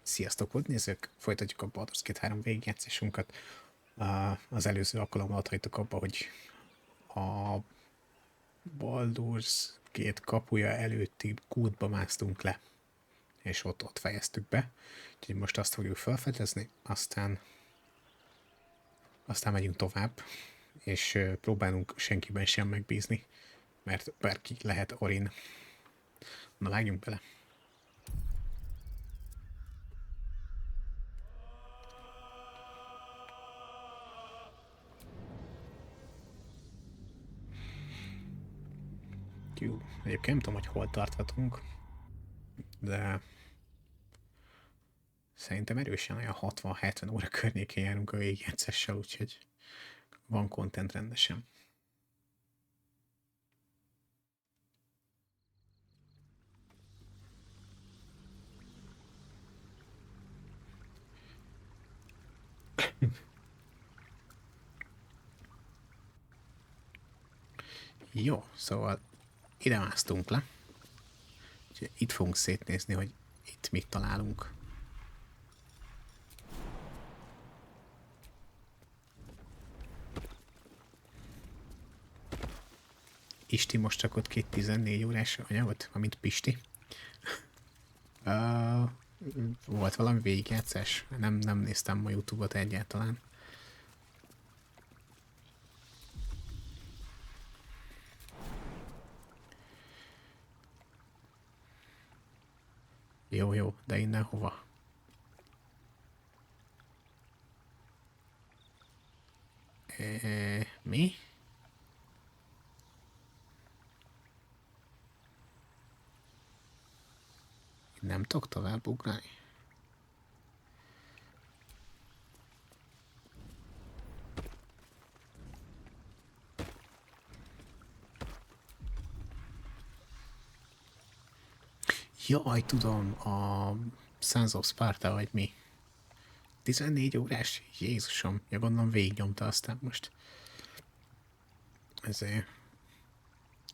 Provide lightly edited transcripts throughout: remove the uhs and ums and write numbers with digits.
Sziasztok, volt nézők! Folytatjuk a Baldur's Gate 3 végigjátszásunkat. Az előző alkalommal ott hagytuk abba, hogy a Baldur's Gate kapuja előtti kútba másztunk le, és ott fejeztük be. Úgyhogy most azt fogjuk felfedezni, aztán megyünk tovább, és próbálunk senkiben sem megbízni, mert bárki lehet Orin. Na, vágjunk bele! Jó, egyébként nem tudom, hogy hol tarthatunk, de szerintem erősen olyan 60-70 óra környékén járunk a végigjátszással, úgyhogy van content rendesen. Jó, szóval ide másztunk le. Úgyhogy itt fogunk szétnézni, hogy itt mit találunk. Isti most csak ott 14 órás anyagot, amint Pisti. Volt valami végigjátszás? Nem néztem ma YouTube-ot egyáltalán. Jó, de innen hova? Mi? Nem tudok tovább ugrani? Jaj, tudom, a Sons of Sparta, vagy mi? 14 órás? Jézusom, ja, gondolom végignyomta, aztán most ezért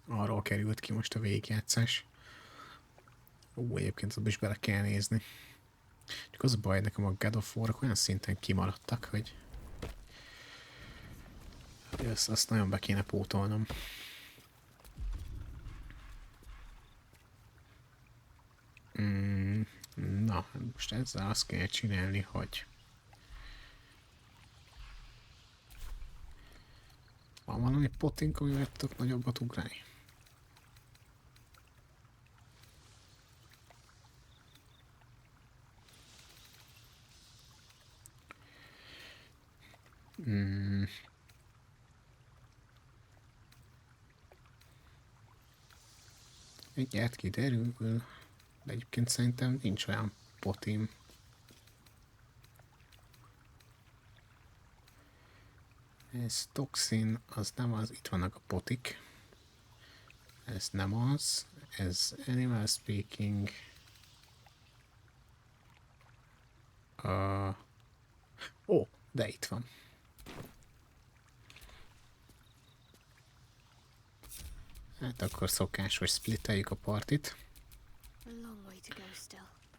arról került ki most a végigjátszás. Egyébként abba is bele kell nézni. Csak az a baj, nekem a God of War-ok olyan szinten kimaradtak, hogy azt nagyon be kéne pótolnom. Na, most ezzel azt kell csinálni, hogy van valami potink, amivel tudok nagyobbat ugrani? Egyet kiderül, de egyébként szerintem nincs olyan potim. Ez toxin, az nem az, itt vannak a potik. Ez nem az, ez animal speaking. De itt van. Hát akkor szokás, hogy splitteljük a partit.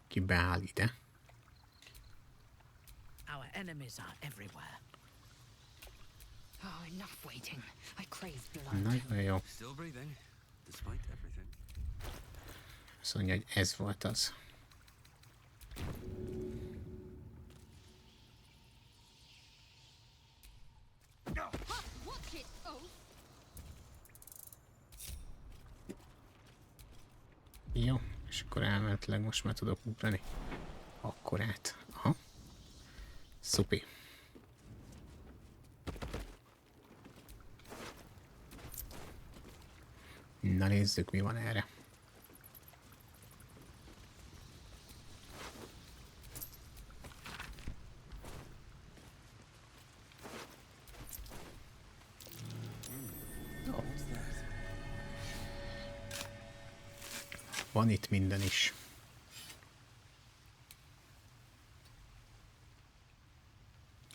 Ki beáll ide. Our enemies are everywhere. Oh, enough waiting. I crave blood. Nagyon jó. Still breathing, despite everything. Azt mondja, hogy ez volt az. Jó, és akkor elméletileg most már tudok ugrani. Akkorát. Aha. Szupi. Na nézzük, mi van erre. Van itt minden is.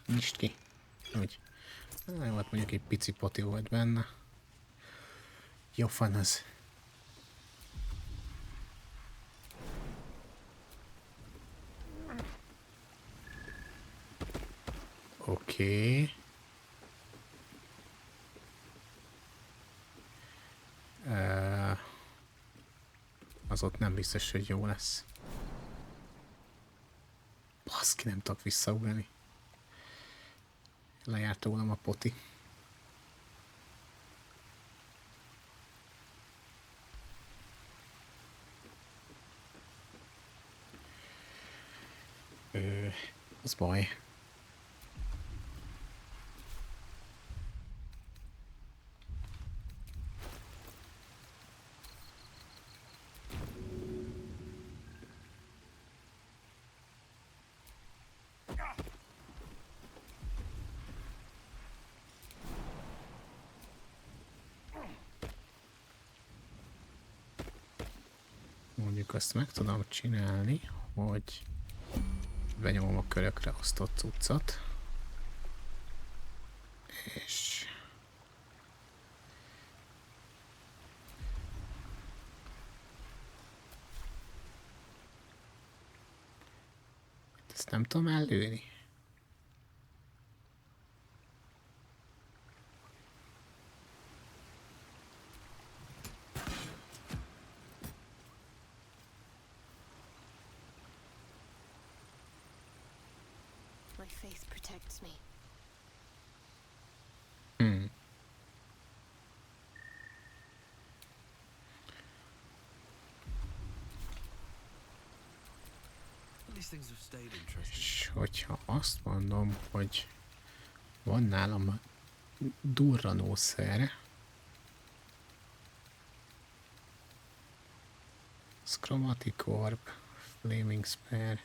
Nyisd ki. Úgy. Jó, hát mondjuk egy pici poti volt benne. Jó van az. Oké. Az ott nem biztos, hogy jó lesz. Baszki, nem tudok visszaugrani. Lejárt rólam a poti. Az baj. Mondjuk azt meg tudom csinálni, hogy benyomom a körökre osztott cuccot, és ezt nem tudom ellőni. My faith protects me. These things have stayed interesting. És hogyha azt mondom, hogy van nálam a durranószer, Chromatic Orb, Flaming Spare.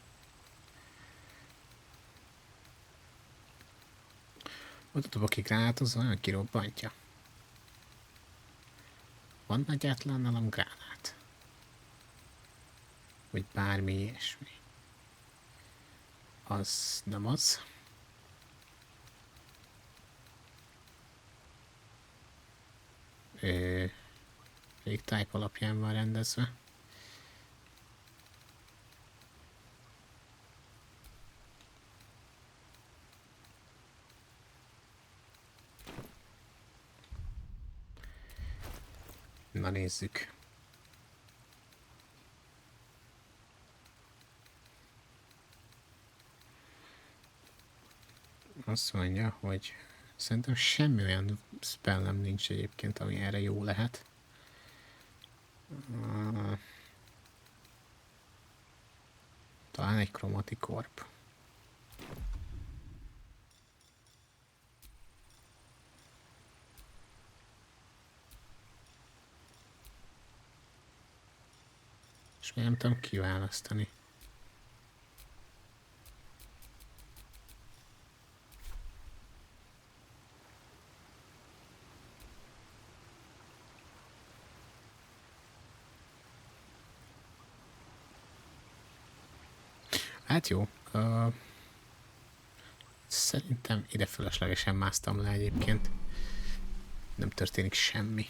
Oda dobok ki gránátozva, olyan kirobbantja. Van egyáltalán nálam gránát? Vagy bármi ilyesmi. Az nem az. Elég type alapján van rendezve. Na nézzük. Azt mondja, hogy szerintem semmi olyan spellem nincs egyébként, ami erre jó lehet. Talán egy Chromatic Orb. És még nem tudom kiválasztani. Hát jó. Szerintem ide fölöslegesen másztam le egyébként. Nem történik semmi.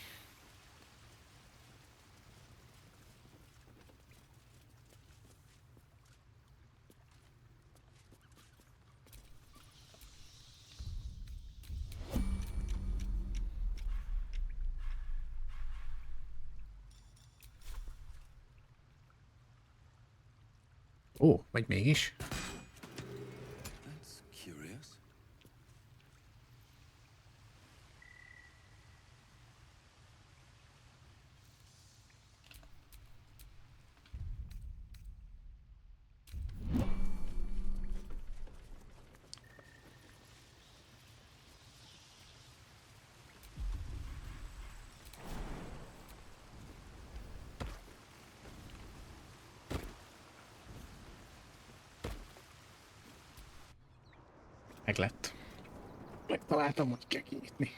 Ó, vagy mégis? That's curious. Meglett. Megtaláltam, hogy kell kinyitni.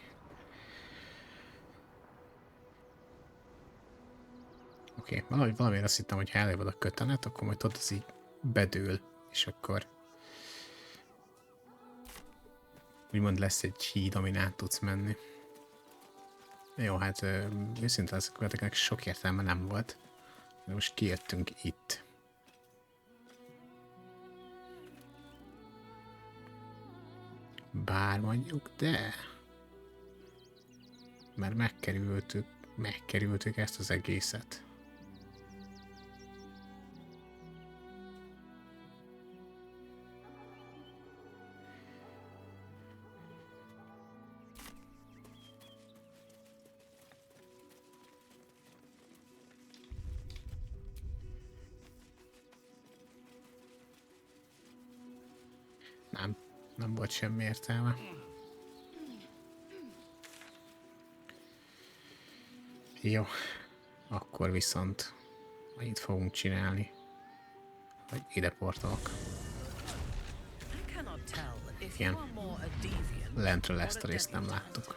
Oké, valamiért azt hittem, hogy ha elérved a kötenet, akkor majd ott az így bedől, és akkor úgymond lesz egy híd, amin át tudsz menni. Jó, hát őszintén ezek követeknek sok értelme nem volt. De most kijöttünk itt. Bár mondjuk, de... Mert megkerültük ezt az egészet. Nem volt semmi értelme. Jó, akkor viszont annyit fogunk csinálni, hogy ide portolok. Igen, lentről ezt a részt nem láttuk.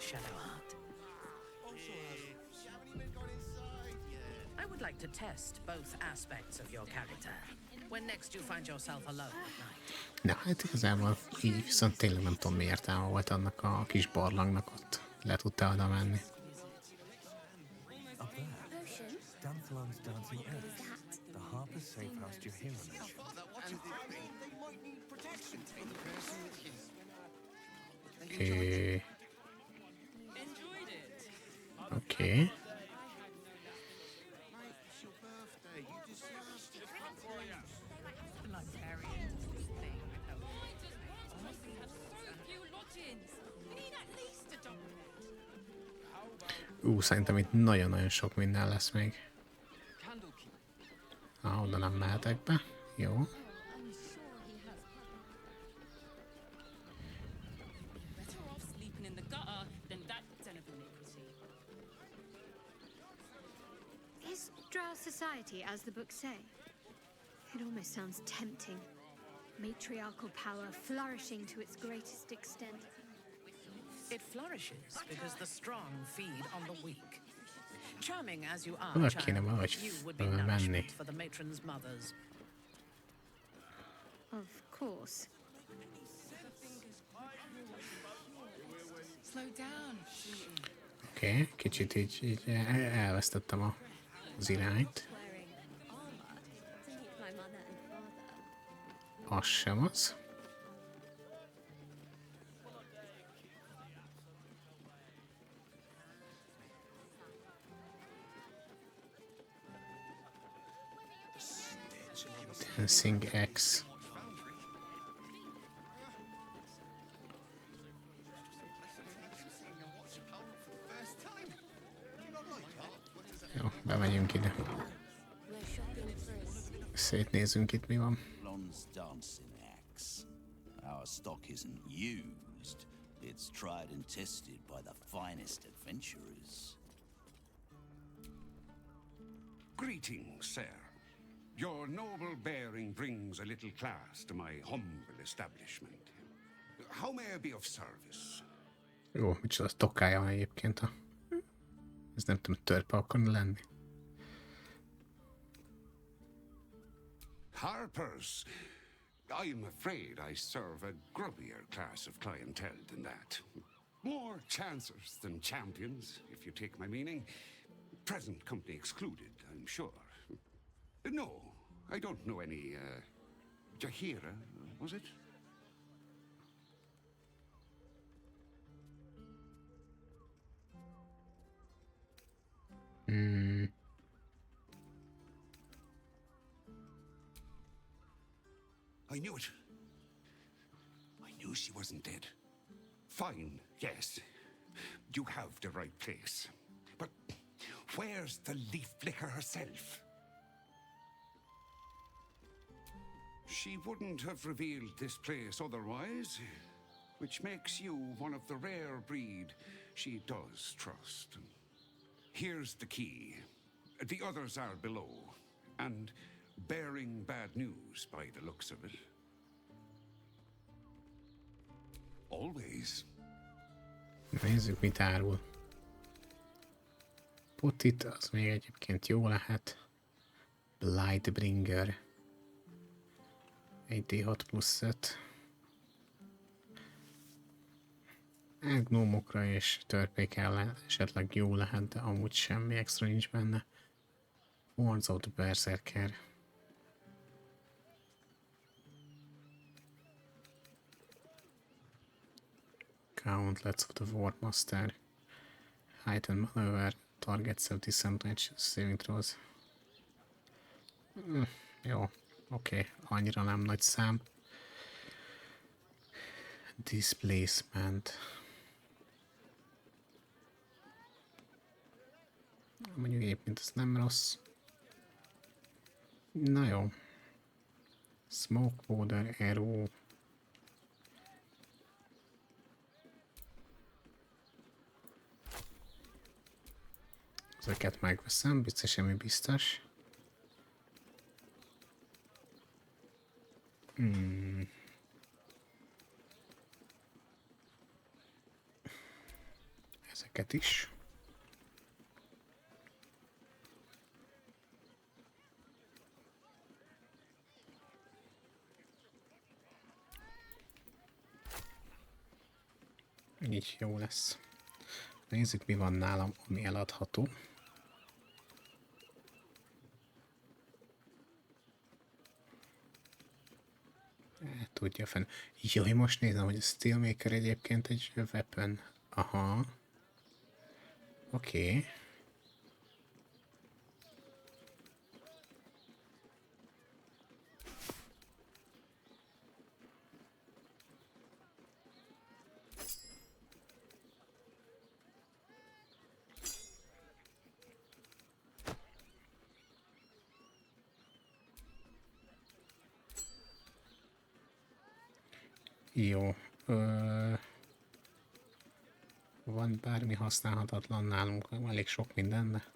I would like to test both aspects of your character when next you find yourself alone at night. Na, hát igazából így viszont tényleg nem tudom mi értelme volt annak a kis barlangnak ott. Le tudtál oda menni. Danthlan's dancing earth. The harper's safe house you hear mention. Oké. Oké. Szerintem itt nagyon-nagyon sok minden lesz még. Oda nem mehetek be. Jó. Is Drow society as the books say? It almost sounds tempting. Matriarchal power flourishing to its greatest extent. It flourishes because the strong feed on the weak. Charming as you are, Oda child, kéne valahogy you would be menni. nourishment for the matron's mothers. Of course. Slow down. Oké, kicsit így elvesztettem az irányt. Wearing armor to meet my mother and father. Az sem az. Dancing X. Jó, bemegyünk ide. Szétnézünk itt, mi van. Blonde's dancing axe. Our stock isn't used. It's tried and tested by the finest adventurers. Greetings, sir. Your noble bearing brings a little class to my humble establishment. How may I be of service? Jó, micsoda tokája van egyébként ez nem tudom, törpe akarna lenni. Harpers. I'm afraid I serve a grubbier class of clientele than that. More chancers than champions, if you take my meaning. Present company excluded, I'm sure. No, I don't know any, Jahira, was it? I knew it. I knew she wasn't dead. Fine, yes. You have the right place. But where's the leaf flicker herself? She wouldn't have revealed this place otherwise, which makes you one of the rare breed she does trust. Here's the key. The others are below, and bearing bad news by the looks of it. Always. Nézzük, mit árul. Potit, az még egyébként jó lehet. Blightbringer. 1d6 plusz 5. Gnómokra és törpék ellen esetleg jó lehet, de amúgy semmi extra nincs benne. Forzott Berserker. Gauntlets of the War Master. Height and maneuver. Targets have disadvantage saving throws. Jó, oké, annyira nem nagy szám. Displacement. Mondjuk épp, mint ez nem rossz. Na jó. Smoke, powder, arrow. Ezeket megveszem, biztos semmi biztos. Ezeket is. Így jó lesz. Nézzük, mi van nálam, ami eladható. Tudja fenn. Jaj, most nézem, hogy a Steelmaker egyébként egy weapon. Aha. Oké. Jó. Van bármi használhatatlan nálunk, elég sok minden, de...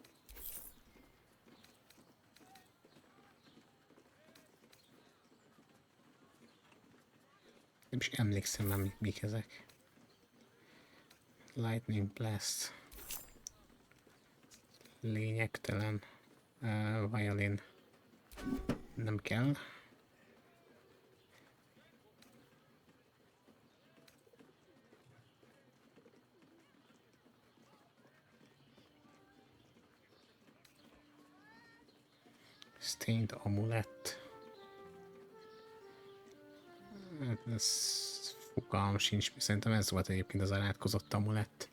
Nem is emlékszem már, mik ezek. Lightning Blast. Lényegtelen. Violin. Nem kell. Stained Amulet. Ez fogalmam sincs, szerintem ez volt egyébként az átkozott amulett.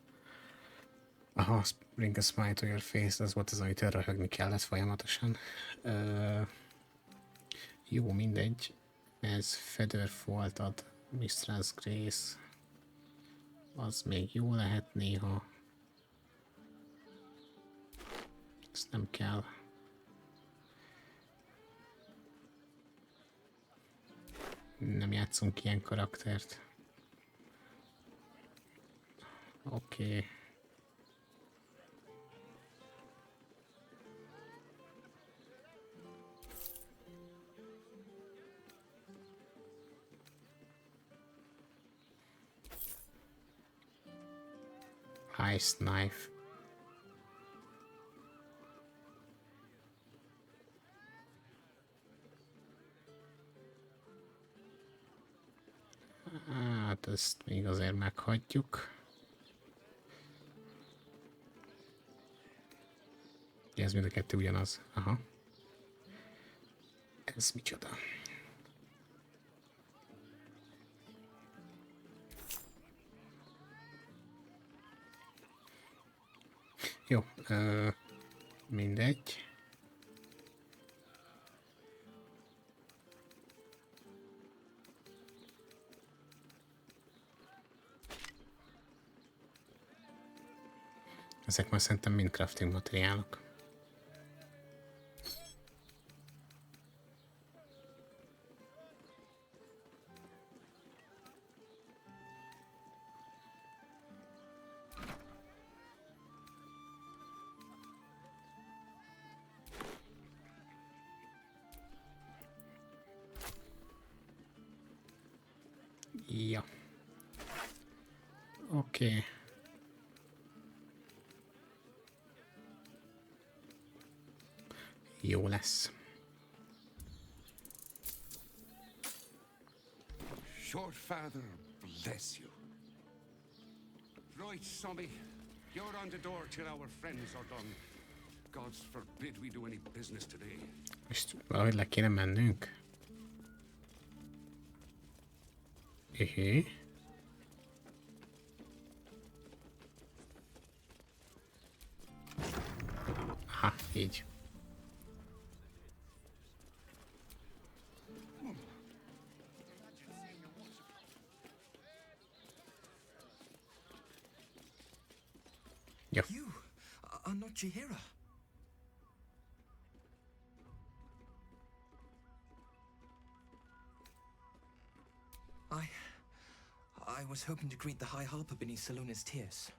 Aha, Bring a Smile to Your Face, ez volt az, amit röhögni kellett folyamatosan. Jó, mindegy. Ez Feather Fault ad, Mistress Grace. Az még jó lehet néha. Ezt nem kell. Nem játszunk ilyen karaktert. Oké. Ice Knife. Hát ezt még azért meghagyjuk. Ez mind a kettő ugyanaz. Aha. Ez micsoda? Jó, mindegy. Ezek már szerintem mind crafting materiálok. Ja. Oké. Jó lesz. Short father bless you. Right, Sommy. You're on the door till our friends are done. God's forbid we do any business today. Most valahogy le kéne mennünk. Aha, így. Jó. You are not Chihira. I was hoping to greet the High Harper beneath Salona's tears.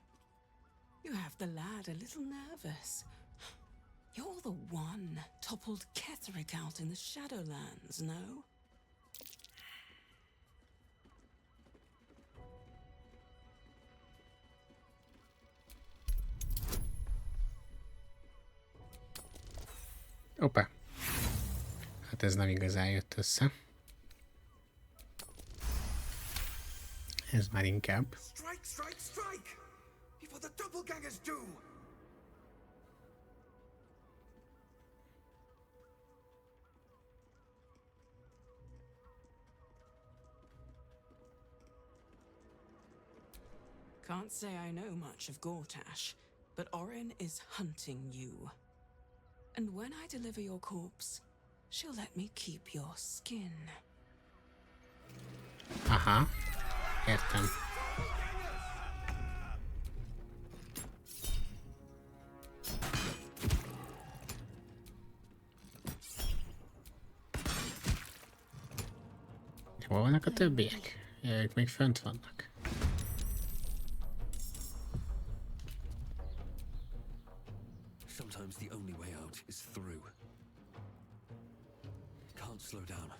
You have the lad a little nervous. You're the one toppled Ketherick out in the Shadowlands, no? Hoppá. Hát ez nem igazán jött össze. Ez már inkább. Strike, strike, strike! Before the doppelgangers do! Can't say I know much of Gortash, but Orin is hunting you. And when I deliver your corpse, she'll let me keep your skin. Aha, értem. Hol vannak a többiek? Ők még fönt vannak. Sometimes the only way out is through. Can't slow down.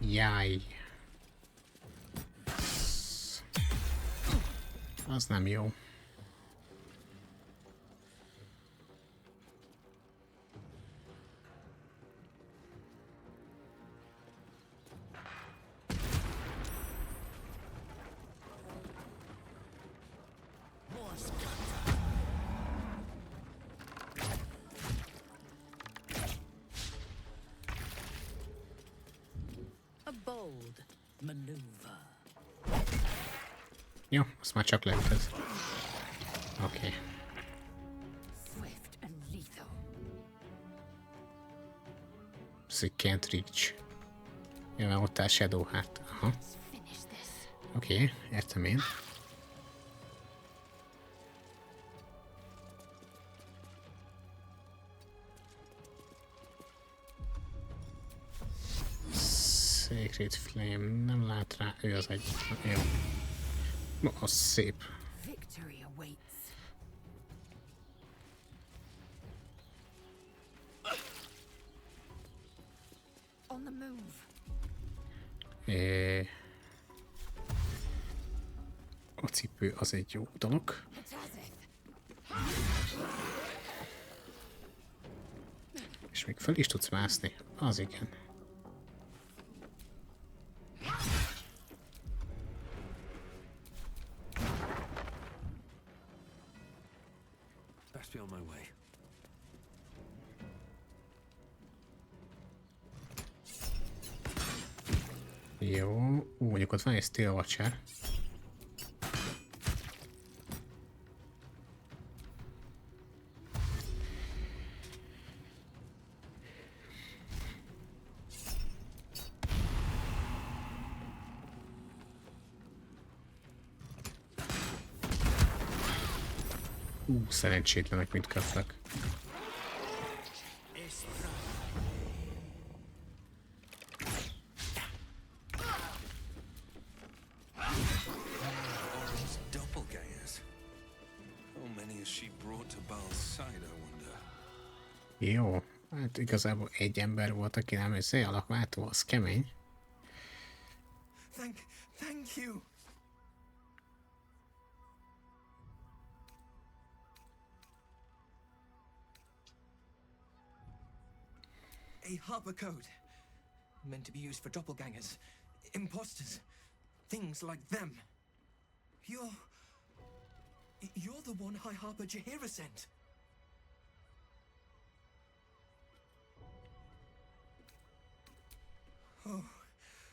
Jaj. Az nem jó. A bold maneuver. Jó, azt már csak lehet ez. Oké. Swift and lethal. So can't reach. Jó, mert ott áll Shadow Heart. Aha. Oké, értem én. Sacred Flame, nem lát rá, ő az egy. Jó. Az szép. Victory awaits. On the move. A cipő az egy jó dolog. És még föl is tudsz mászni. Az igen. Best be on my way. Jó. Mondjuk ott van egy Steel Watcher. Szerencsétlenek, mint kaptak. Doppelgangers. How many has she brought to Bal's side, I wonder? Jó. Hát igazából egy ember volt, aki nem alakváltó, az kemény. Thank you. A Harper code. Meant to be used for doppelgangers, imposters, things like them. You're the one High Harper Jahira sent.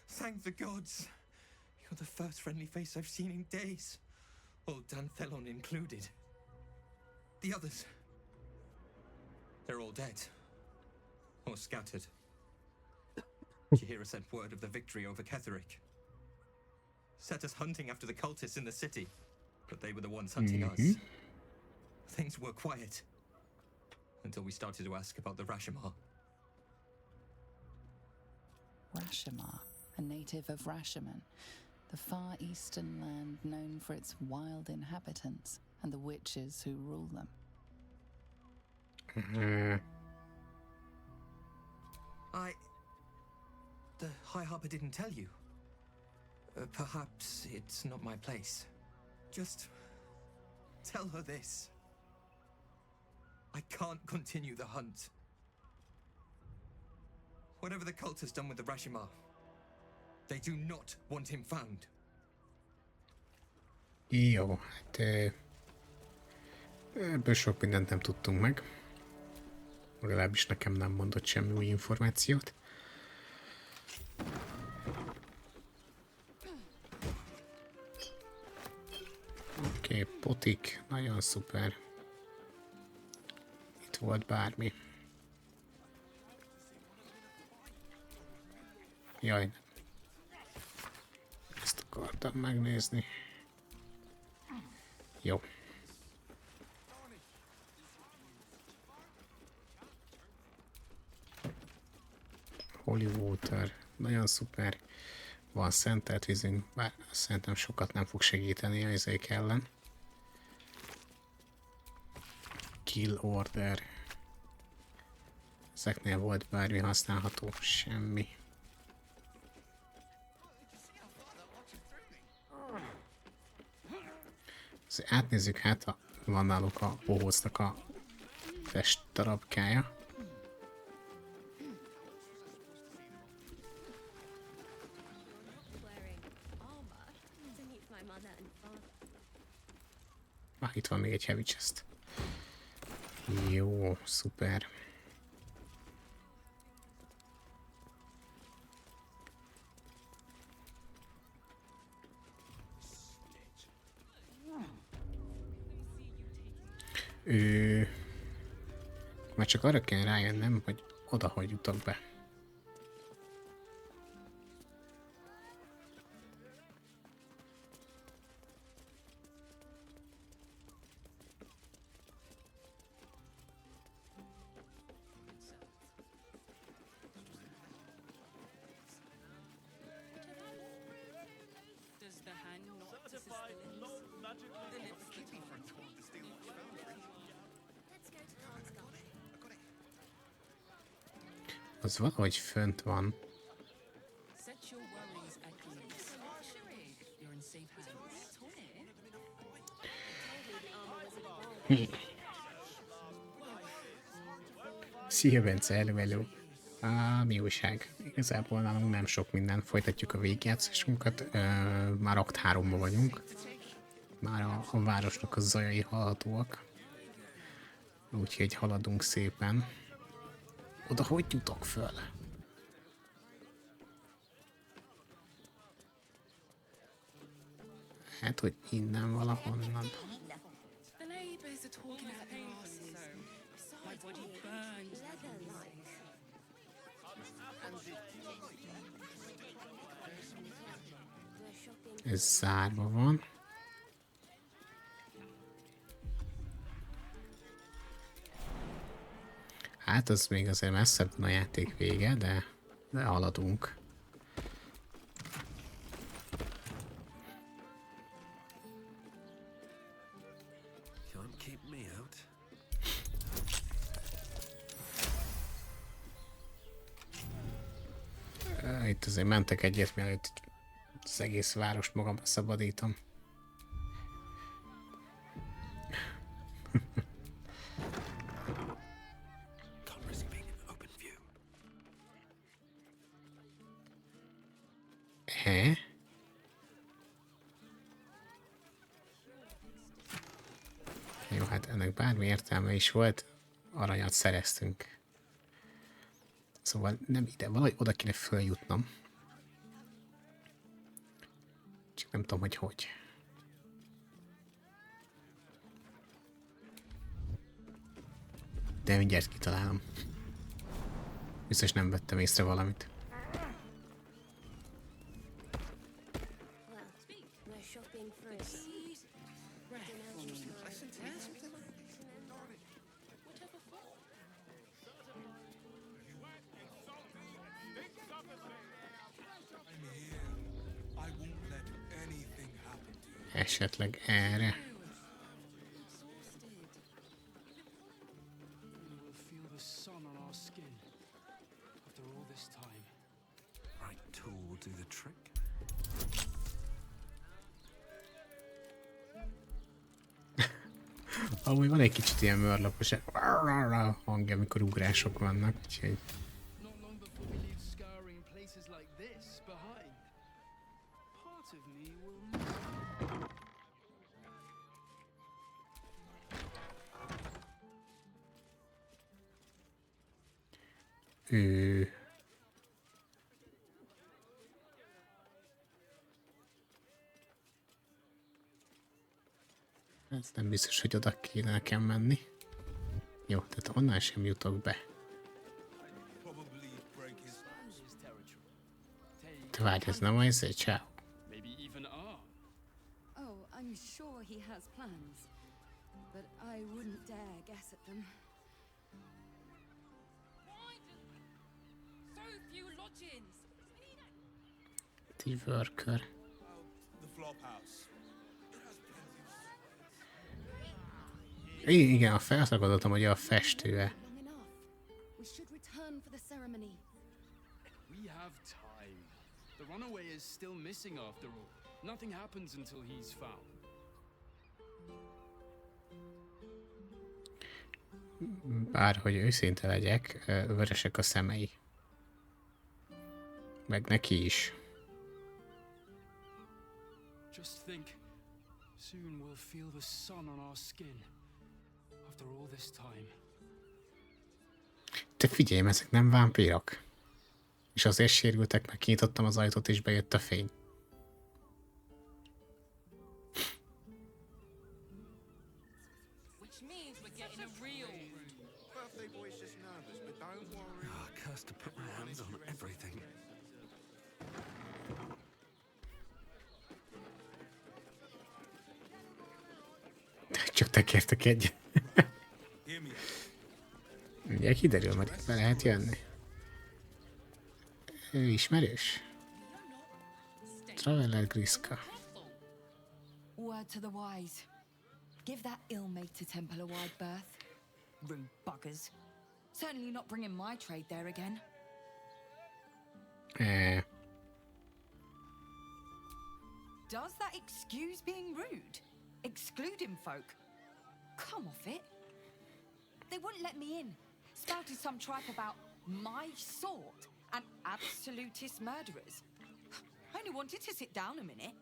Thank the gods. You're the first friendly face I've seen in days. Old Danthelon included. The others. They're all dead. Or scattered. Chihira sent word of the victory over Ketheric. Set us hunting after the cultists in the city. But they were the ones hunting us. Things were quiet. Until we started to ask about the Rashomar. Rashomar, a native of Rashomon, the far eastern land known for its wild inhabitants and the witches who rule them. The High Harper didn't tell you. Perhaps it's not my place. Just tell her this. I can't continue the hunt. Whatever the cult has done with the Rashomar, they do not want him found. Jó, hát ebből sok mindent nem tudtunk meg. Legalábbis nekem nem mondott semmi új információt. Oké, potik, nagyon szuper. Itt volt bármi. Jaj, nem. Ezt akartam megnézni. Jó. Holy Water, nagyon szuper. Van szentelt vízünk, bár szerintem sokat nem fog segíteni a izék ellen. Kill Order. Ezeknél volt bármi használható, semmi. Átnézzük, hát van náluk a bohócnak a test darabkája. Itt van még egy heavy chest. Jó, szuper. Már csak arra kell rájönnem, hogy oda hogy jutok be. Az valahogy fönt van. Szia Bence, hello. Mi újság? Igazából nálunk nem sok minden. Folytatjuk a végigjátszásunkat. Már akt 3-ban vagyunk. Már a városnak a zajai hallhatóak. Úgyhogy haladunk szépen. Oda hogy jutok föl? Hát, hogy innen valahonnan. Ez zárva van. Hát az még azért messzebb van a játék vége, de haladunk. Itt azért mentek egyet, mielőtt az egész várost magamra szabadítom. Jó, hát ennek bármi értelme is volt, aranyat szereztünk. Szóval nem ide, valahogy oda kéne följutnom. nem tudom, hogy hogy. De mindjárt kitalálom. Biztos nem vettem észre valamit. No shopping for us. I won't let anything happen to you. Esetleg erre. We'll feel the sun on our skin after all this time. Right tool will do the trick. Amúgy van egy kicsit ilyen mörlapos hangja, amikor ugrások vannak, úgyhogy... Not long before we leave scouring places like this behind, part of me will... Ez nem biztos, hogy oda kéne nekem menni. Jó, tehát onnan sem jutok be. Probably break his his territory. Te várj, ez nem az egy ciao. Maybe even our. Oh, I'm sure he has plans, but I wouldn't dare guess at them. So few lodgings. Ti worker. the flop house. Igen, felszakadottam, hogy a festője. Long enough. We should return for the ceremony. We have time. The runaway is still missing after all. Nothing happens until he's found. Bárhogy őszinte legyek, vörösek a szemei. Meg neki is. Just think, soon we'll feel the sun on our skin after all this time. Te figyelj, ezek nem vámpírok. És azért sérültek, mert kinyitottam az ajtót és bejött a fény. Which means we're getting a real room. Birthday boy's just nervous, but don't worry. Ah, cursed to put my hands on everything. Csak tekértek egyet. Hear me out. Ugye kiderül, majd itt be lehet jönni. Ő ismerős? Traveler Griska. Word to the wise. Give that ill-mated temple a wide berth. Rude buggers. Certainly not bringing my trade there again. Does that excuse being rude? Excluding folk? Come off it. They wouldn't let me in. Spouted some tripe about my sort and absolutist murderers. I only wanted to sit down a minute.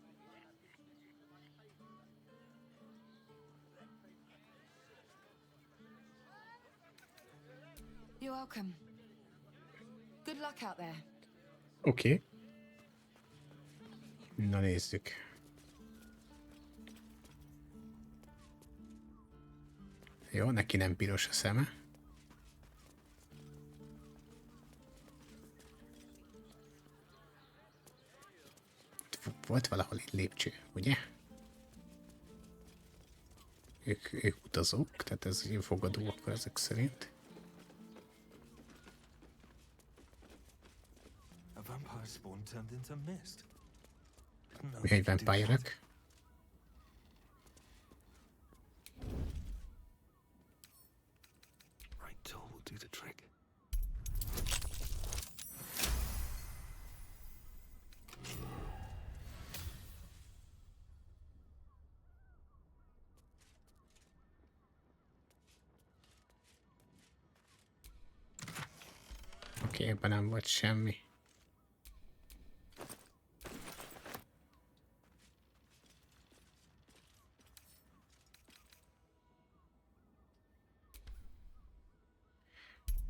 You're welcome. Good luck out there. Oké. Na nézzük. Jó, neki nem piros a szeme. Volt valahol egy lépcső, ugye? Ők utazók, tehát ez fogadó akkor ezek szerint. A vampire spawn turned into mist. Mi egy vampire-ök? Right tool will do the trick. Oké, ebben nem volt semmi.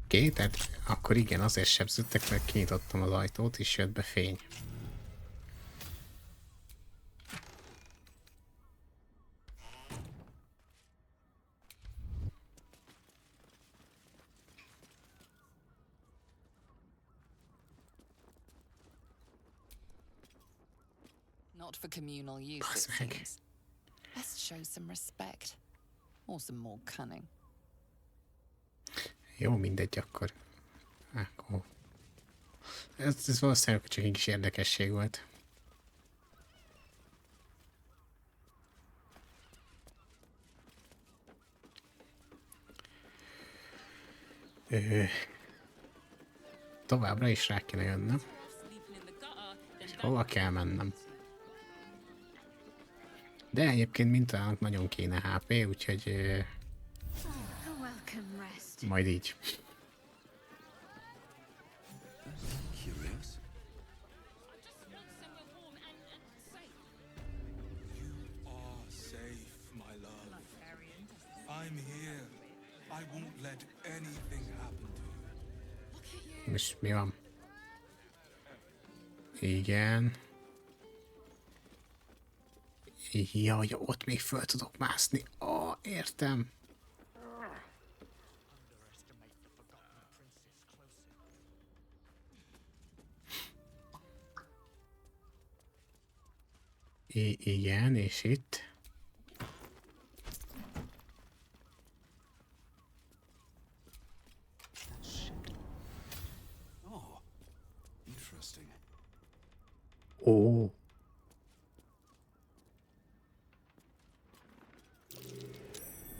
Oké, tehát akkor igen, azért sebződtek, mert kinyitottam az ajtót, és jött be fény. not for communal use, it Basz meg. seems. Best show some respect. Or some more cunning. Jó, mindegy akkor. Akkor. Ez valószínűleg csak egy kis érdekesség volt. Továbbra is rá kéne jönnöm. És hova kell mennem? De egyébként mintának nagyon kéne HP, úgyhogy A welcome rest. majd így. Curious? Are safe, my love. I'm here. I won't let anything happen to you. És mi van? Igen. Jaj, ott még föl tudok mászni. Értem. Igen, és itt. Oh, interesting. Ó.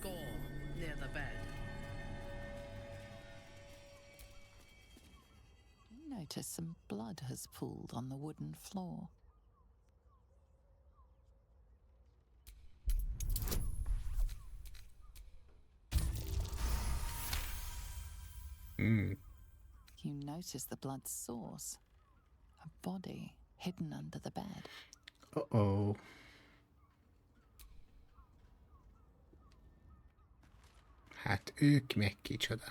Gore near the bed. You notice some blood has pooled on the wooden floor. You notice the blood's source. A body hidden under the bed. Uh-oh. Hát ők meg kicsoda.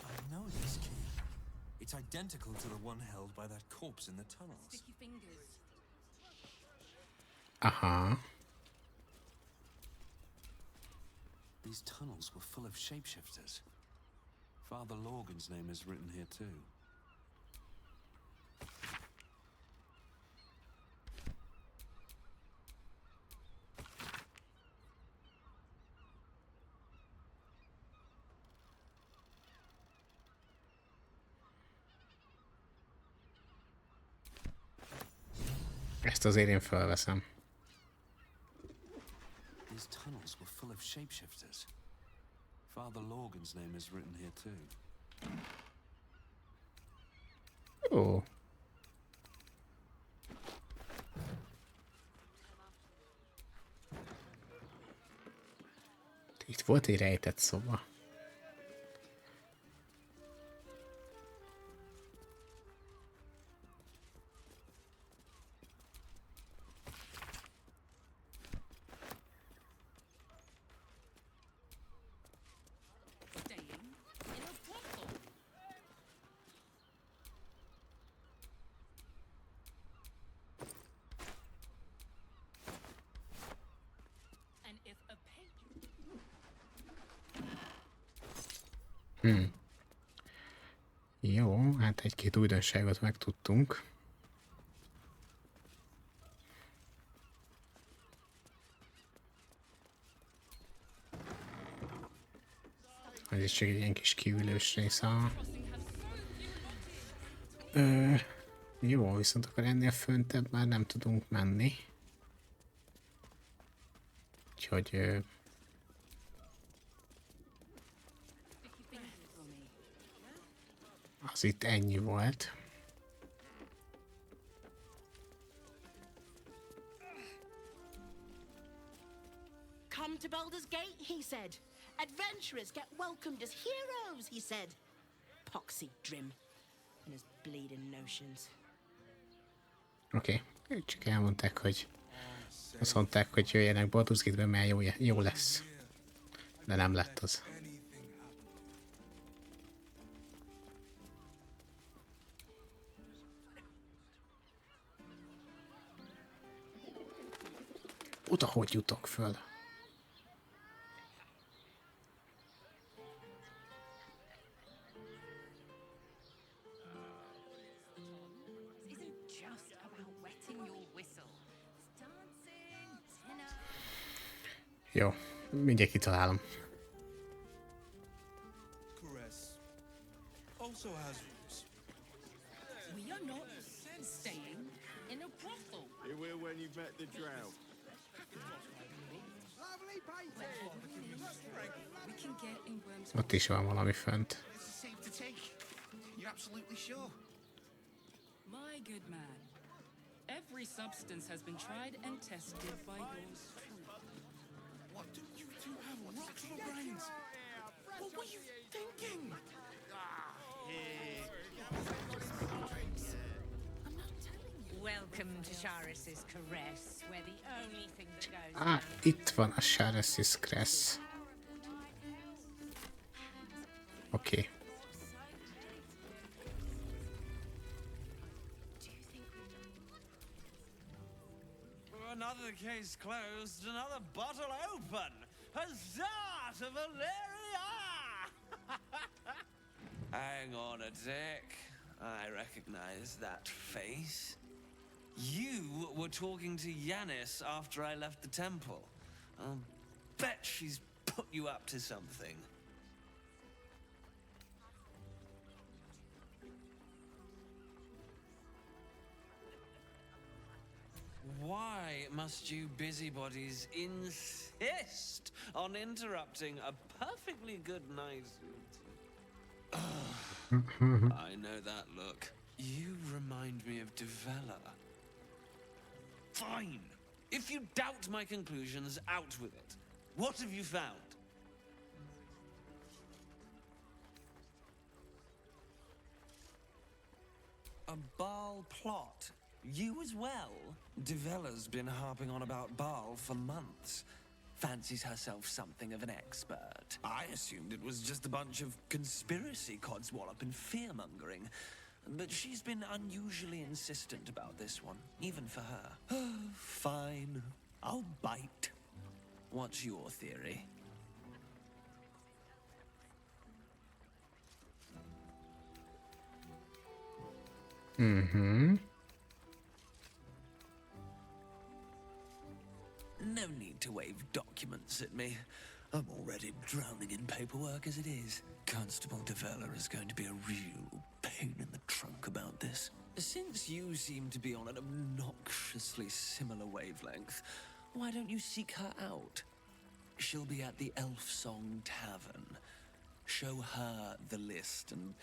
I know this key. It's identical to the one held by that corpse in the tunnels. Sticky fingers. Aha. These tunnels were full of shapeshifters. Father Lorgan's name is written here too. Ezt azért én felveszem. These tunnels were full of shapeshifters. Father Lorgan's name is written here too. Ó. Itt volt egy rejtett szoba. Staying in a portal. And if a page Jó, hát egy-két újdonságot megtudtunk. Ez is csak egy ilyen kis kiülős rész a... Jó, viszont akkor ennél föntebb már nem tudunk menni. Úgyhogy... az itt ennyi volt. Come to Baldur's Gate, he said. Adventurers get welcomed as heroes, he said. Poxy Drim and his bleeding notions. Oké, csak elmondták, hogy... Azt mondták, hogy jöjjenek Baldur's Gate-be, mert jó lesz. De nem lett az. Oda hogy jutok föl? Isn't Jó, mindjárt kitalálom. Also has rules. We are not staying in a brothel. You will when you've met the drow. We can get in Worm's Ott is van valami fönt. This is safe to take. You're absolutely sure? My good man, every substance has been tried and tested by yours truly. What do you two have rocks for brains? What were you thinking? Welcome to Charis's caress, where the only thing that goes Á, itt van a Charis's Cress. Oké. Another case closed, another bottle open. Huzzah to Valeria! Hang on a sec. I recognize that face. You were talking to Yanis after I left the temple. I'll bet she's put you up to something. Why must you busybodies insist on interrupting a perfectly good night? I know that look. You remind me of Devella. Fine. If you doubt my conclusions, out with it. What have you found? A Baal plot. You as well? Devella's been harping on about Baal for months. Fancies herself something of an expert. I assumed it was just a bunch of conspiracy codswallop and fear-mongering. But she's been unusually insistent about this one, even for her. Fine. I'll bite. What's your theory? Mm-hmm. No need to wave documents at me. I'm already drowning in paperwork as it is. Constable Devella is going to be a real pain in the trunk about this. Since you seem to be on an obnoxiously similar wavelength, why don't you seek her out? She'll be at the Elf Song Tavern. Show her the list, and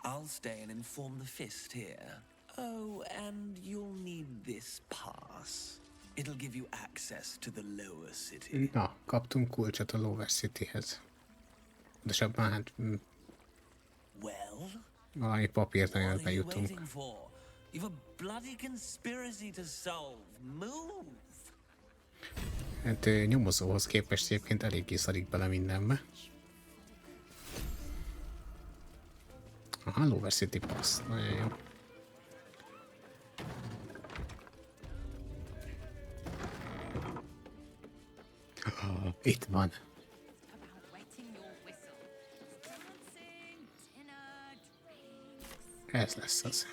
I'll stay and inform the Fist here. Oh, and you'll need this pass. It'll give you access to the lower city. Na, kaptunk kulcsot a Lower Cityhez. Pontosabban hát... Well? Valami papírt, amivel What are you bejutunk. waiting for? You've a bloody conspiracy to solve. Move! Hát nyomozóhoz képest egyébként eléggé szarik bele mindenbe. Aha, Lower City Pass. Nagyon jó. Itt van. Ez lesz az.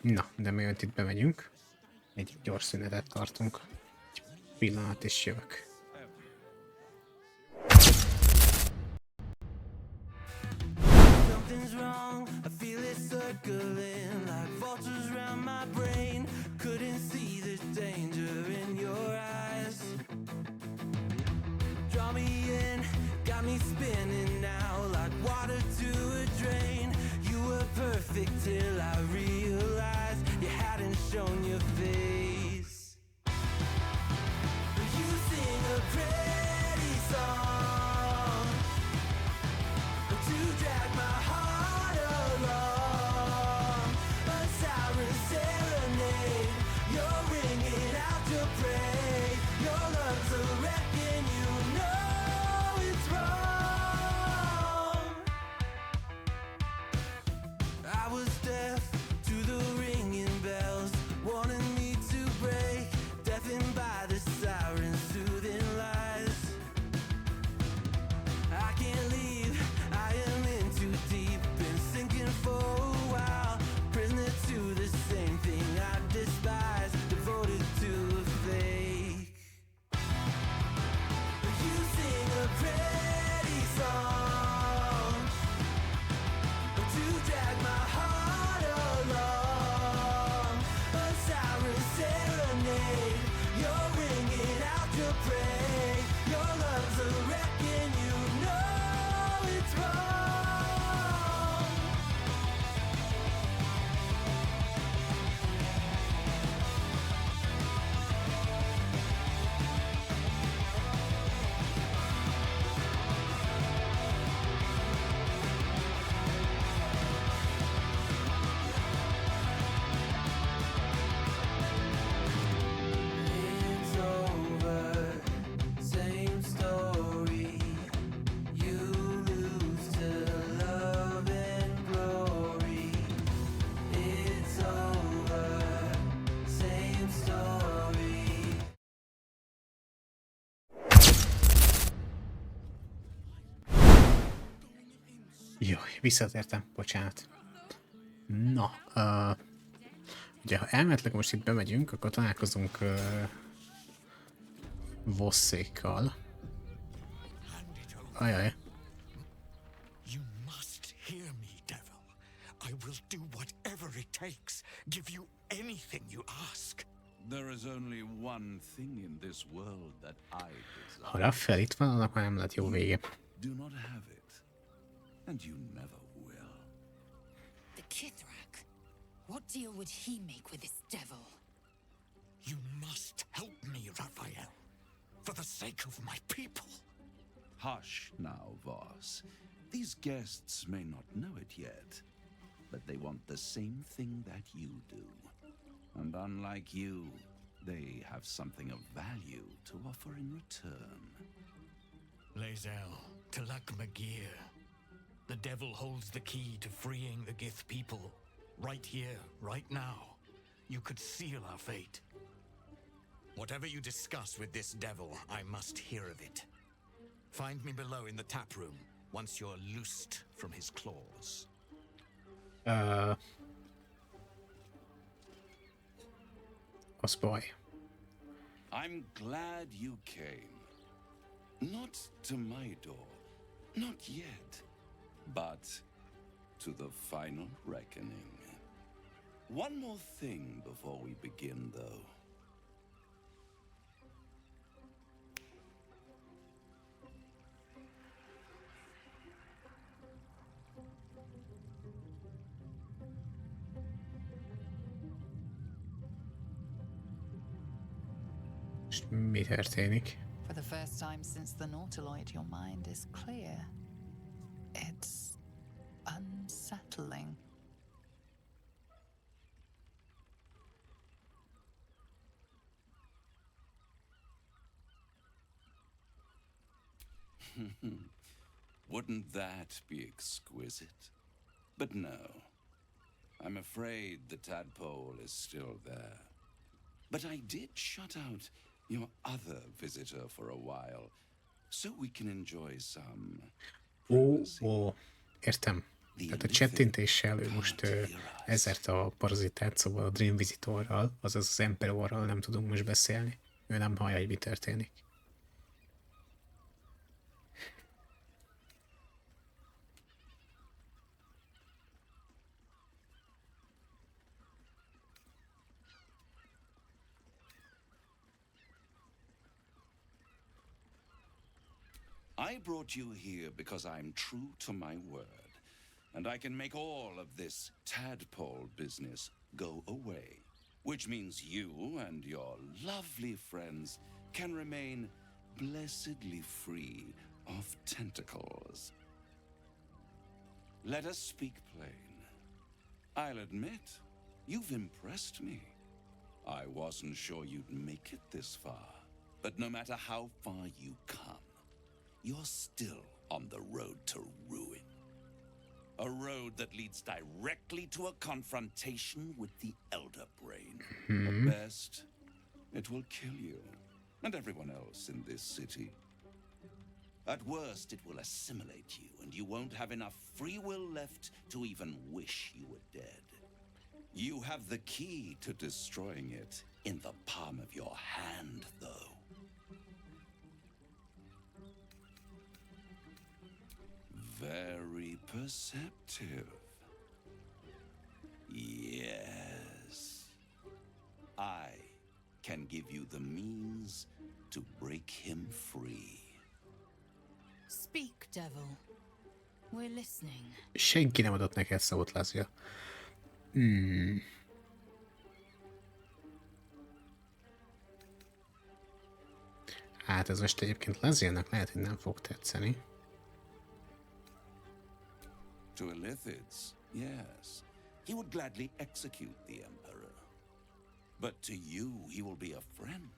Na, de mielőtt itt bemegyünk, egy gyors szünetet tartunk. Egy pillanat és jövök. Something's wrong, I feel it circling like vultures round my brain. Couldn't see the danger in your eyes. Draw me in, got me spinning now like water to a drain. You were perfect till I realized you hadn't shown your face. You sing a pretty song to drag my heart along. A siren serenade, you're ringing out. Jó, visszatértem, bocsánat. Na, ugye ha elméletileg most itt bemegyünk, akkor találkozunk Vosszékkal. Ajaj. You must hear me, devil. I will do whatever it takes. Give you anything you ask. There is only one thing in this world that I desire. Ha Raphael itt van, annak már nem lett jó vége. Do not have it, and you never will. The Kithrak? What deal would he make with this devil? You must help me, Raphael. For the sake of my people. Hush now, Voss. These guests may not know it yet, but they want the same thing that you do. And unlike you, they have something of value to offer in return. Lae'zel, Talak Magir. The devil holds the key to freeing the Gith people. Right here, right now. You could seal our fate. Whatever you discuss with this devil, I must hear of it. Find me below in the tap room, once you're loosed from his claws. Az baj. I'm glad you came. Not to my door, not yet, but to the final reckoning. One more thing before we begin, though. Mi történik? For the first time since the Nautiloid, your mind is clear. It's unsettling. Wouldn't that be exquisite? But no. I'm afraid the tadpole is still there. But I did shut out your other visitor for a while, so we can enjoy some... Ó, értem. Tehát a csettintéssel ő most ezért a parazitát, szóval a Dream Visitorral, azaz az Emperorral nem tudunk most beszélni. Ő nem hallja, hogy mi történik. I brought you here because I'm true to my word, and I can make all of this tadpole business go away, which means you and your lovely friends can remain blessedly free of tentacles. Let us speak plain. I'll admit, you've impressed me. I wasn't sure you'd make it this far, but no matter how far you come, you're still on the road to ruin. A road that leads directly to a confrontation with the Elder Brain. At best, it will kill you and everyone else in this city. At worst, it will assimilate you, and you won't have enough free will left to even wish you were dead. You have the key to destroying it in the palm of your hand, though. Very perceptive. Yes. I can give you the means to break him free. Speak, devil. We're listening. Senki nem adott neked szót, Lazia. Hát ez most egyébként Laziának lehet, hogy nem fog tetszeni. To Illithids, yes. He would gladly execute the Emperor. But to you, he will be a friend.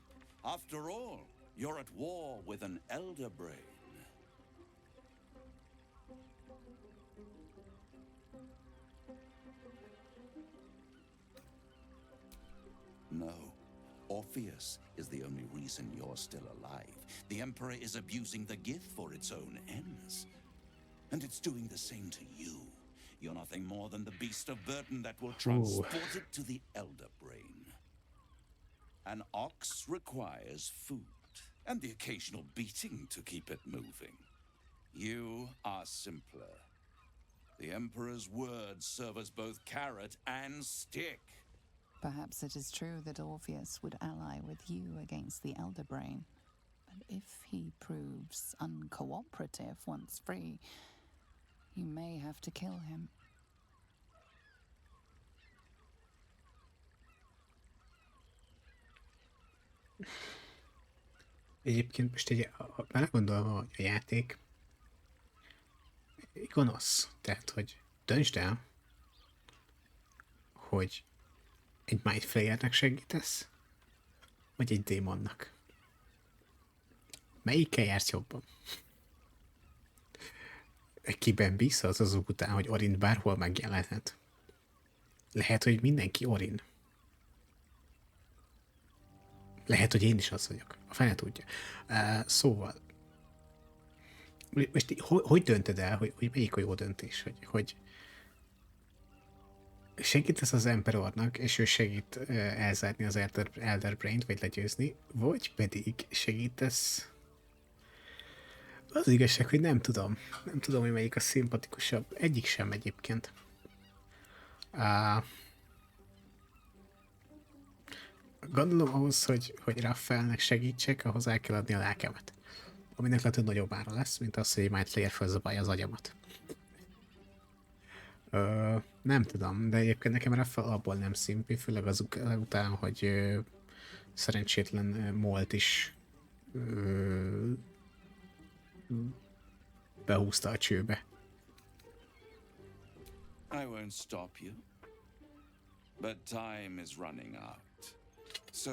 After all, you're at war with an Elder Brain. No. Orpheus is the only reason you're still alive. The Emperor is abusing the Gith for its own ends. And it's doing the same to you. You're nothing more than the beast of burden that will transport it to the elder brain. An ox requires food, and the occasional beating to keep it moving. You are simpler. The Emperor's words serve as both carrot and stick. Perhaps it is true that Orpheus would ally with you against the Elder Brain. But if he proves uncooperative once free, you may have to kill him. Egyébként most belegondolva, hogy a játék gonosz. Tehát, hogy döntsd el, hogy egy Mind Flayernek segítesz, vagy egy démonnak. Melyikkel jársz jobban? Kiben bízhatsz azok után, hogy Orint bárhol megjelenhet? Lehet, hogy mindenki Orin. Lehet, hogy én is az vagyok. A fene tudja. Szóval, most hogy döntöd el, hogy melyik a jó döntés? Hogy segítesz az Emperornak, és ő segít elzárni az Elder Brain-t, vagy legyőzni, vagy pedig segítesz... Az igazság, hogy nem tudom. Nem tudom, hogy melyik a szimpatikusabb. Egyik sem egyébként. Gondolom ahhoz, hogy Raphaelnek segítsek, ahhoz el kell adni a lelkemet. Aminek lehet, hogy nagyobb ára lesz, mint az, hogy egy Mind Flayer felzabálja az agyamat. Nem tudom, de egyébként nekem Raphael abból nem szimpi, főleg után, hogy szerencsétlen Molt is behúzta a csőbe. I won't stop you, but time is running out, so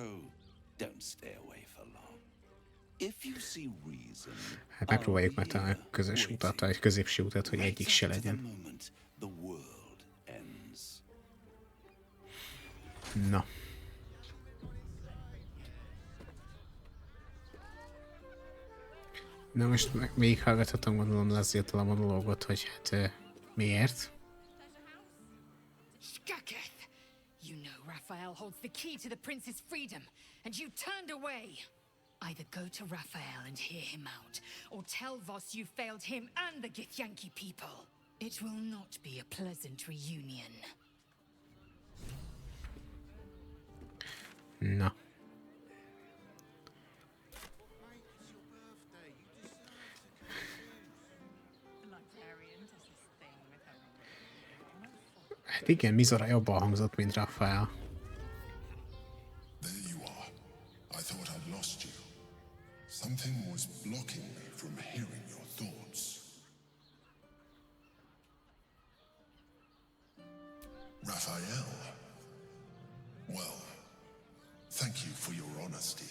don't stay away for long. If you see reason, Hát megpróbáljuk megtalálni a közös utat, vagy középső utat, hogy egyik se legyen. Na. Na most még hallgathatom, gondolom, Lazzétól a monológot, hogy hát miért? Skaketh! You know Raphael holds the key to the prince's freedom, and you turned away. Either go to Raphael and hear him out, or tell Voss you failed him and the Githyanki people. It will not be a pleasant reunion. Na. Hát igen, Mizora jobban hangzott, mint Raphael. There you are. I thought I'd lost you. Something was blocking me from hearing your thoughts. Raphael. Well, thank you for your honesty.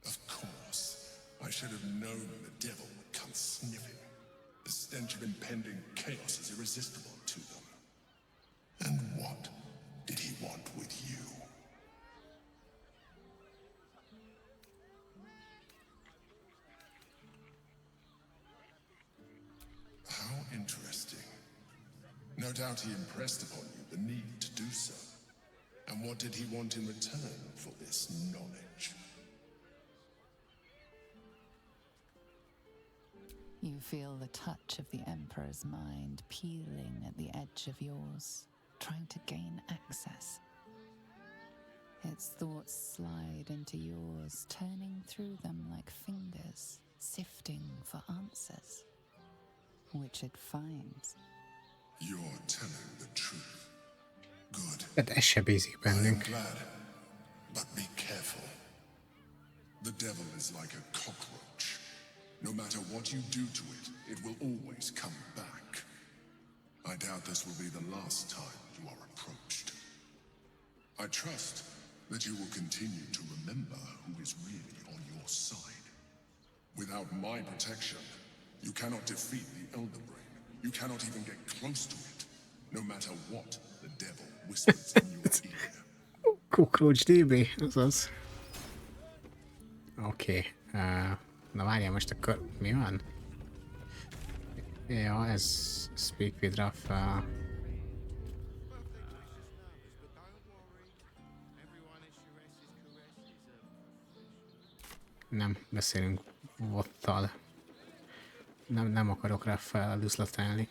Of course, I should have known the devil would come sniffing. The stench of impending chaos is irresistible to them. And what did he want with you? How interesting. No doubt he impressed upon you the need to do so. And what did he want in return for this knowledge? You feel the touch of the Emperor's mind peeling at the edge of yours, trying to gain access. Its thoughts slide into yours, turning through them like fingers, sifting for answers, which it finds. You're telling the truth. Good. Hát ez se bízik bennünk. I'm glad, but be careful. The devil is like a cockroach. No matter what you do to it, it will always come back. I doubt this will be the last time you are approached. I trust that you will continue to remember who is really on your side. Without my protection, you cannot defeat the Elder Brain. You cannot even get close to it, no matter what the devil whispers in your ear. Cockroach DB, azaz. Oké. Na várjál, most akkor mi van? Ja, ez Speak with Raphael. Nem beszélünk Vottal. Nem akarok Raphael üzletelni.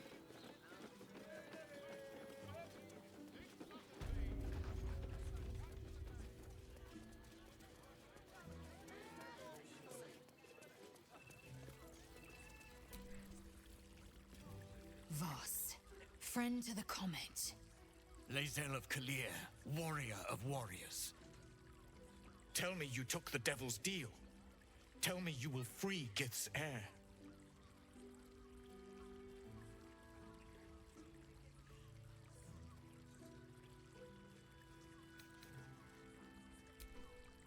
Voss, friend to the comet. Lae'zel of Kalir, warrior of warriors. Tell me you took the devil's deal. Tell me you will free Gith's heir.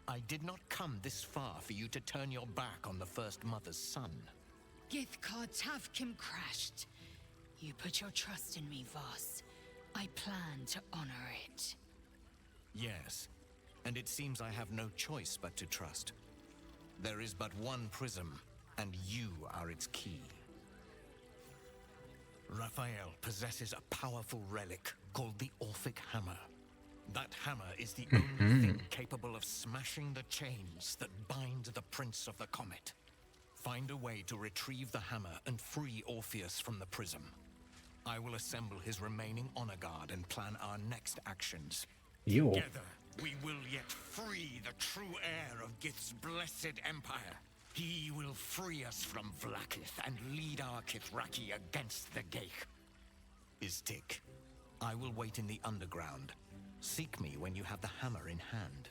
I did not come this far for you to turn your back on the First Mother's son. Githkar Tavkim crashed. You put your trust in me, Voss. I plan to honor it. Yes, and it seems I have no choice but to trust. There is but one prism, and you are its key. Raphael possesses a powerful relic called the Orphic Hammer. That hammer is the only thing capable of smashing the chains that bind the Prince of the Comet. Find a way to retrieve the hammer and free Orpheus from the prism. I will assemble his remaining honor guard and plan our next actions. Yo. Together, we will yet free the true heir of Gith's blessed empire. He will free us from Vlaakith and lead our Kithraki against the Geich. Istik, I will wait in the underground. Seek me when you have the hammer in hand.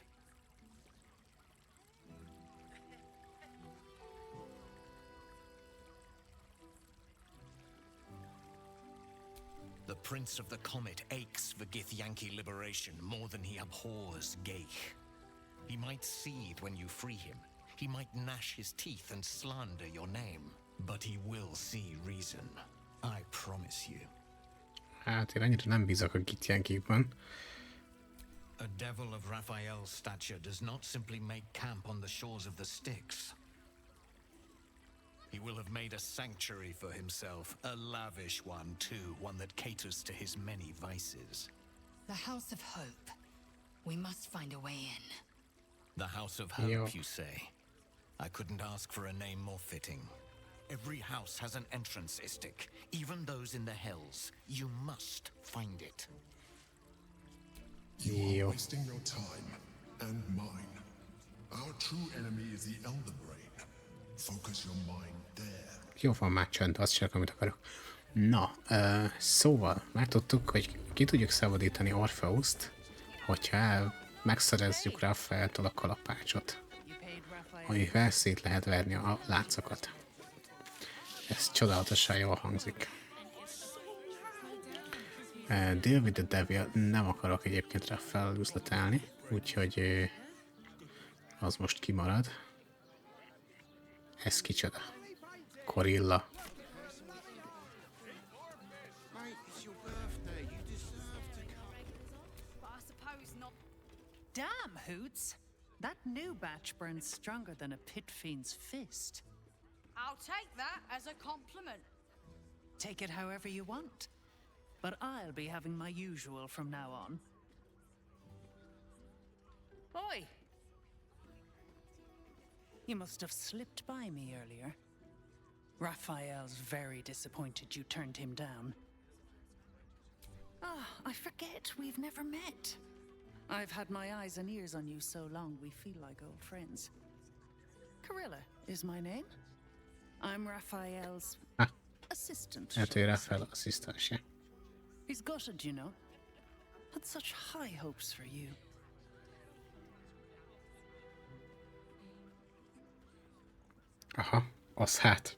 The Prince of the Comet aches for Githyanki liberation more than he abhors Geich. He might seethe when you free him. He might gnash his teeth and slander your name. But he will see reason. I promise you. Hát én annyira nem bízok a Githyankikban. A devil of Raphael's stature does not simply make camp on the shores of the Styx. He will have made a sanctuary for himself, a lavish one too, one that caters to his many vices. The House of Hope. We must find a way in. The House of Hope, Yo. you say? I couldn't ask for a name more fitting. Every house has an entrance, Istik, even those in the Hells. You must find it. You are wasting your time and mine. Our true enemy is the Elder Brain. Focus your mind there. Jó van már csönd, azt csak amit akarok. Na, szóval megtudtuk, hogy ki tudjuk szabadítani Orpheuszt, hogyha megszerezzük Raphaeltől a kalapácsot, amivel szét lehet verni a látszakat. Ez csodálatosan jól hangzik. Deal with the Devil, nem akarok egyébként Raphael üzletelni, úgyhogy az most kimarad. Ez kicsoda? Korilla. Damn, Hoots! That new batch burns stronger than a pit fiend's fist. I'll take that as a compliment. Take it however you want. But I'll be having my usual from now on. Oi! You must have slipped by me earlier. Raphael's very disappointed you turned him down. Ah, I forget we've never met. I've had my eyes and ears on you so long we feel like old friends. Carilla is my name. I'm Raphael's assistant. Hát ő Raphael asszisztense. He's gutted, you know. Had such high hopes for you. Aha, az hát.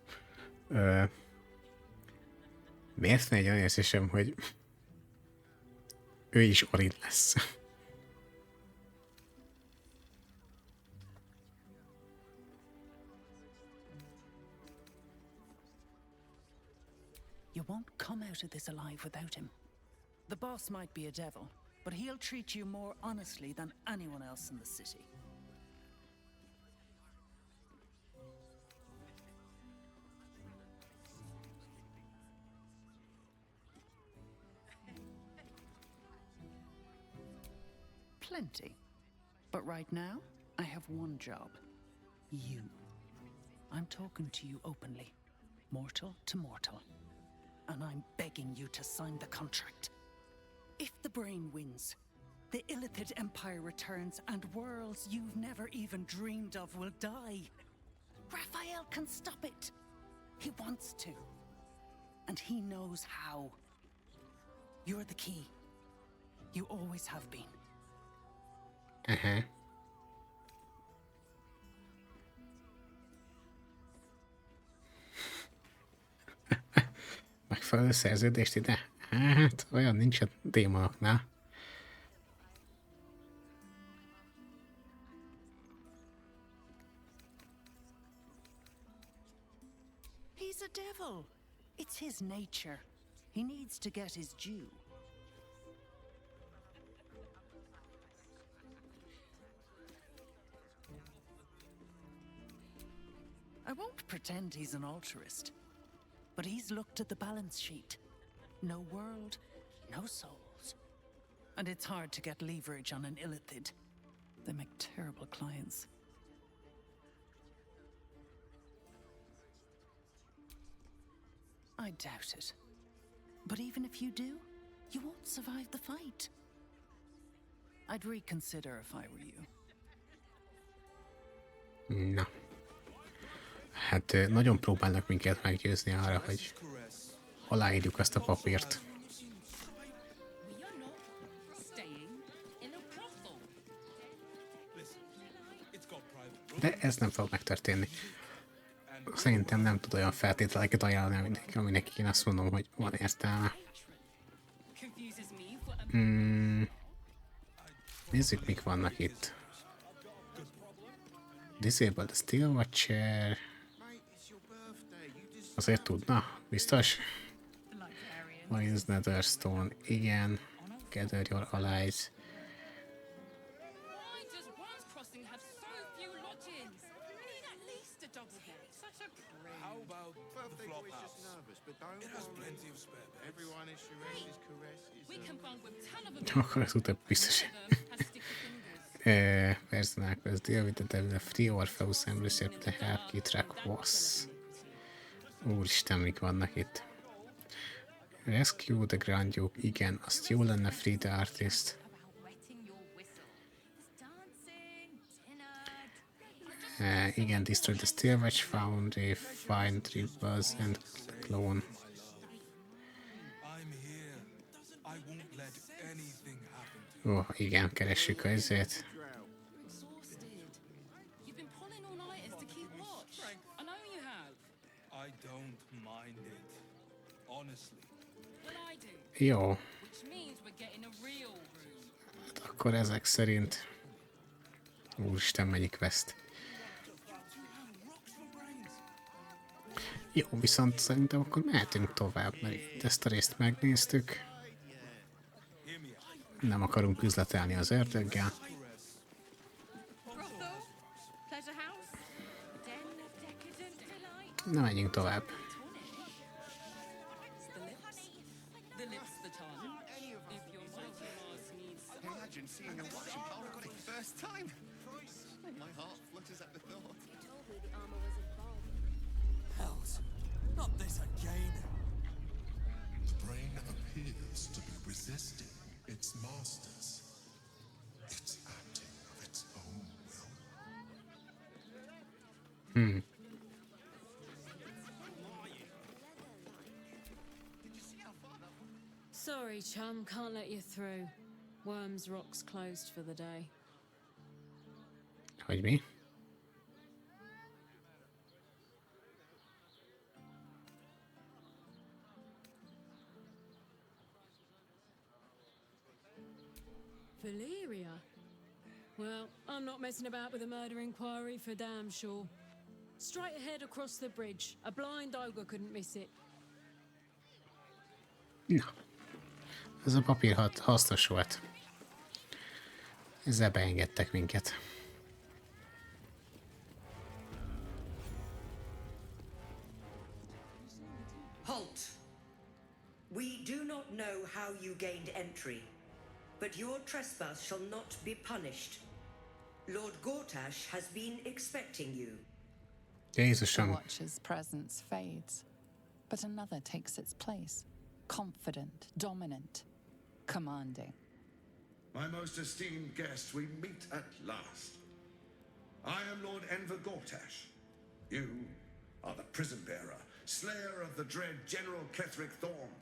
Miért van egy olyan érzésem, hogy ő is Orin lesz? You won't come out of this alive without him. The boss might be a devil, but he'll treat you more honestly than anyone else in the city. Plenty. But right now, I have one job. You. I'm talking to you openly. Mortal to mortal. And I'm begging you to sign the contract. If the brain wins, the Illithid Empire returns and worlds you've never even dreamed of will die. Raphael can stop it. He wants to. And he knows how. You're the key. You always have been. Megfelelő szerződést ide? Hát, olyan nincs a démonoknál. He's a devil. It's his nature. He needs to get his due. I won't pretend he's an altruist, but he's looked at the balance sheet. No world, no souls. And it's hard to get leverage on an Illithid. They make terrible clients. I doubt it. But even if you do, you won't survive the fight. I'd reconsider if I were you. Na. Hát nagyon próbálnak minket meggyőzni arra, hogy aláírjuk azt a papírt. De ez nem fog megtörténni. Szerintem nem tud olyan feltételeket ajánlani, aminek én azt mondom, hogy van értelme. Nézzük, mik vannak itt. Disable the Steel Watcher. Azért tudna, biztos? Lions Netherstone, igen. Gather your allies. Akkor ez utána biztos. Personal quest, deal with the devil, free Orpheus Embrace, the help, key track was. Úristen, mik vannak itt. Rescue the Grand Duke, igen, azt jó lenne free the artist. Igen, destroy the Steel Watch Foundry, find Tribbles and clone. Ó, igen, keressük ezért. Jó. Hát akkor ezek szerint... Úristen, mennyi quest. Jó, viszont szerintem akkor mehetünk tovább, mert itt ezt a részt megnéztük. Nem akarunk üzletelni az ördöggel. Na, menjünk tovább. Not this again. The brain appears to be resisting its masters. It's acting of its own will. Sorry, chum, can't let you through. Worms Rock's closed for the day. Hogy mi? Valyria? Well, I'm not messing about with a murder inquiry for damn sure. Straight ahead across the bridge. A blind ogre couldn't miss it. Na. Ez a papír hasznos volt. Ezzel beengedtek minket. Halt! We do not know how you gained entry, but your trespass shall not be punished. Lord Gortash has been expecting you. The Jézusom. Watcher's presence fades, but another takes its place. Confident, dominant, commanding. My most esteemed guest, we meet at last. I am Lord Enver Gortash. You are the prison bearer, slayer of the dread General Ketheric Thorm.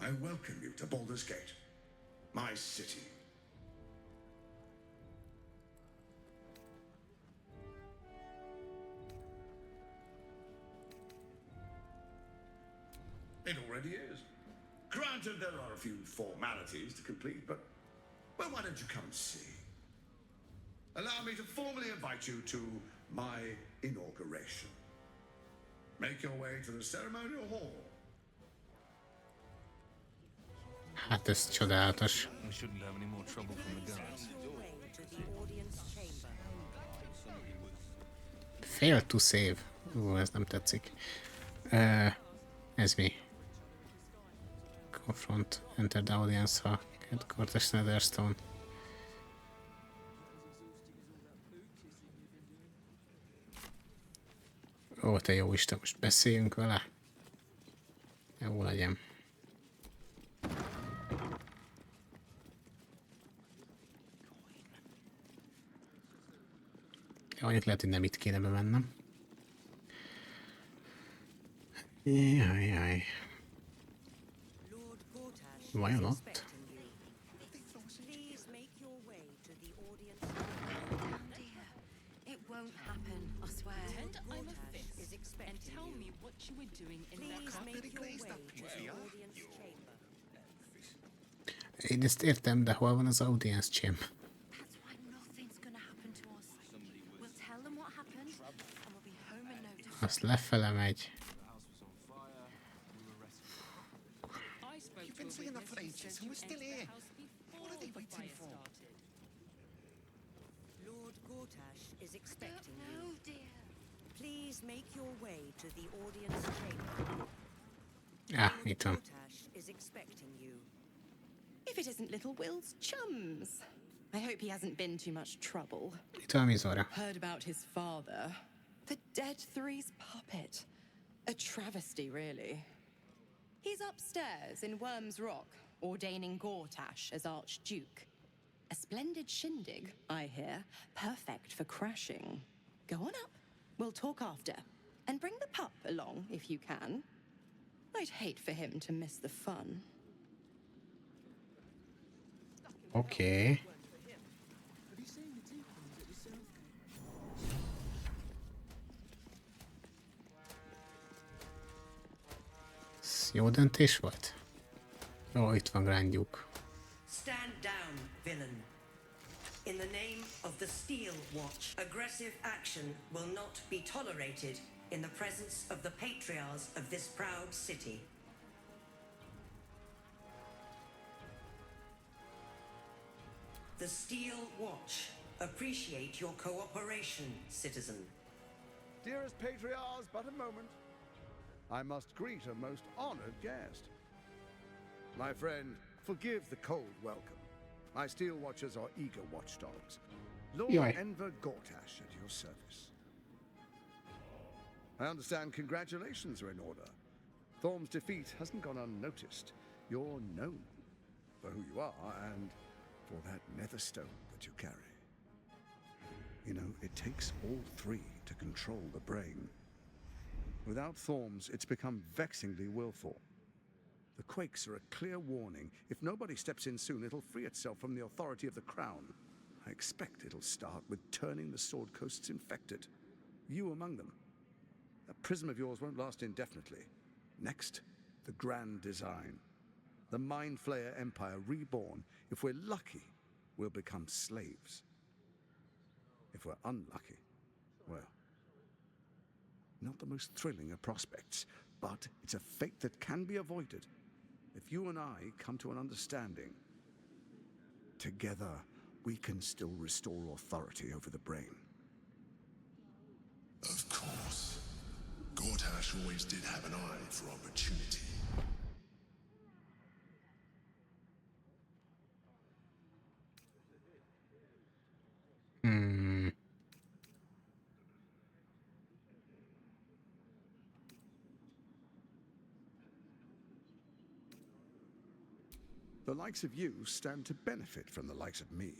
I welcome you to Baldur's Gate, my city. It already is. Granted, there are a few formalities to complete, but well, why don't you come see? Allow me to formally invite you to my inauguration. Make your way to the ceremonial hall. Hát ez csodálatos. We shouldn't have any more trouble from the guards. Fail to save. Ez nem tetszik. Ez mi? Confront. Enter the audience, ha Gortash Netherstone. Ó, te jó Isten, most beszéljünk vele. Jó legyen. Annyit lehet, hogy nem itt kéne bemennem. Jaj. Vajon ott? It won't happen, I swear. Pretend I'm a fist and tell me what you were doing in that Én ezt értem, de hol van az audience chamber? That's why nothing's gonna happen to us. We'll tell them what happened, and we'll be home in no time. Azt lefele megy. You've been saying that for ages, and we're still here. What are they waiting for? Lord Gortash is expecting you. No, dear. Please make your way to the audience chamber. Itt van. Gortash is expecting you. If it isn't little Will's chums. I hope he hasn't been too much trouble. Itt van Mizora. Heard about his father. The Dead Three's puppet. A travesty, really. He's upstairs in Worm's Rock, ordaining Gortash as Archduke. A splendid shindig, I hear. Perfect for crashing. Go on up. We'll talk after. And bring the pup along, if you can. I'd hate for him to miss the fun. Oké. Ez jó döntés volt? Ó, itt van Grand Duke. Stand down, villain. In the name of the Steel Watch, aggressive action will not be tolerated in the presence of the patriarchs of this proud city. The Steel Watch appreciate your cooperation, citizen. Dearest patriarchs, but a moment. I must greet a most honored guest. My friend, forgive the cold welcome. My Steel Watchers are eager watchdogs. Lord Enver Gortash at your service. I understand congratulations are in order. Thorm's defeat hasn't gone unnoticed. You're known for who you are and for that nether stone that you carry. You know, it takes all three to control the brain. Without Thorm's, it's become vexingly willful. The quakes are a clear warning. If nobody steps in soon, it'll free itself from the authority of the crown. I expect it'll start with turning the Sword Coasts infected. You among them. That prism of yours won't last indefinitely. Next, the grand design. The Mind Flayer Empire reborn. If we're lucky, we'll become slaves. If we're unlucky, well, not the most thrilling of prospects, but it's a fate that can be avoided if you and I come to an understanding. Together, we can still restore authority over the brain. Of course. Gortash always did have an eye for opportunity. The likes of you stand to benefit from the likes of me.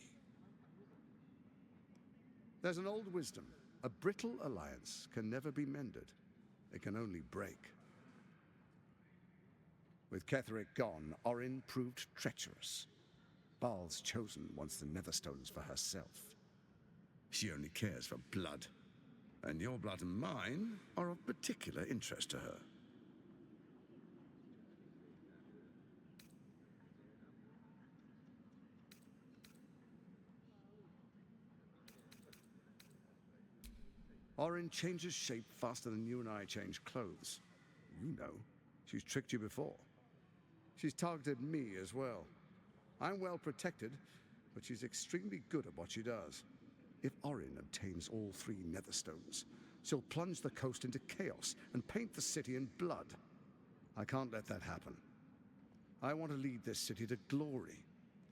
There's an old wisdom. A brittle alliance can never be mended. It can only break. With Ketheric gone, Orin proved treacherous. Baal's chosen wants the Netherstones for herself. She only cares for blood. And your blood and mine are of particular interest to her. Orin changes shape faster than you and I change clothes. You know, she's tricked you before. She's targeted me as well. I'm well protected, but she's extremely good at what she does. If Orin obtains all 3 Netherstones, she'll plunge the coast into chaos and paint the city in blood. I can't let that happen. I want to lead this city to glory,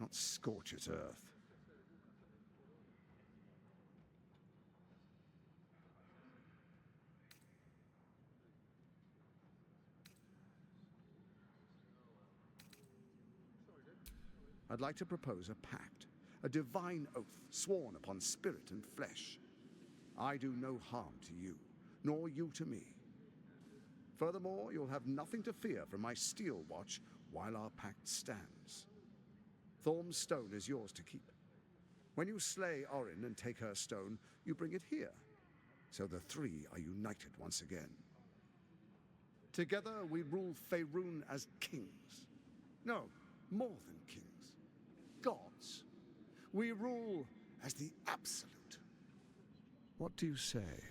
not scorch its earth. I'd like to propose a pact, a divine oath sworn upon spirit and flesh. I do no harm to you, nor you to me. Furthermore, you'll have nothing to fear from my steel watch while our pact stands. Thorm's stone is yours to keep. When you slay Orin and take her stone, you bring it here, so the 3 are united once again. Together we rule Faerun as kings. No, more than kings. Gods. We rule as the absolute. What do you say?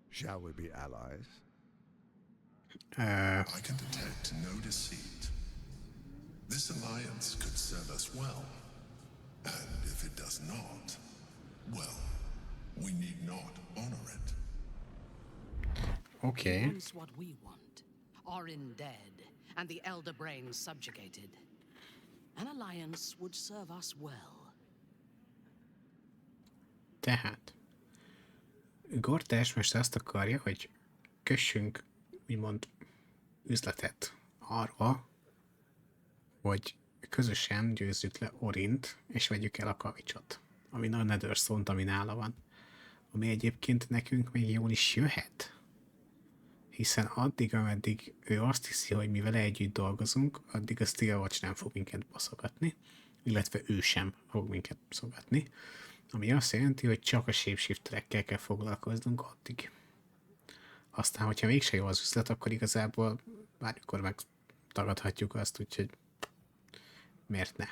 Shall we be allies? I can detect no deceit. This alliance could serve us well. And if it does not, well, we need not honor it. Okay. Once what we want. Orin dead, and the Elder Brains subjugated. An alliance would serve us well. Tehát Gortás most azt akarja, hogy kössünk, úgymond, üzletet arra, hogy közösen győzzük le Orint, és vegyük el a kavicsot, ami a Netherstone-t, ami nála van. Ami egyébként nekünk még jól is jöhet. Hiszen addig, ameddig ő azt hiszi, hogy mi vele együtt dolgozunk, addig a Steel Watch nem fog minket baszogatni, illetve ő sem fog minket baszogatni, ami azt jelenti, hogy csak a shapeshifterekkel kell foglalkoznunk addig. Aztán, hogyha mégse jó az üzlet, akkor igazából bármikor megtagadhatjuk azt, úgyhogy miért ne?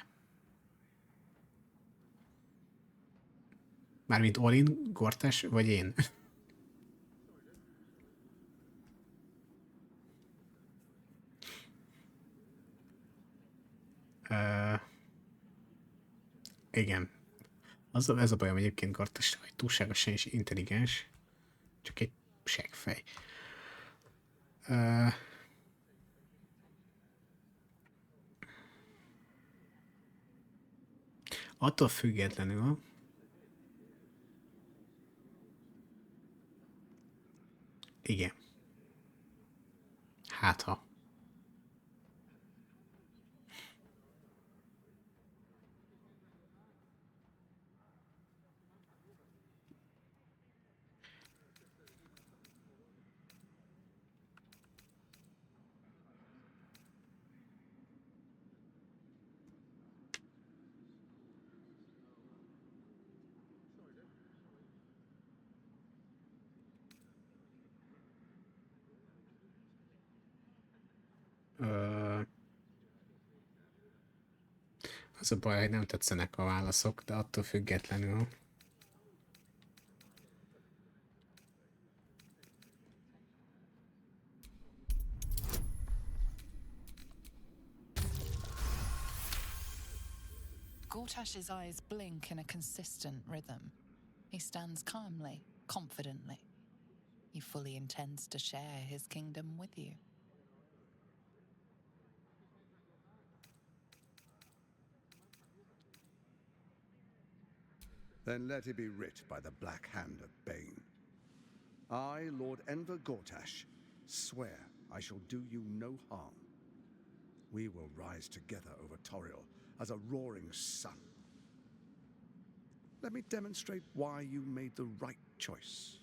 Mármint Orin, Gortás vagy én? Igen. Ez a bajom egyébként Gortásra, hogy túlságosan is intelligens, csak egy seggfej. Attól függetlenül igen. Hát ha. Az a baj, hogy nem tetszenek a válaszok, de attól függetlenül Gortash's eyes blink in a consistent rhythm. He stands calmly, confidently. He fully intends to share his kingdom with you. Then let it be writ by the black hand of Bane. I, Lord Enver Gortash, swear I shall do you no harm. We will rise together over Toriel as a roaring sun. Let me demonstrate why you made the right choice.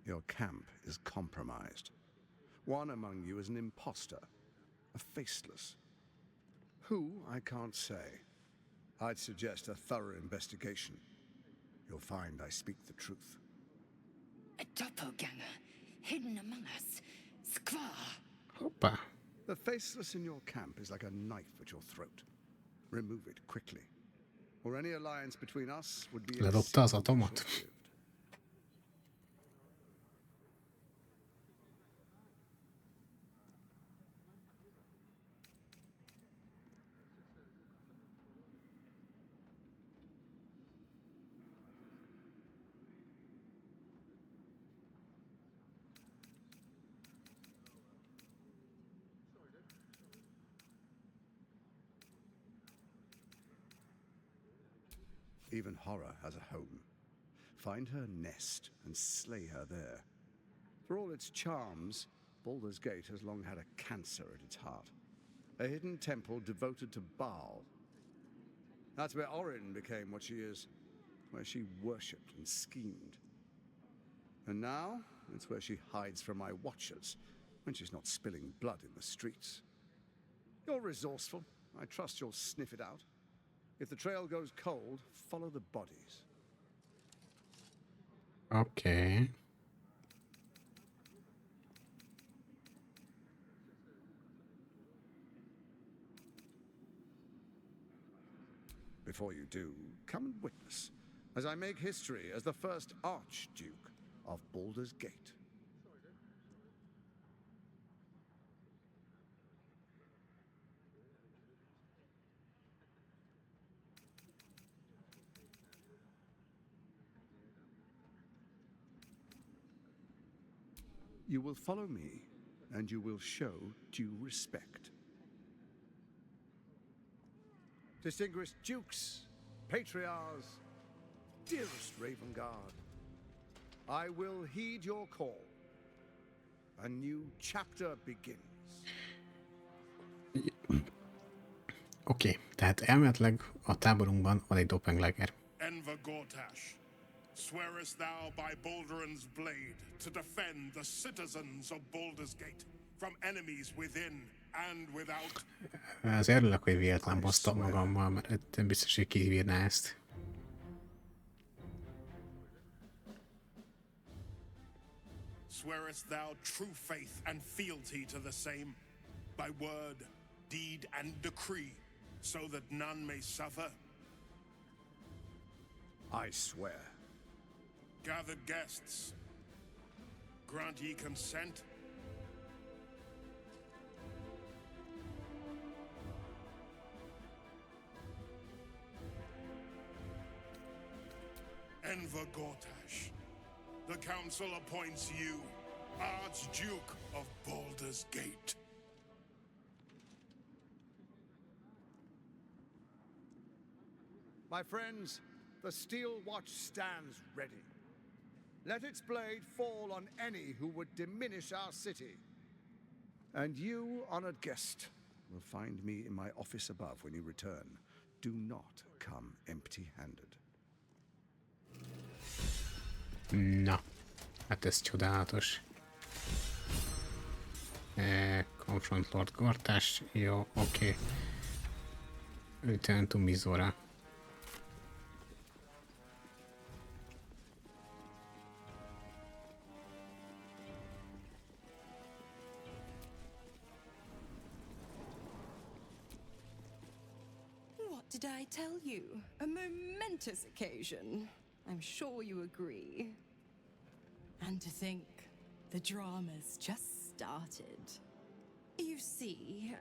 Your camp is compromised. One among you is an imposter, a faceless. Who, I can't say. I'd suggest a thorough investigation. You'll find I speak the truth. A doppelganger, hidden among us. Squaw. Hoppá. The faceless in your camp is like a knife at your throat. Remove it quickly, or any alliance between us would be Ledobta az atomat. Even horror has a home. Find her nest and slay her there. For all its charms, Baldur's Gate has long had a cancer at its heart. A hidden temple devoted to Baal. That's where Orin became what she is, where she worshipped and schemed. And now, it's where she hides from my watchers, when she's not spilling blood in the streets. You're resourceful. I trust you'll sniff it out. If the trail goes cold, follow the bodies. Okay. Before you do, come and witness, as I make history as the first Archduke of Baldur's Gate. You will follow me, and you will show due respect. Distinguished dukes, patriarchs, dearest Ravengard, I will heed your call. A new chapter begins. Oké, tehát elméletileg a táborunkban van egy doppelganger. Enver Gortash, swearest thou by Balduran's blade to defend the citizens of Baldur's Gate from enemies within and without? Az örülök, hogy véletlen hoztam magammal, mert nem biztos, hogy kibírná ezt. Swearest thou true faith and fealty to the same, by word, deed, and decree, so that none may suffer? I swear. Gathered guests, grant ye consent? Enver Gortash, the council appoints you Archduke of Baldur's Gate. My friends, the Steel Watch stands ready. Let its blade fall on any who would diminish our city. And you, honored guest, will find me in my office above when you return. Do not come empty-handed. Na, hát ez csodálatos. Confront Lord Gortash, jó, oké. Return to Mizora. What did I tell you? A momentous occasion. I'm sure you agree. And to think, the drama's just started. You see,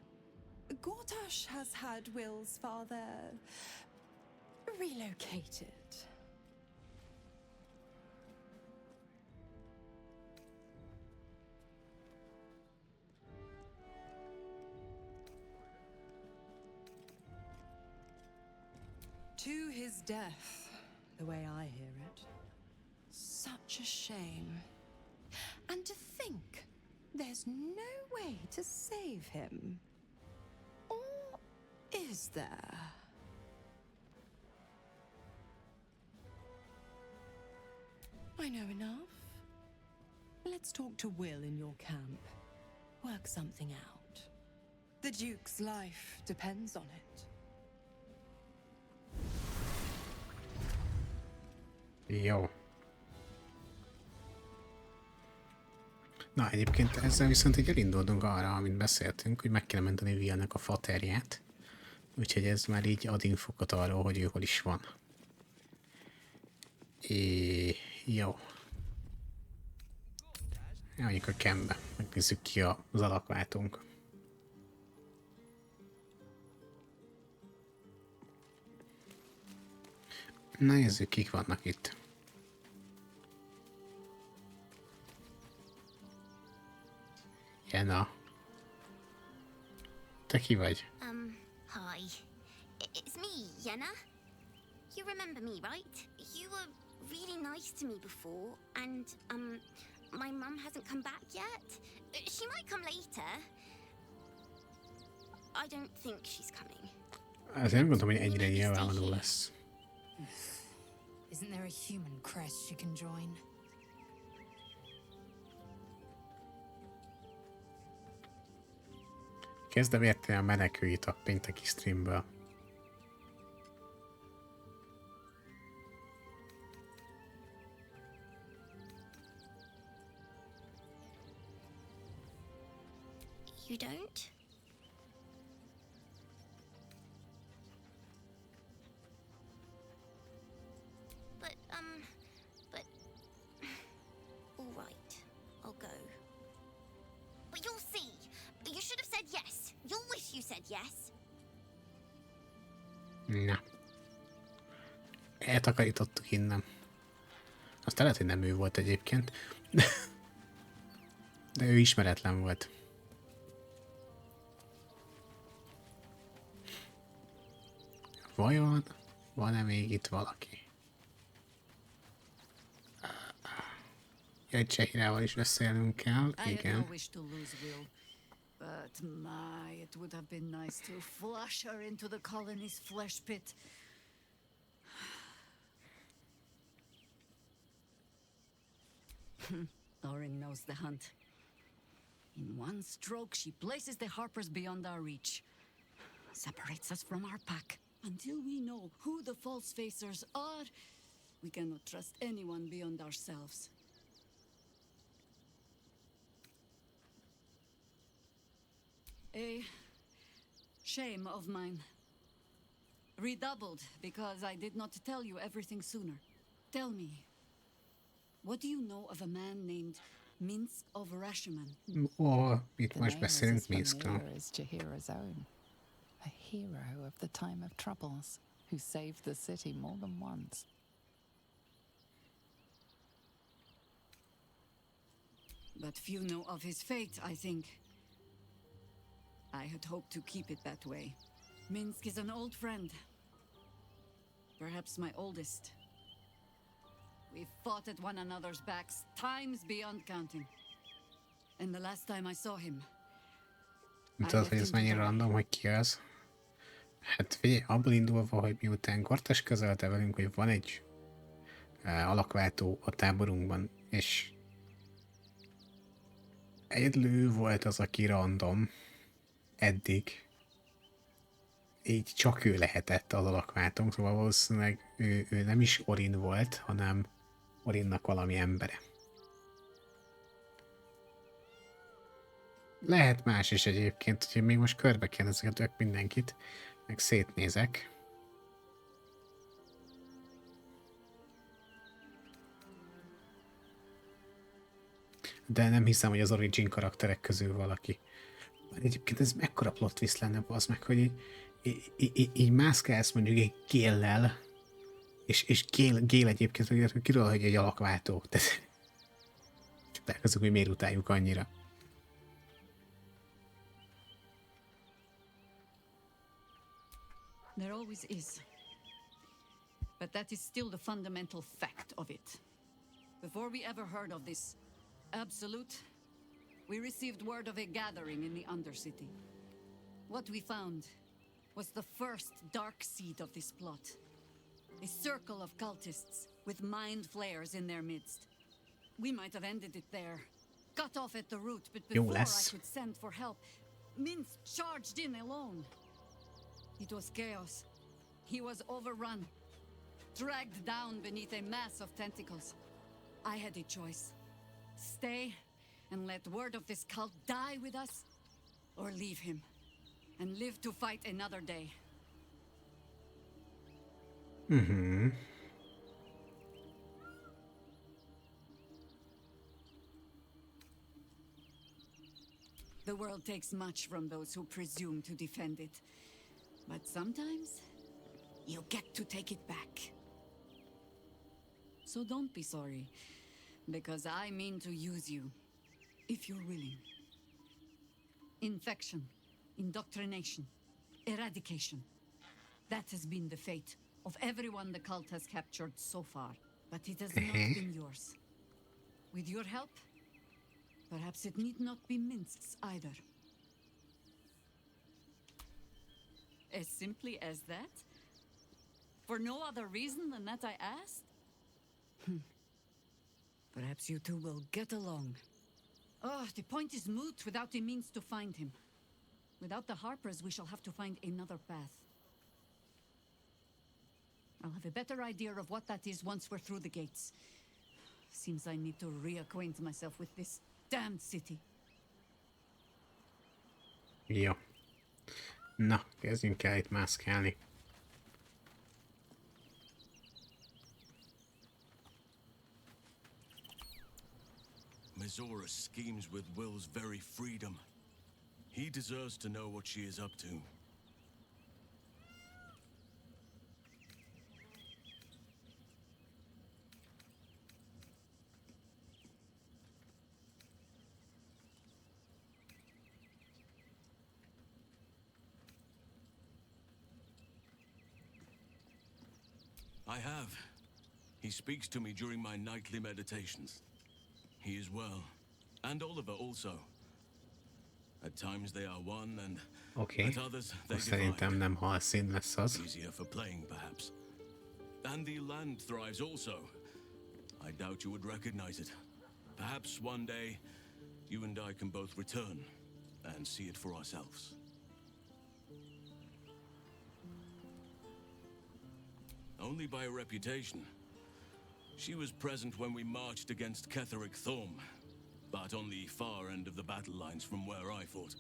Gortash has had Will's father relocated. To his death, the way I hear it. Such a shame. And to think, there's no way to save him. is there? I know enough. Let's talk to Will in your camp. Work something out. The Duke's life depends on it. Jó. Na, egyébként ezzel viszont így elindultunk arra, amit beszéltünk, hogy meg kell menteni Willnek a faterját. Úgyhogy ez már így ad infokot arról, hogy ő hol is van. Jó. Elmegyünk a campbe, megnézzük ki az alakváltónk. Na, nézzük, kik vannak itt. Jenna. Te ki vagy? Hi. It's me, Yenna. You remember me, right? You were really nice to me before, and, my mum hasn't come back yet. She might come later. I don't think she's coming. Azért nem gondolom, hogy ennyire nyilvánvaló lesz. Isn't there a human crest she can join? Kezdem érteni a menekülőit a pénteki streamből. You don't? But, all right, I'll go. But you'll see. You should have said yes. You'll wish you said yes. Na. Eltakarítottuk innen. Azt lehet, hogy nem ő volt egyébként. De ő ismeretlen volt. Vajon van-e még itt valaki? Egy Csehirával is beszélnünk kell, igen. But my, it would have been nice to flush her into the colony's flesh pit. Orin knows the hunt. In one stroke, she places the Harpers beyond our reach. Separates us from our pack. Until we know who the false facers are, we cannot trust anyone beyond ourselves. A shame of mine. Redoubled because I did not tell you everything sooner. Tell me, what do you know of a man named Minsk of Rashomon? Itt most beszélünk Minskről. Is Jahira's own. A hero of the time of troubles, who saved the city more than once. But few know of his fate, I think. I had hoped to keep it that way. Minsk is an old friend. Perhaps my oldest. We fought at one another's backs, times beyond counting. And the last time I saw him... Tudod, hogy ez mennyire random, hogy ki az? Hát figyelj, abból indulva, hogy miután Gortás közölte velünk, hogy van egy alakváltó a táborunkban, és egyedül ő volt az, aki random eddig. Így csak ő lehetett az alakváltónk, szóval valószínűleg ő nem is Orin volt, hanem Orinnak valami embere. Lehet más is egyébként, úgyhogy még most körbe kérdezgetök mindenkit, meg szétnézek. De nem hiszem, hogy az origin karakterek közül valaki. Egyébként ez mekkora plot twist lenne, az meg, hogy így mászkálsz mondjuk egy Géllel, és Gél egyébként kiről, hogy egy alakváltó. Csak találkozunk, hogy miért utáljuk annyira. There always is. But that is still the fundamental fact of it. Before we ever heard of this absolute, we received word of a gathering in the Undercity. What we found was the first dark seed of this plot. A circle of cultists with mind flayers in their midst. We might have ended it there, cut off at the root, but before I could send for help, Minsk charged in alone. It was chaos. He was overrun, dragged down beneath a mass of tentacles. I had a choice. Stay and let word of this cult die with us, or leave him and live to fight another day. Mm-hmm. The world takes much from those who presume to defend it. But sometimes, you get to take it back. So don't be sorry, because I mean to use you, if you're willing. Infection, indoctrination, eradication. That has been the fate of everyone the cult has captured so far. But it has not been yours. With your help, perhaps it need not be Minsk's either. As simply as that? For no other reason than that I asked? Perhaps you two will get along. Oh, the point is moot without a means to find him. Without the Harpers, we shall have to find another path. I'll have a better idea of what that is once we're through the gates. Seems I need to reacquaint myself with this damned city. Jó. Na, kezdjünk el itt mászkálni. Mizora schemes with Will's very freedom. He deserves to know what she is up to. I have. He speaks to me during my nightly meditations. He is well. And Oliver also. At times they are one, and at others they Szerintem nem halszín lesz az. Easier for playing, perhaps. And the land thrives also. I doubt you would recognize it. Perhaps one day, you and I can both return and see it for ourselves. Only by reputation. She was present when we marched against Ketheric Thorm, but on the far end of the battle lines from where I fought.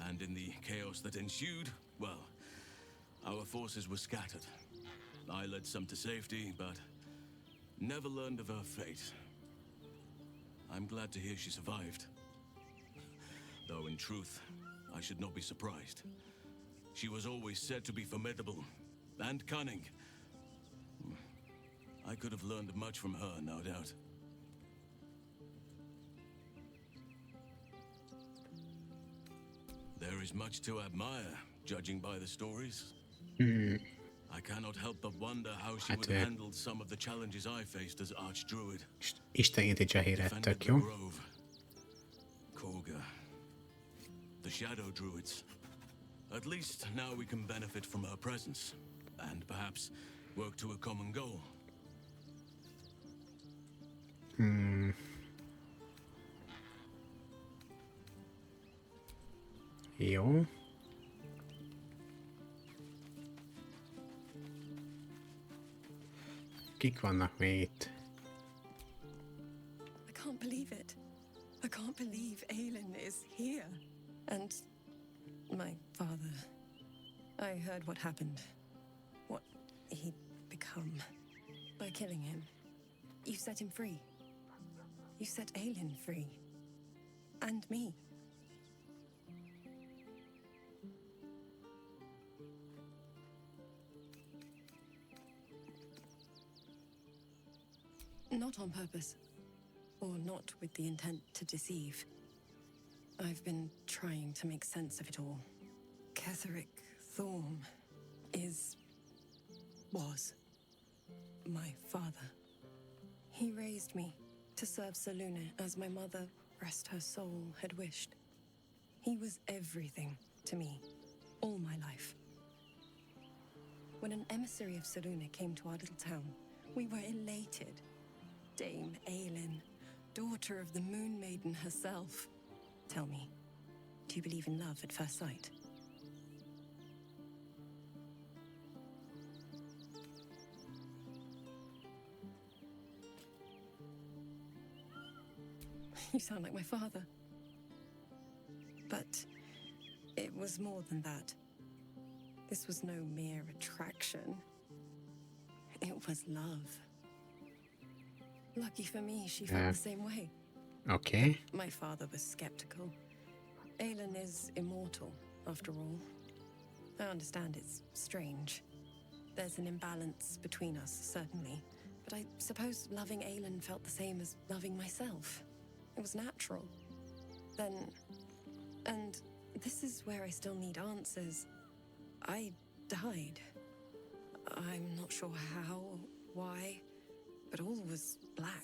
And in the chaos that ensued, well, our forces were scattered. I led some to safety, but never learned of her fate. I'm glad to hear she survived. Though in truth, I should not be surprised. She was always said to be formidable and cunning. I could have learned much from her, no doubt. There is much to admire, judging by the stories. I cannot help but wonder how she would have handled some of the challenges I faced as Archdruid. Isteni Jahire, tök jó. Korga. The Shadow Druids. At least now we can benefit from her presence, and perhaps work to a common goal. Jó. Kik vannak még itt? I can't believe it. I can't believe Aelin is here. And my father. I heard what happened. What he'd become. By killing him. You set him free. You set Aelin free. And me. Not on purpose. Or not with the intent to deceive. I've been trying to make sense of it all. Ketheric Thorm was my father. He raised me to serve Selûne as my mother, rest her soul, had wished. He was everything to me, all my life. When an emissary of Saruna came to our little town, we were elated. Dame Aelin, daughter of the Moon Maiden herself. Tell me, do you believe in love at first sight? You sound like my father. But it was more than that. This was no mere attraction. It was love. Lucky for me, she felt the same way. Okay. My father was skeptical. Aelin is immortal, after all. I understand it's strange. There's an imbalance between us, certainly. But I suppose loving Aelin felt the same as loving myself. It was natural. Then... And this is where I still need answers. I died. I'm not sure how, why, but all was black.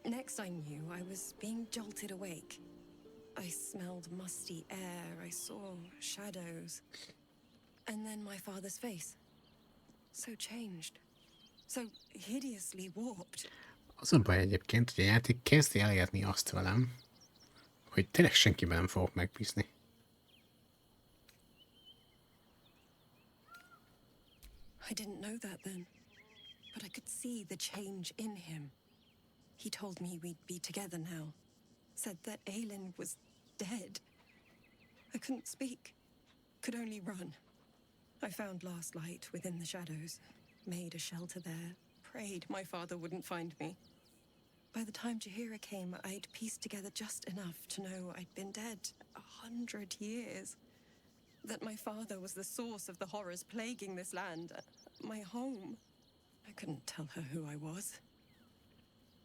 Next I knew, I was being jolted awake. I smelled musty air, I saw shadows. And then my father's face. So changed. So hideously warped. Az a baj egyébként, hogy a játék kezdi elérni azt velem, hogy tényleg senkiben nem fogok megbízni. I didn't know that then, but I could see the change in him. He told me we'd be together now, said that Aelin was dead. I couldn't speak, could only run. I found last light within the shadows, made a shelter there, prayed my father wouldn't find me. By the time Jahira came, I'd pieced together just enough to know I'd been dead 100 years. That my father was the source of the horrors plaguing this land, my home. I couldn't tell her who I was.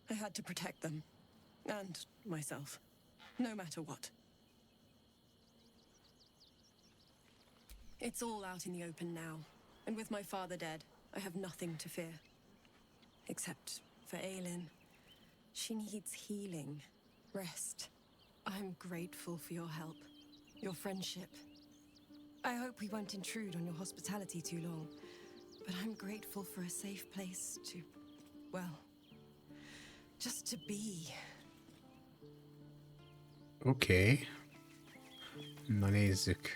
I had to protect them, and myself, no matter what. It's all out in the open now, and with my father dead, I have nothing to fear. Except for Aelin. She needs healing, rest. I'm grateful for your help, your friendship. I hope we won't intrude on your hospitality too long, but I'm grateful for a safe place to, well, just to be. Oké. Na nézzük.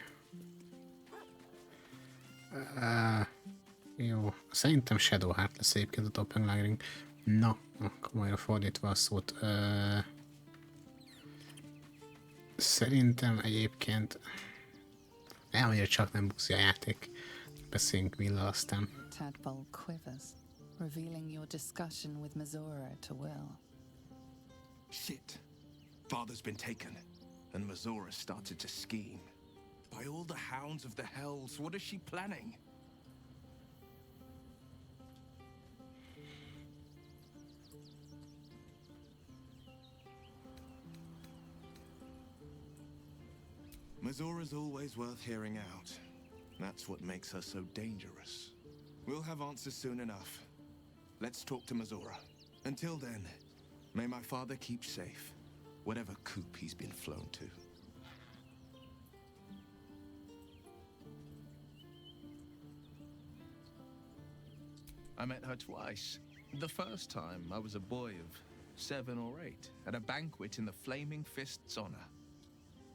Jó, szerintem Shadow Heart lesz egyébként a Top Engineering. Na, akkor majd fordítva a szót. Szerintem egyébként elmondja, csak nem buzi a játék. Beszéljünk Will-lal aztán. Tadpole quivers, revealing your discussion with Mizora to Will. Shit. Father's been taken, and Mizora started to scheme. By all the hounds of the hells, what is she planning? Mizora's always worth hearing out. That's what makes her so dangerous. We'll have answers soon enough. Let's talk to Mizora. Until then, may my father keep safe, whatever coop he's been flown to. I met her twice. The first time, I was a boy of 7 or 8, at a banquet in the Flaming Fist's honor.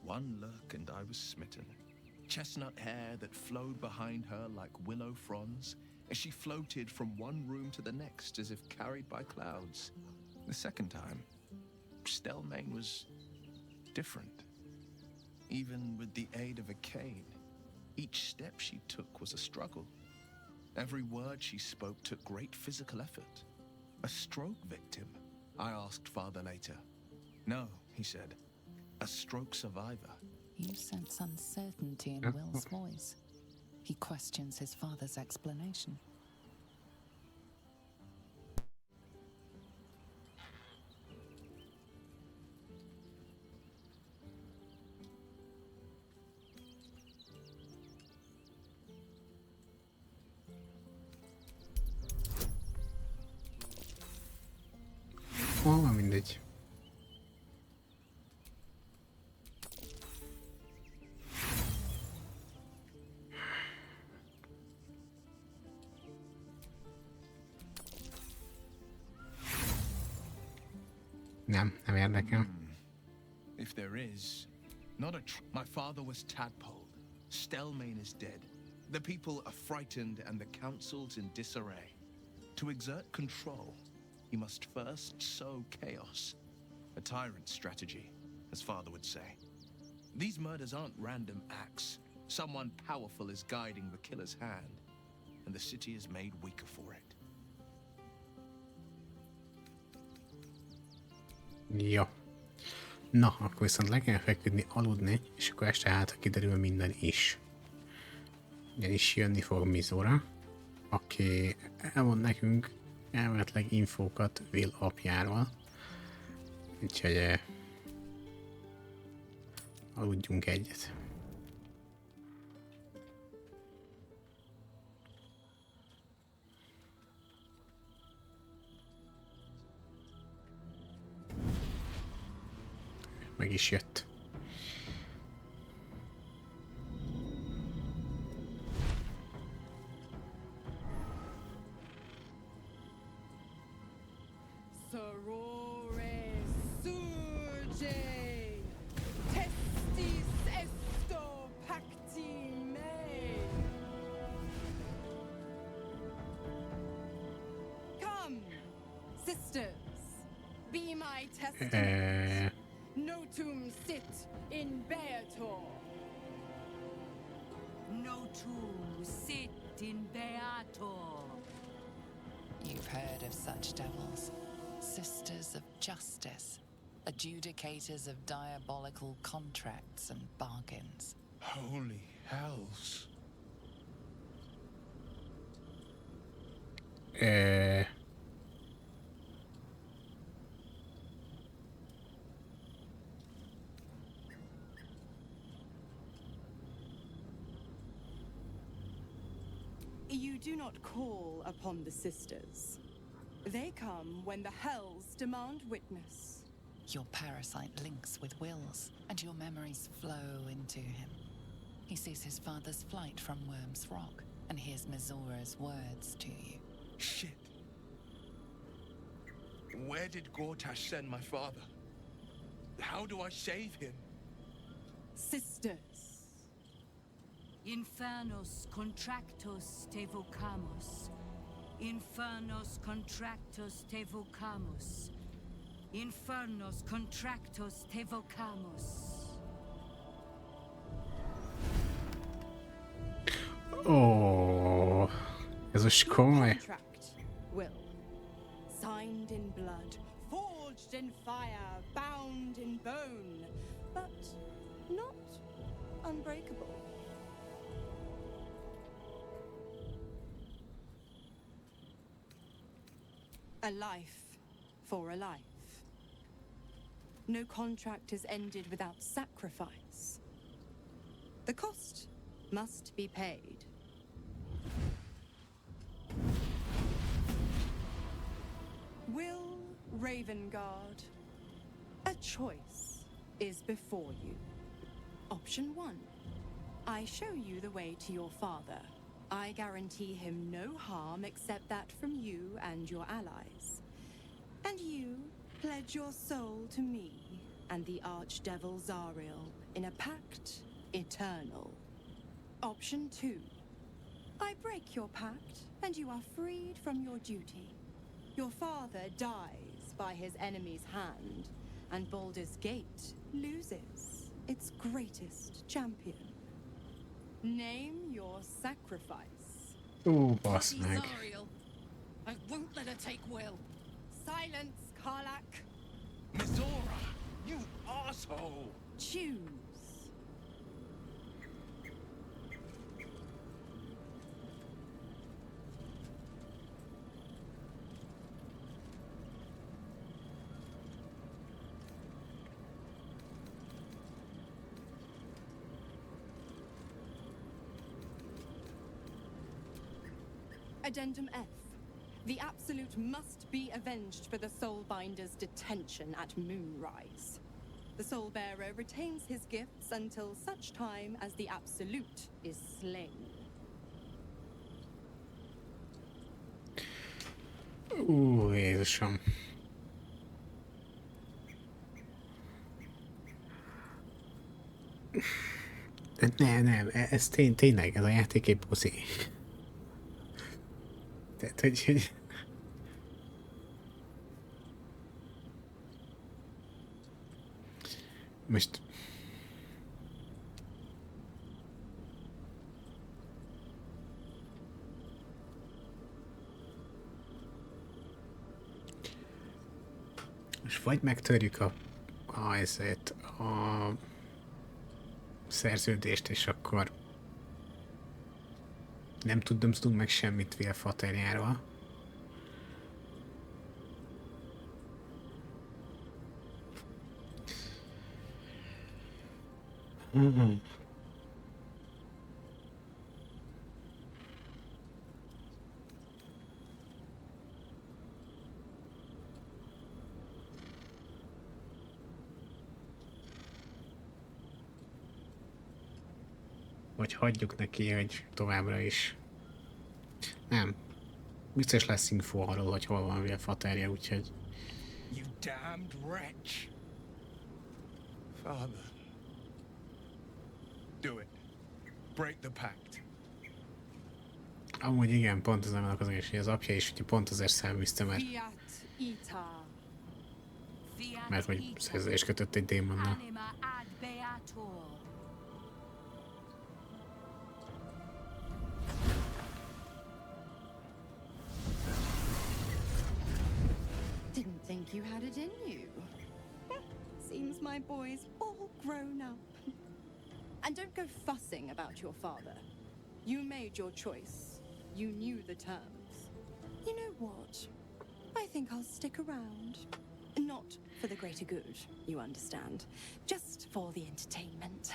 One look and I was smitten. Chestnut hair that flowed behind her like willow fronds as she floated from one room to the next as if carried by clouds. The second time, Stelmane was different. Even with the aid of a cane, each step she took was a struggle. Every word she spoke took great physical effort. A stroke victim? I asked father later. No, he said. A stroke survivor. You sense uncertainty in Will's voice. He questions his father's explanation. Mindegy. Nem érdekel. If there is, not a my father was tadpoled. Stelmane is dead. The people are frightened and the council's in disarray. To exert control, he must first sow chaos. A tyrant's strategy, as father would say. These murders aren't random acts. Someone powerful is guiding the killer's hand, and the city is made weaker for it. Jó. Na, akkor viszont le kell feküdni, aludni, és akkor este hátra kiderül minden is. Ugyanis jönni fog Mizora, aki elmond nekünk elméletileg infókat Will apjáról. Úgyhogy aludjunk egyet. Meg is jött. Come, sisters, be my testament. Notum sit in Beator. Notum sit in Beator. You've heard of such devils. Sisters of justice. Adjudicators of diabolical contracts and bargains. Holy hells. You do not call upon the sisters. They come when the hells demand witness. Your parasite links with Will's, and your memories flow into him. He sees his father's flight from Worm's Rock, and hears Mizora's words to you. Shit. Where did Gortash send my father? How do I save him? Sisters. Infernos contractos te vocamus. Infernos contractos te vocamus. Infernos contractos te vocamus. Oh, ez most komoly. Contract, Will. Signed in blood, forged in fire, bound in bone, but not unbreakable. A life for a life. No contract is ended without sacrifice. The cost must be paid. Will Ravengard, a choice is before you. Option 1. I show you the way to your father. I guarantee him no harm except that from you and your allies. And you pledge your soul to me and the Archdevil Zariel in a pact eternal. Option 2. I break your pact and you are freed from your duty. Your father dies by his enemy's hand, and Baldur's Gate loses its greatest champion. Name your sacrifice. Ooh, boss mag. Zariel. I won't let her take Will. Silence, Karlak. Mizora, you asshole! Choose. Addendum F. The Absolute must be avenged for the Soulbinder's detention at Moonrise. The Soulbearer retains his gifts until such time as the Absolute is slain. Jézusom. Nem, ez tényleg, ez a játék egy buzi. Tehát, hogy... Most... Most vagy megtörjük a szerződést, és akkor nem tudunk meg semmit Vélfaterjáról. Vagy hagyjuk neki, hogy továbbra is. Nem. Biztos lesz info arról, hogy hol van Vélfaterja, úgyhogy... You damned wretch! Father. Do it. Break the pact. Amúgy igen, pont az nem az és az apja is, hogy pont azért száműzte, mert hogy szerződést kötött egy démonnal. Didn't think you had it in you. Seems my boy's all grown up. And don't go fussing about your father. You made your choice. You knew the terms. You know what? I think I'll stick around. Not for the greater good, you understand. Just for the entertainment.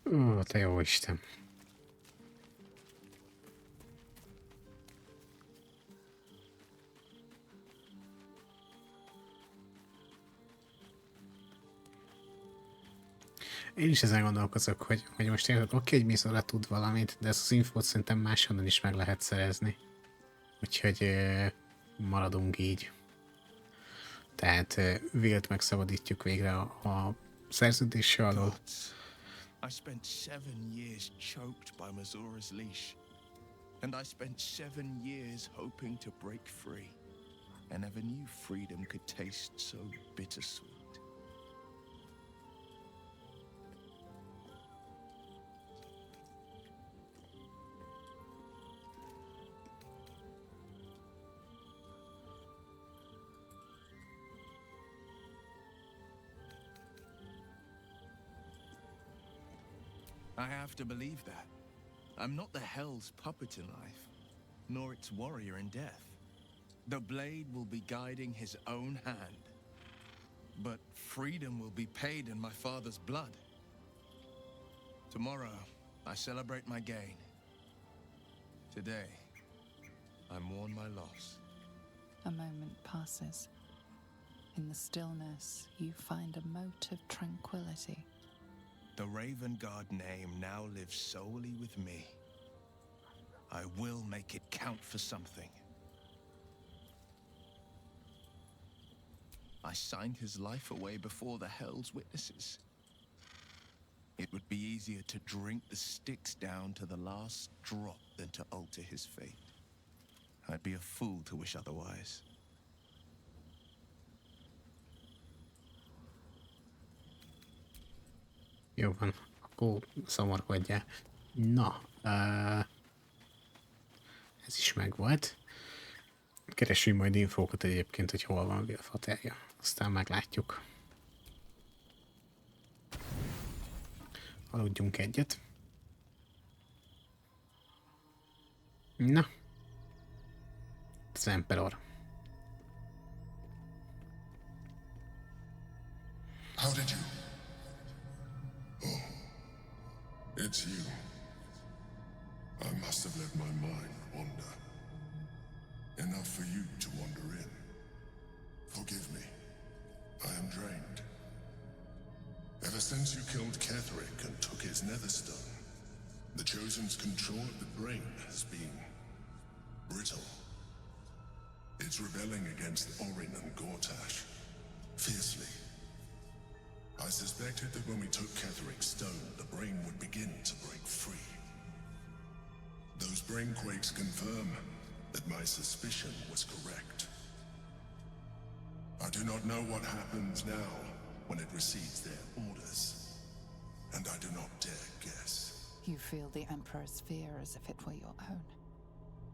Ó, te jó Isten. Én is ezen gondolkozok, hogy most érted, oké, hogy Mizora tud valamit, de ezt az infót szerintem máshonnan is meg lehet szerezni. Úgyhogy maradunk így. Tehát Wilt megszabadítjuk végre a szerződése alól. I spent 7 years choked by Mizora's leash. And I spent 7 years hoping to break free. I never knew freedom could taste so bittersweet. I have to believe that. I'm not the Hell's puppet in life, nor its warrior in death. The blade will be guiding his own hand. But freedom will be paid in my father's blood. Tomorrow, I celebrate my gain. Today, I mourn my loss. A moment passes. In the stillness, you find a mote of tranquility. The Raven Guard name now lives solely with me. I will make it count for something. I signed his life away before the Hell's witnesses. It would be easier to drink the sticks down to the last drop than to alter his fate. I'd be a fool to wish otherwise. Jó van, akkor szomorkodjál. Na, ez is megvolt. Keresünk majd infókat egyébként, hogy hol van Vélfaterja. Aztán meglátjuk. Aludjunk egyet. Na. Az Emperor. How did you? Oh, it's you. I must have let my mind wander. Enough for you to wander in. Forgive me. I am drained. Ever since you killed Ketherick and took his netherstone, the Chosen's control of the brain has been brittle. It's rebelling against Orin and Gortash fiercely. I suspected that when we took Ketheric's stone, the brain would begin to break free. Those brain quakes confirm that my suspicion was correct. I do not know what happens now when it receives their orders, and I do not dare guess. You feel the Emperor's fear as if it were your own.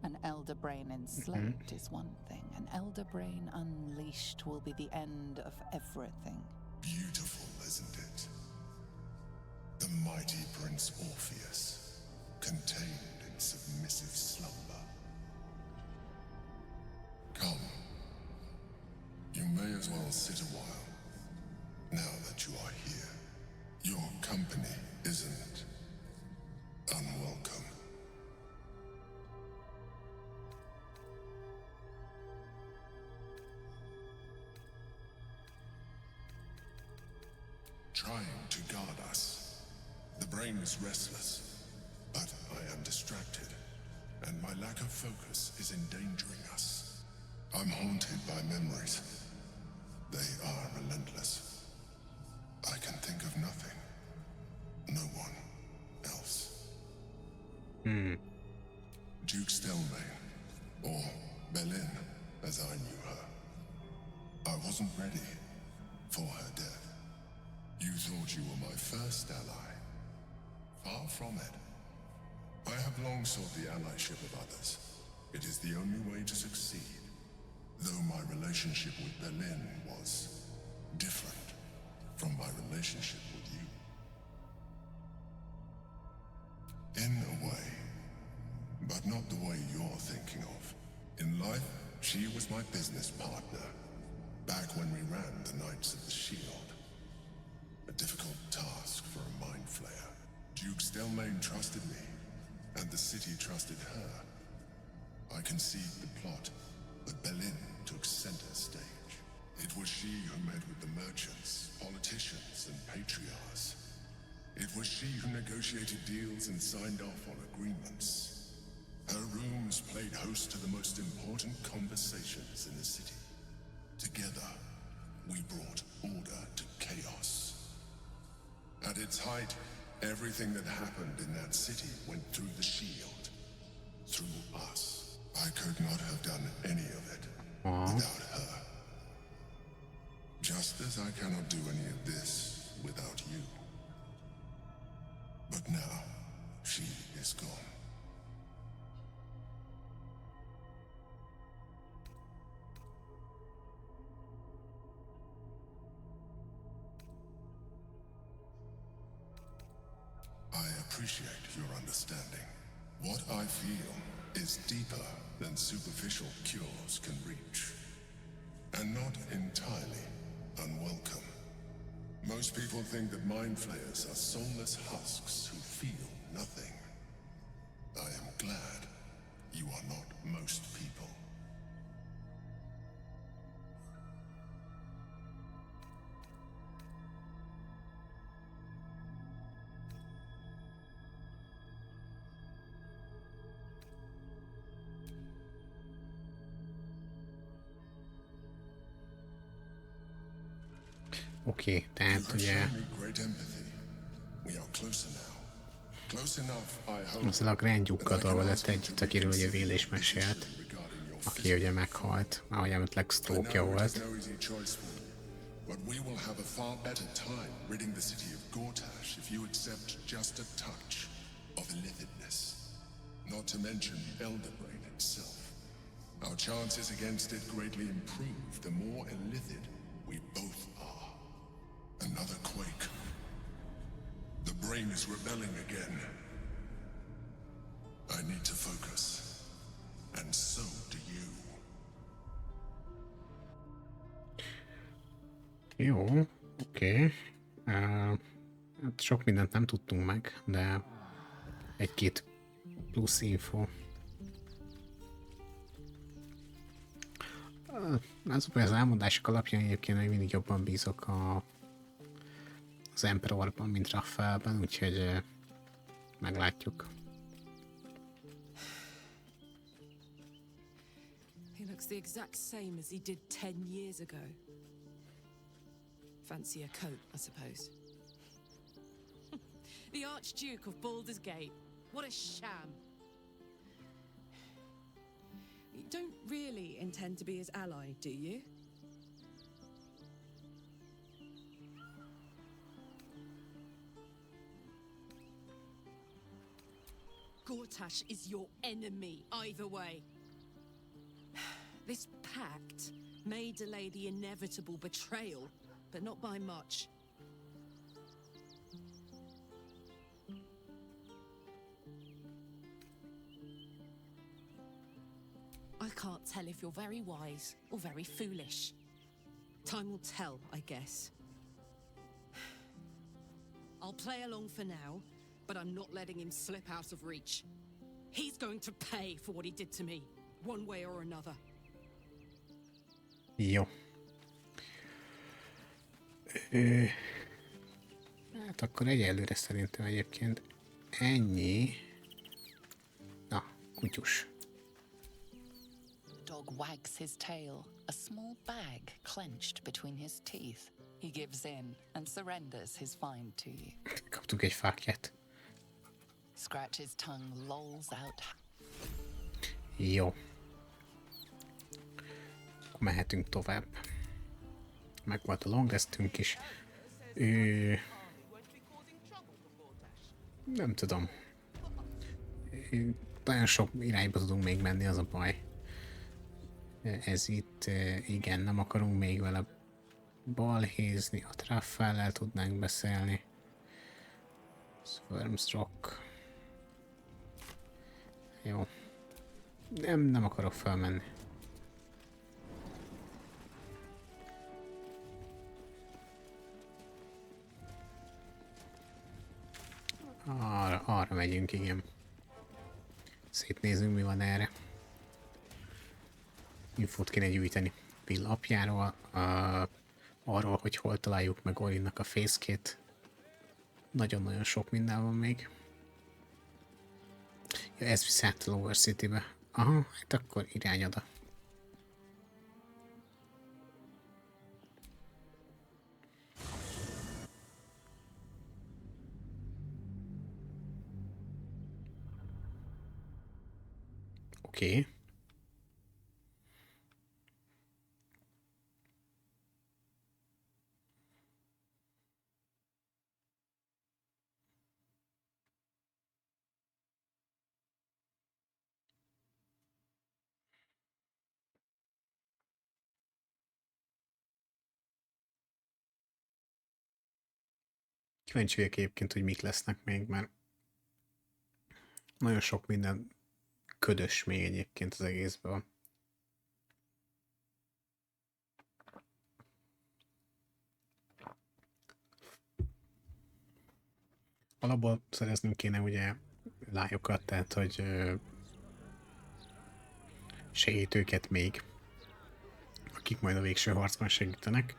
An elder brain enslaved is one thing. An elder brain unleashed will be the end of everything. Beautiful, isn't it? The mighty Prince Orpheus, contained in submissive slumber. Come. You may as well sit a while, now that you are here. Your company isn't unwelcome. Trying to guard us. The brain is restless, but I am distracted, and my lack of focus is endangering us. I'm haunted by memories. They are relentless. I can think of nothing. No one else. Duke Stelmane, or Belin, as I knew her. I wasn't ready for her death. You thought you were my first ally. Far from it. I have long sought the allyship of others. It is the only way to succeed. Though my relationship with Belin was different from my relationship with you. In a way, but not the way you're thinking of. In life, she was my business partner, back when we ran the Knights of the Shield. A difficult task for a mind flayer. Duke Stelmane trusted me, and the city trusted her. I conceived the plot, but Belin took center stage. It was she who met with the merchants, politicians, and patriarchs. It was she who negotiated deals and signed off on agreements. Her rooms played host to the most important conversations in the city. Together, we brought order to chaos. At its height, everything that happened in that city went through the shield. Through us. I could not have done any of it without her. Just as I cannot do any of this without you. But now, she is gone. I appreciate your understanding. What I feel is deeper than superficial cures can reach. And not entirely unwelcome. Most people think that mind flayers are soulless husks who feel nothing. I am glad you are not most people. Oké, tehát ugye azzal a grandjukkal dolgozott együtt, akiről ugye Vélés mesélt, aki ugye meghalt, ahogy említett stroke-ja volt. But we will have a far better time ridding the city of Gortash if you accept just a touch of illithidness. Not to mention the Elder Brain itself. Our chances against it greatly improve the more illithid we both are. Another quake. The brain is rebelling again. I need to focus. And so do you. Jó, oké. Hát sok mindent nem tudtunk meg, de egy-két plusz info. Az elmondások alapján egyébként még mindig jobban bízok az Emperorban, mint Raphaelben, úgyhogy meglátjuk. He looks the exact same as he did 10 years ago. Fancy a coat, I suppose. The Archduke of Baldur's Gate. What a sham. You don't really intend to be his ally, do you? Gortash is your enemy, either way. This pact may delay the inevitable betrayal, but not by much. I can't tell if you're very wise or very foolish. Time will tell, I guess. I'll play along for now, but I'm not letting him slip out of reach. He's going to pay for what he did to me, one way or another. Jó. Hát akkor egyelőre szerintem egyébként ennyi. Na, kutyus. Dog wags his tail, a small bag clenched between his teeth. He gives in and surrenders his find to you. Kaptunk egy fákját. Scratch's tongue lolls out. Jó. Akkor mehetünk tovább. Meg volt a long restünk is. Nem tudom. Nagyon sok irányba tudunk még menni, az a baj. Ez itt, igen, nem akarunk még vele balhézni. A Traffellel tudnánk beszélni. Swarmstroke. Jó. Nem akarok felmenni. Arra megyünk, igen. Szétnézünk, mi van erre. Infót kéne gyűjteni Bill apjáról, arról, hogy hol találjuk meg Olinnak a fészkét. Nagyon-nagyon sok minden van még. Ja, ez visz át a Lower City-be. Aha, hát akkor irány oda. Oké. Kíváncsi vagyok egyébként, hogy mik lesznek még, mert nagyon sok minden ködös még egyébként az egészből. Alapból szereznünk kéne ugye lájokat, tehát hogy segítőket még, akik majd a végső harcban segítenek.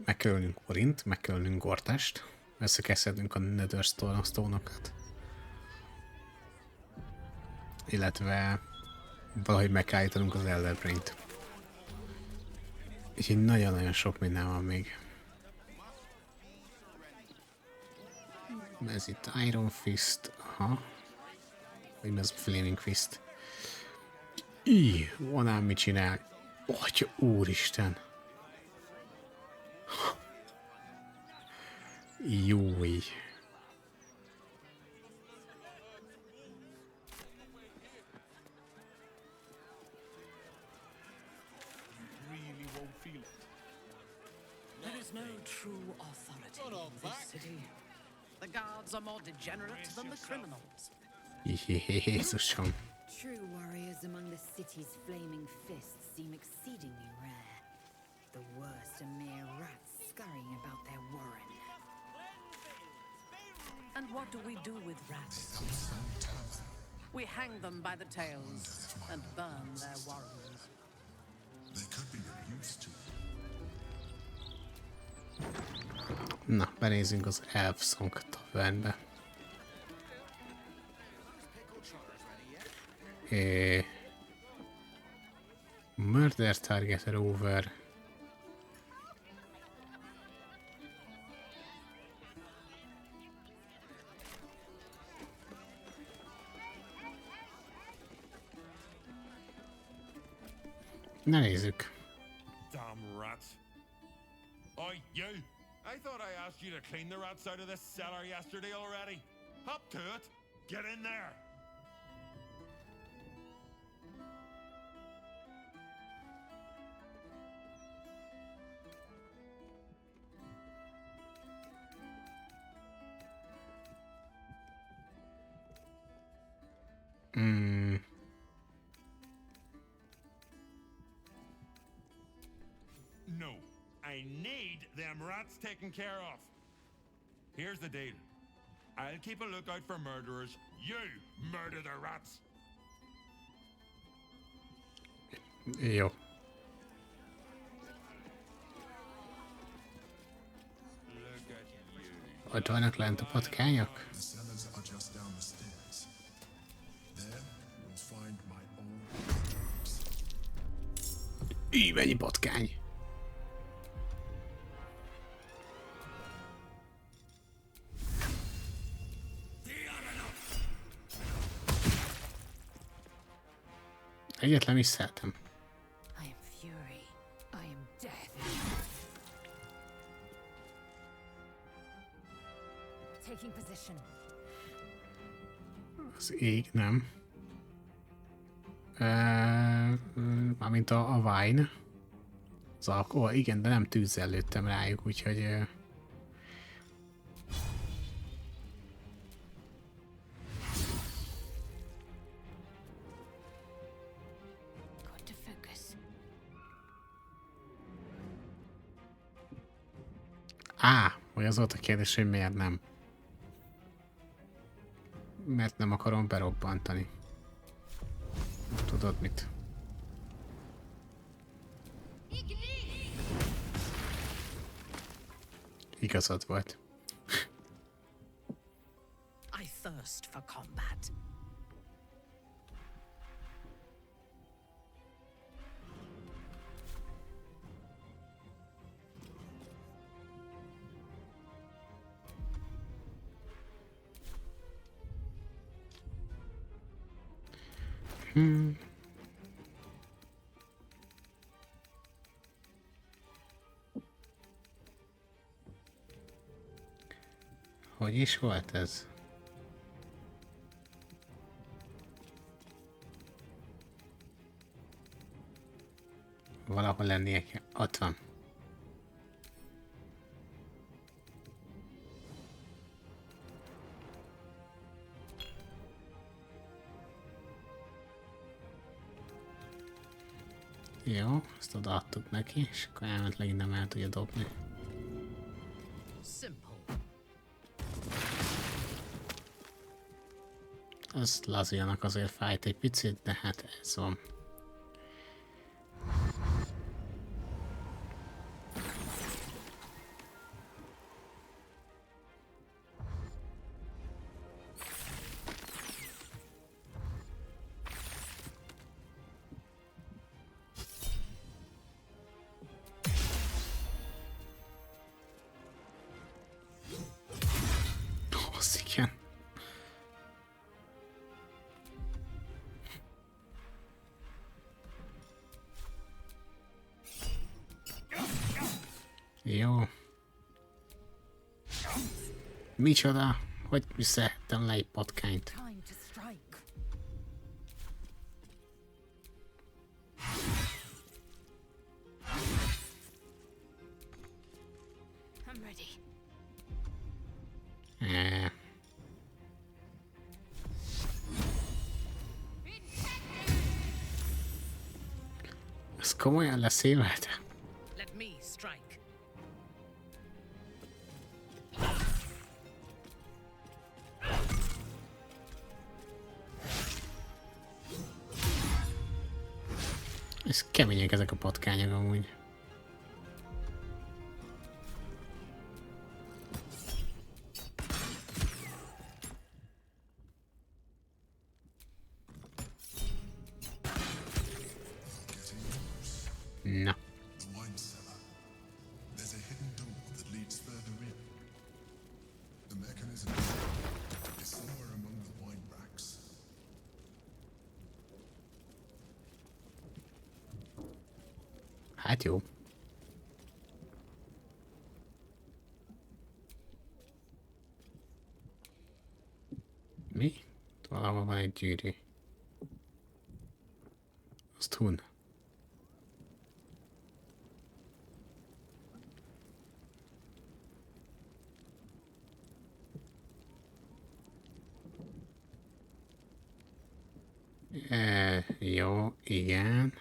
Meg kell ölnünk Orint, meg kell ölnünk Gortast, összekezdhetünk a Nether Stone-okat. Illetve valahogy meg kell állítanunk az Elder Brain-t. Úgyhogy nagyon-nagyon sok minden van még. Ez itt Iron Fist, aha. Vagy ez Flaming Fist. Van ám mit csinál. Atya úristen. Júj. There is no true authority in this city. The guards are more degenerate than the criminals. Jézusom. True warriors among the city's flaming fists seem exceedingly rare. The worst are mere rats scurrying about their warren. And what do we do with rats? We hang them by the tails and burn their warrens. They could be of use to. Na, benézzünk az Elf Song Tavernbe. Murder target over. Na nézzük. Damn rats. Oi, you! I thought I asked you to clean the rats out of this cellar yesterday already. Hop to it. Get in there. No, I need them rats taken care of. Here's the deal. I'll keep a lookout for murderers. You murder the rats. Jó. Ott vannak lent a patkányok? The cellars are just down the stairs. There you'll find my old Így mennyi patkány. Egyetlen visszaeltem. I am fury. I am death. Taking position. Az ég nem. Mármint a Vine. Az alkohol, igen, de nem tűzzel lőttem rájuk, úgyhogy... Vagy az volt a kérdés, hogy miért nem. Mert nem akarom berobbantani. Tudod mit? Igazad volt. I thirst for combat. Hogy is volt ez? Valahol lennie kell. Ott van. Jó, ezt odaadtuk neki, és akkor elmentleg innen el tudja dobni. Az lazuljanak azért fájt egy picit, de hát ez van. Jó. Micsoda? Hogy visszahettem le egy patkányt? I'm ready. Ez komolyan leszévelte? Let me strike. Ez kemények ezek a patkányok amúgy. Na. The wine cellar. There's a hidden door that leads further in. The mechanism is somewhere among the wine racks. Hát jó. Mi? Valahol van egy gyűrű. Azt hun. Jó, igen.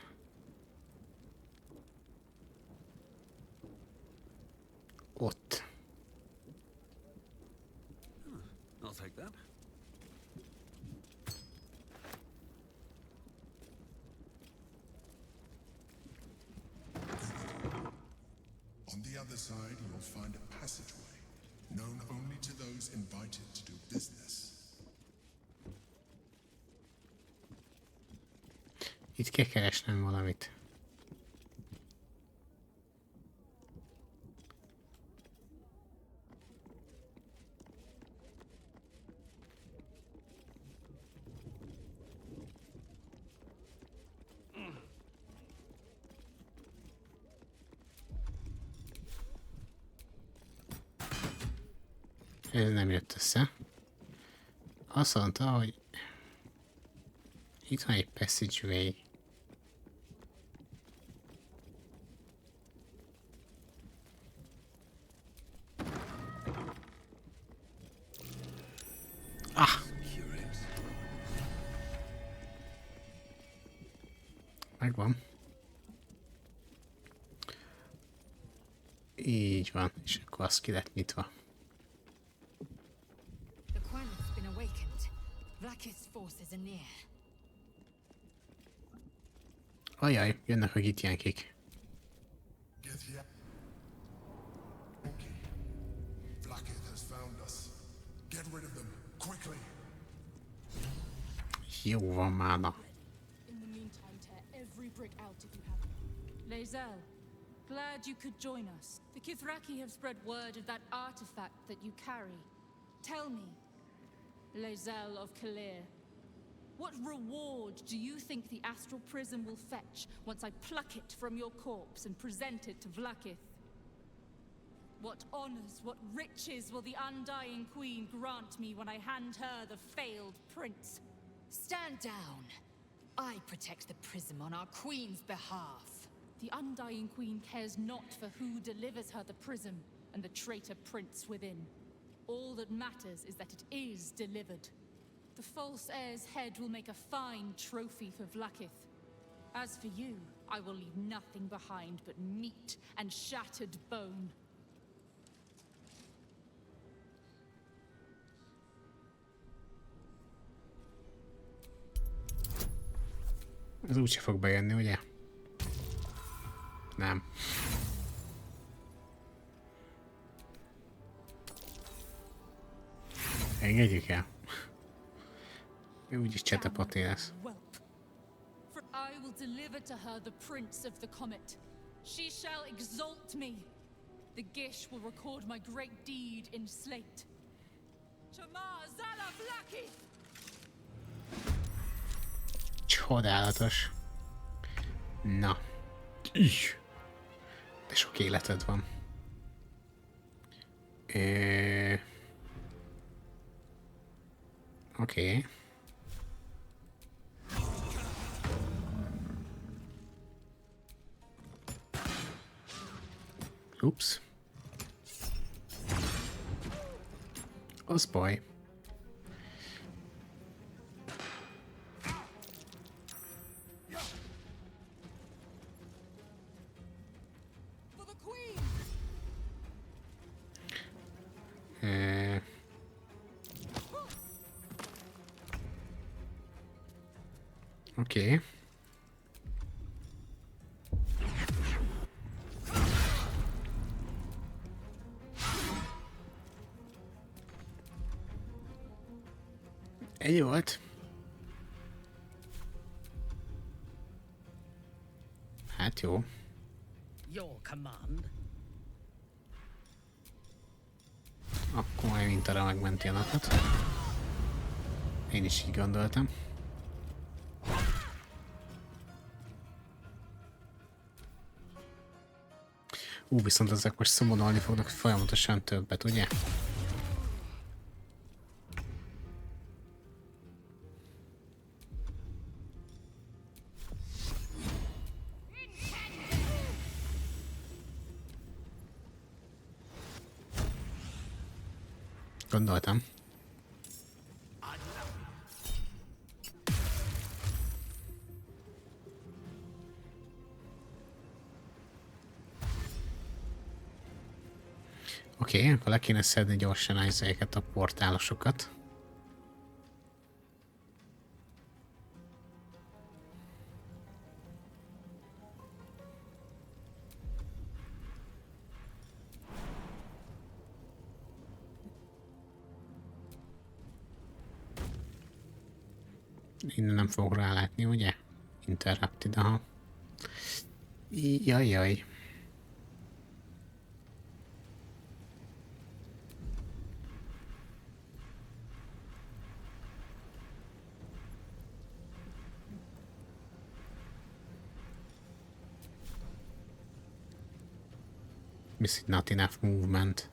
Ott. I'll take that. On the other side, you'll find a passageway, known only to those invited to do business. Itt kell keresnem valamit. Ez nem jött össze. Azt mondta, hogy itt van egy passageway. Ah! Megvan. Így van, és akkor az ki lett nyitva. The Quan's been awakened. Vlakith's forces are near. Ajaj, jönnek a gitjánkik. Get here. Okay. Vlakith has found us. Get rid of them, quickly. Jó van mána. In the meantime, tear every brick out if you have it. Lae'zel, glad you could join us. The Kithraki have spread word of that artifact that you carry. Tell me, Lae'zel of Kalir, what reward do you think the astral prism will fetch once I pluck it from your corpse and present it to Vlakith? What honors, what riches will the Undying Queen grant me when I hand her the failed prince? Stand down. I protect the prism on our queen's behalf. The Undying Queen cares not for who delivers her the prism and the traitor prince within. All that matters is that it is delivered. The false heir's head will make a fine trophy for Vlakith. As for you, I will leave nothing behind but meat and shattered bone. Ez úgyse fog bejönni, ugye? Nem. Engedjük el. Ő úgyis csetepaté lesz. I will deliver to her the prince of the comet. She shall exalt me. The Gish will record my great deed in slate. Shama Zala Vlakith! Csodálatos. Na. De sok életed van. Oké. Ups. Az baj. Oké. Egy volt. Hát jó. Your command. Akkor majd mintára megmenti a napot. Én is így gondoltam. Viszont ezek most szomorolni fognak folyamatosan többet, ugye? Gondoltam. Oké, akkor le kéne szedni gyorsan ezeket a portálosokat. Innen nem fogok rálátni, ugye? Interrupted, aha. Jajjaj. Missing not enough movement.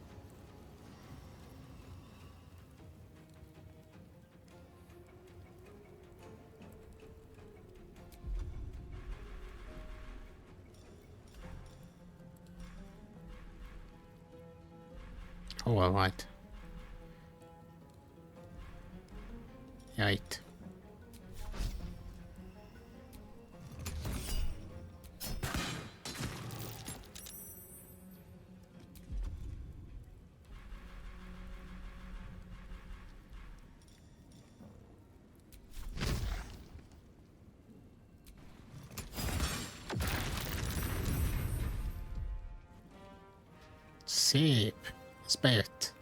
Hol vagy? Ja, itt. Szép. Ez bejött.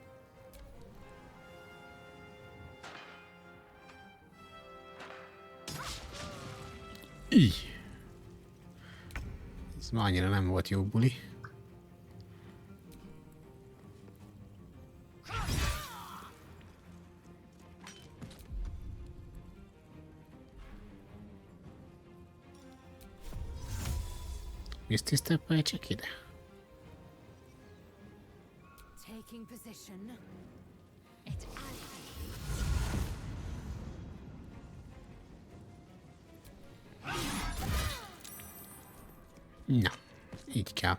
Így. Ez már annyira nem volt jó buli. Misty Step-el csak ide. Taking position. Na, így kell.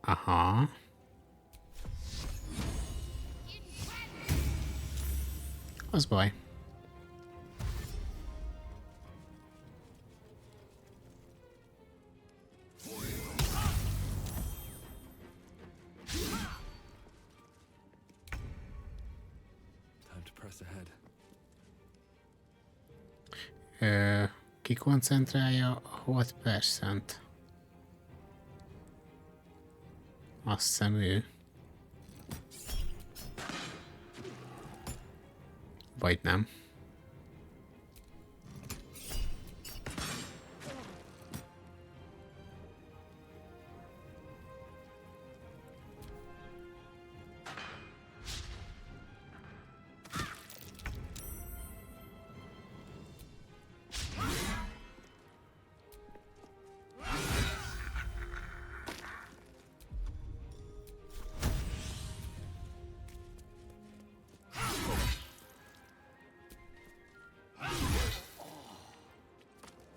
Aha. Az baj. Ki koncentrálja a hold percent? Azt hiszem ő. Vagy nem.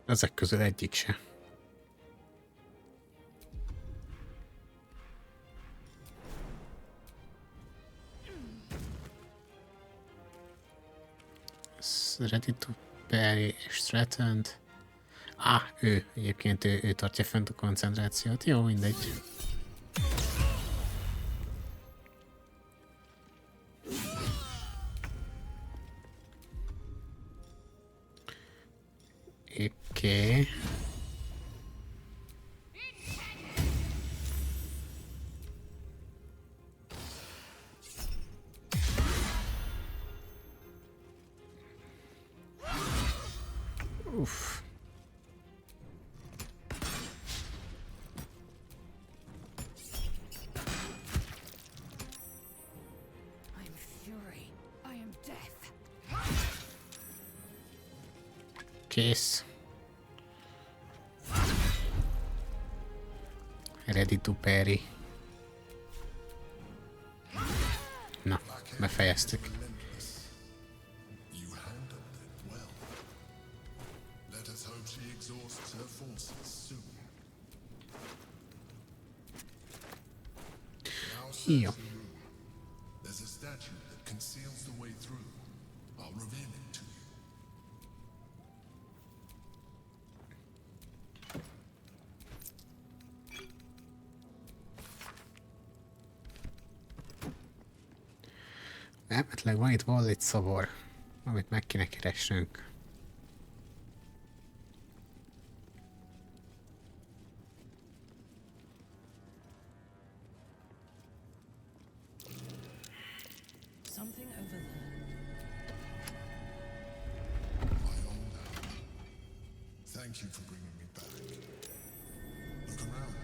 Ezek közül egyik se. Ready to parry és threatened. Ő. Egyébként ő tartja fent a koncentrációt. Jó, mindegy. Oké. Uff. Kész. Ready to parry. Na, befejeztük. You handled it well. Let us hope she exhausts her forces soon. Now search Jó. the room. There's a statue that conceals the way through. I'll reveal it to you. Elmetleg van itt valami szobor, amit meg kéne keresnünk. Something over there. My old hour. Thank you for bringing me back. Look around.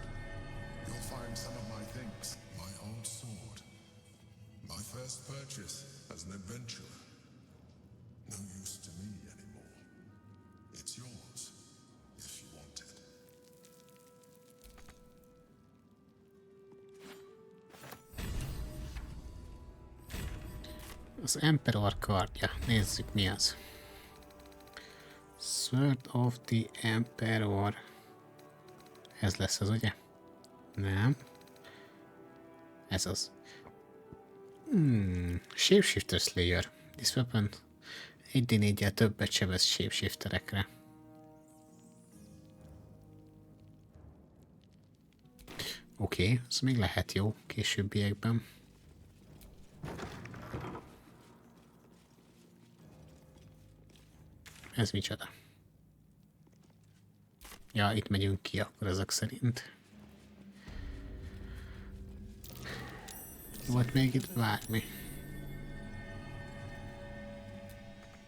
You'll find some of my things. My old sword. My first purchase as an adventurer. No use to me anymore. It's yours, if you want it. Az Emperor kardja. Nézzük mi az. Sword of the Emperor. Ez lesz az, ugye? Nem. Ez az. Shapeshifter Slayer. This weapon 1d4-jel többet sebez shapeshifterekre. Oké, ez még lehet jó későbbiekben. Ez micsoda? Ja, itt megyünk ki akkor ezek szerint. Volt még itt bármi.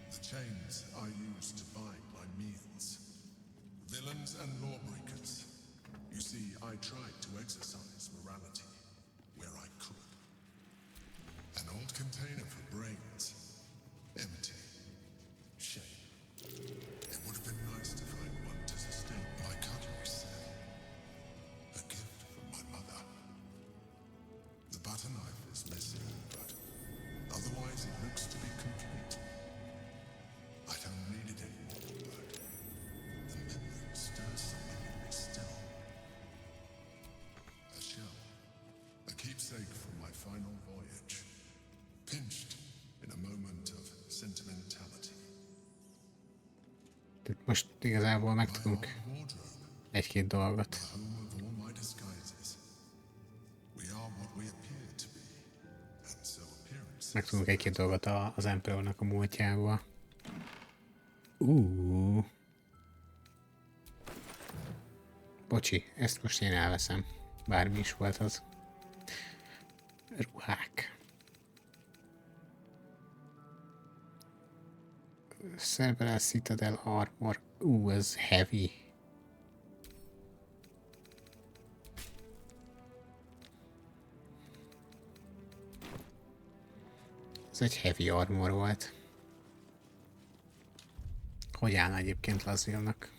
The chains I use to bind my meals. Villains and lawbreakers. You see, I tried to exercise morality where I could. An old container for brains. Empty. Shame. It would have been nice to find one to sustain my cutlery set. A gift from my mother. The butter knife is missing, but otherwise it looks to be complete. I don't need it anymore, but the memory stirs something in me still. A shell. A keepsake from my final voyage. Pinched in a moment of sentimentality. Most igazából megtudunk egy-két dolgot. Home of all my disguises. We are what we appear to be, and so appearances. Megtudunk egy-két dolgot az Emperornak a múltjából. Bocsi, ezt most én elveszem. Bármi is volt az. Ruhák. Cerebral Citadel Armor. Ez heavy. Ez egy heavy armor volt. Hogy állna egyébként Lazvilnak?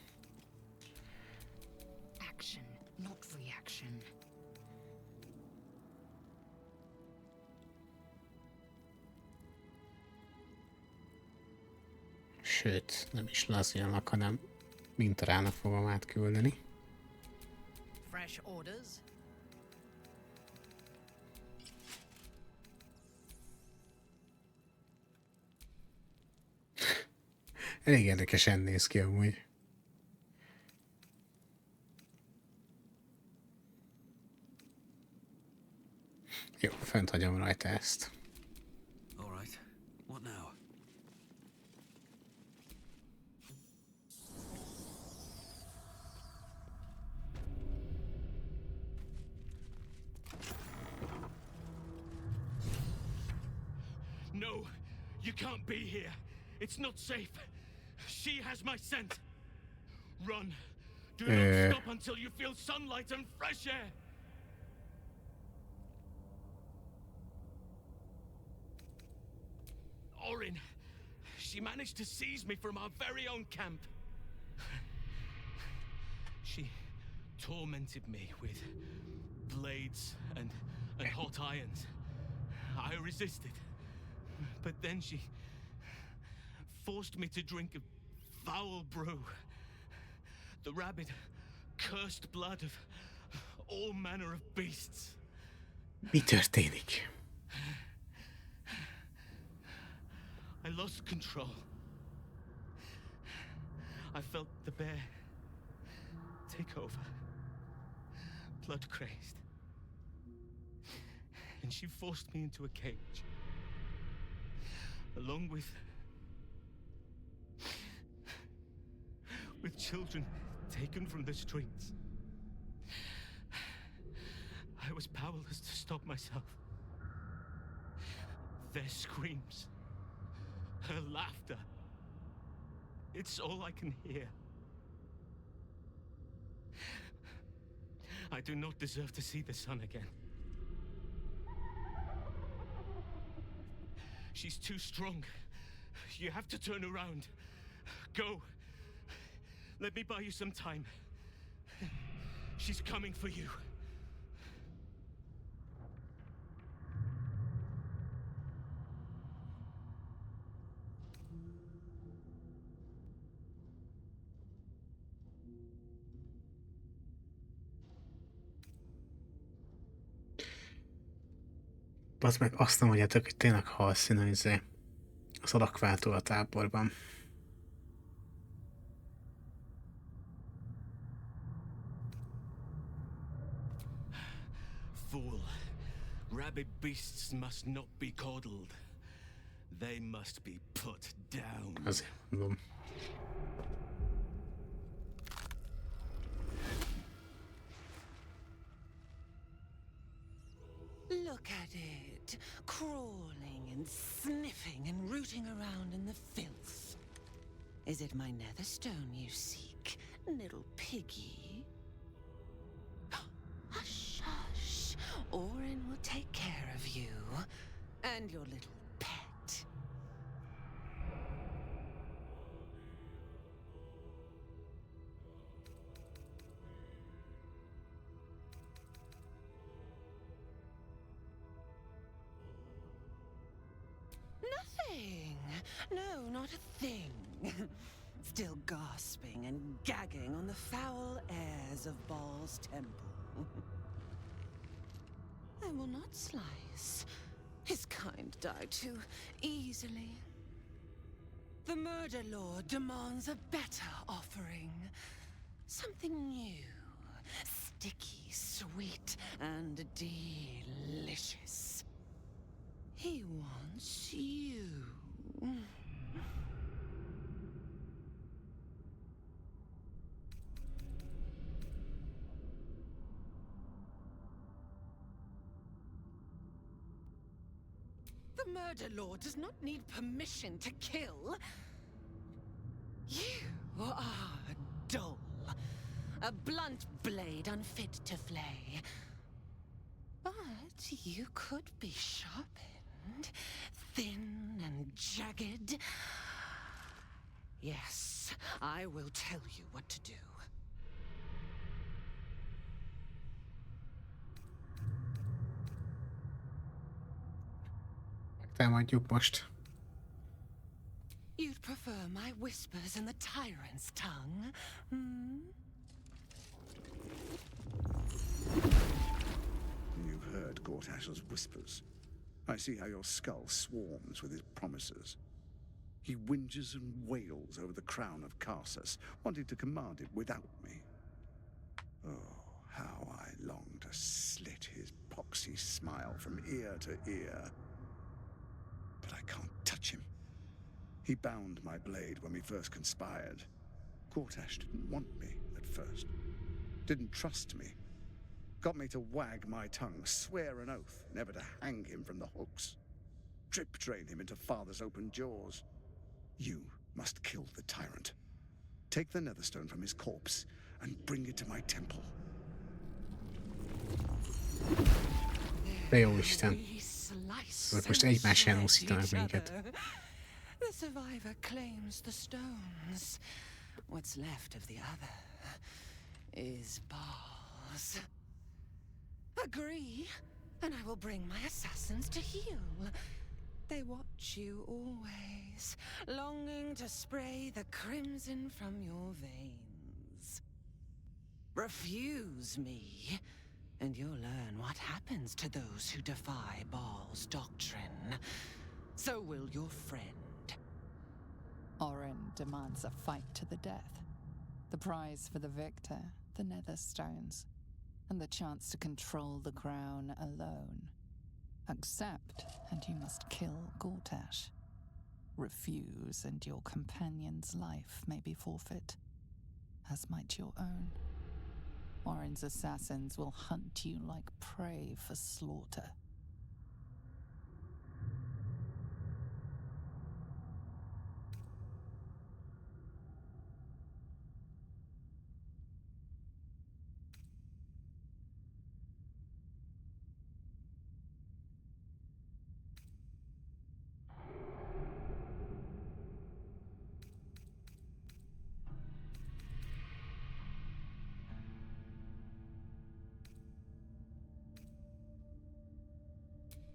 Action, not reaction. Sőt, nem is Lazvilnak, hanem Mintarának fogom átküldeni. Fresh orders? Elég érdekesen néz ki amúgy. Jó, fent hagyom rajta ezt. All right. What now? No, you can't be here. It's not safe. She has my scent. Run. Do not stop until you feel sunlight and fresh air. Orin, she managed to seize me from our very own camp. She tormented me with blades and hot irons. I resisted, but then she forced me to drink a foul brew. The rabid, cursed blood of all manner of beasts. Mi történik? I lost control. I felt the bear take over, blood crazed. And she forced me into a cage, along with children taken from the streets. I was powerless to stop myself. Their screams, her laughter, it's all I can hear. I do not deserve to see the sun again. She's too strong. You have to turn around. Go. Let me buy you some time. She's coming for you. Bazd meg, azt nem mondjátok, hogy tényleg halszín az alakváltó a táborban. Fool. Rabid beasts must not be coddled. They must be put down. Azért mondom. Look at it, crawling and sniffing and rooting around in the filth. Is it my netherstone you seek, little piggy? Hush, hush. Orin will take care of you and your little pet. Nothing. No, not a thing. Still gasping and gagging on the foul airs of Baal's temple. I will not slice. His kind die too easily. The murder lord demands a better offering. Something new. Sticky, sweet, and delicious. He wants you. The murder lord does not need permission to kill. You are dull. A blunt blade unfit to flay. But you could be sharpened, thin and jagged. Yes, I will tell you what to do. Megtámadjuk most. You'd prefer my whispers in the tyrant's tongue, hmm? You've heard Gortash's whispers. I see how your skull swarms with his promises. He whinges and wails over the crown of Karsus, wanting to command it without me. Oh, how I long to slit his poxy smile from ear to ear. But I can't touch him. He bound my blade when we first conspired. Gortash didn't want me at first. Didn't trust me. Got me to wag my tongue, swear an oath never to hang him from the hooks. Drip drain him into father's open jaws. You must kill the tyrant. Take the netherstone from his corpse and bring it to my temple. De jó Isten. Most egymásán úszítanak minket. The survivor claims the stones. What's left of the other is balls. Agree, and I will bring my assassins to heal. They watch you always, longing to spray the crimson from your veins. Refuse me, and you'll learn what happens to those who defy Baal's doctrine. So will your friend. Orin demands a fight to the death. The prize for the victor, the Netherstones, and the chance to control the crown alone. Accept, and you must kill Gortash. Refuse, and your companion's life may be forfeit, as might your own. Orin's assassins will hunt you like prey for slaughter.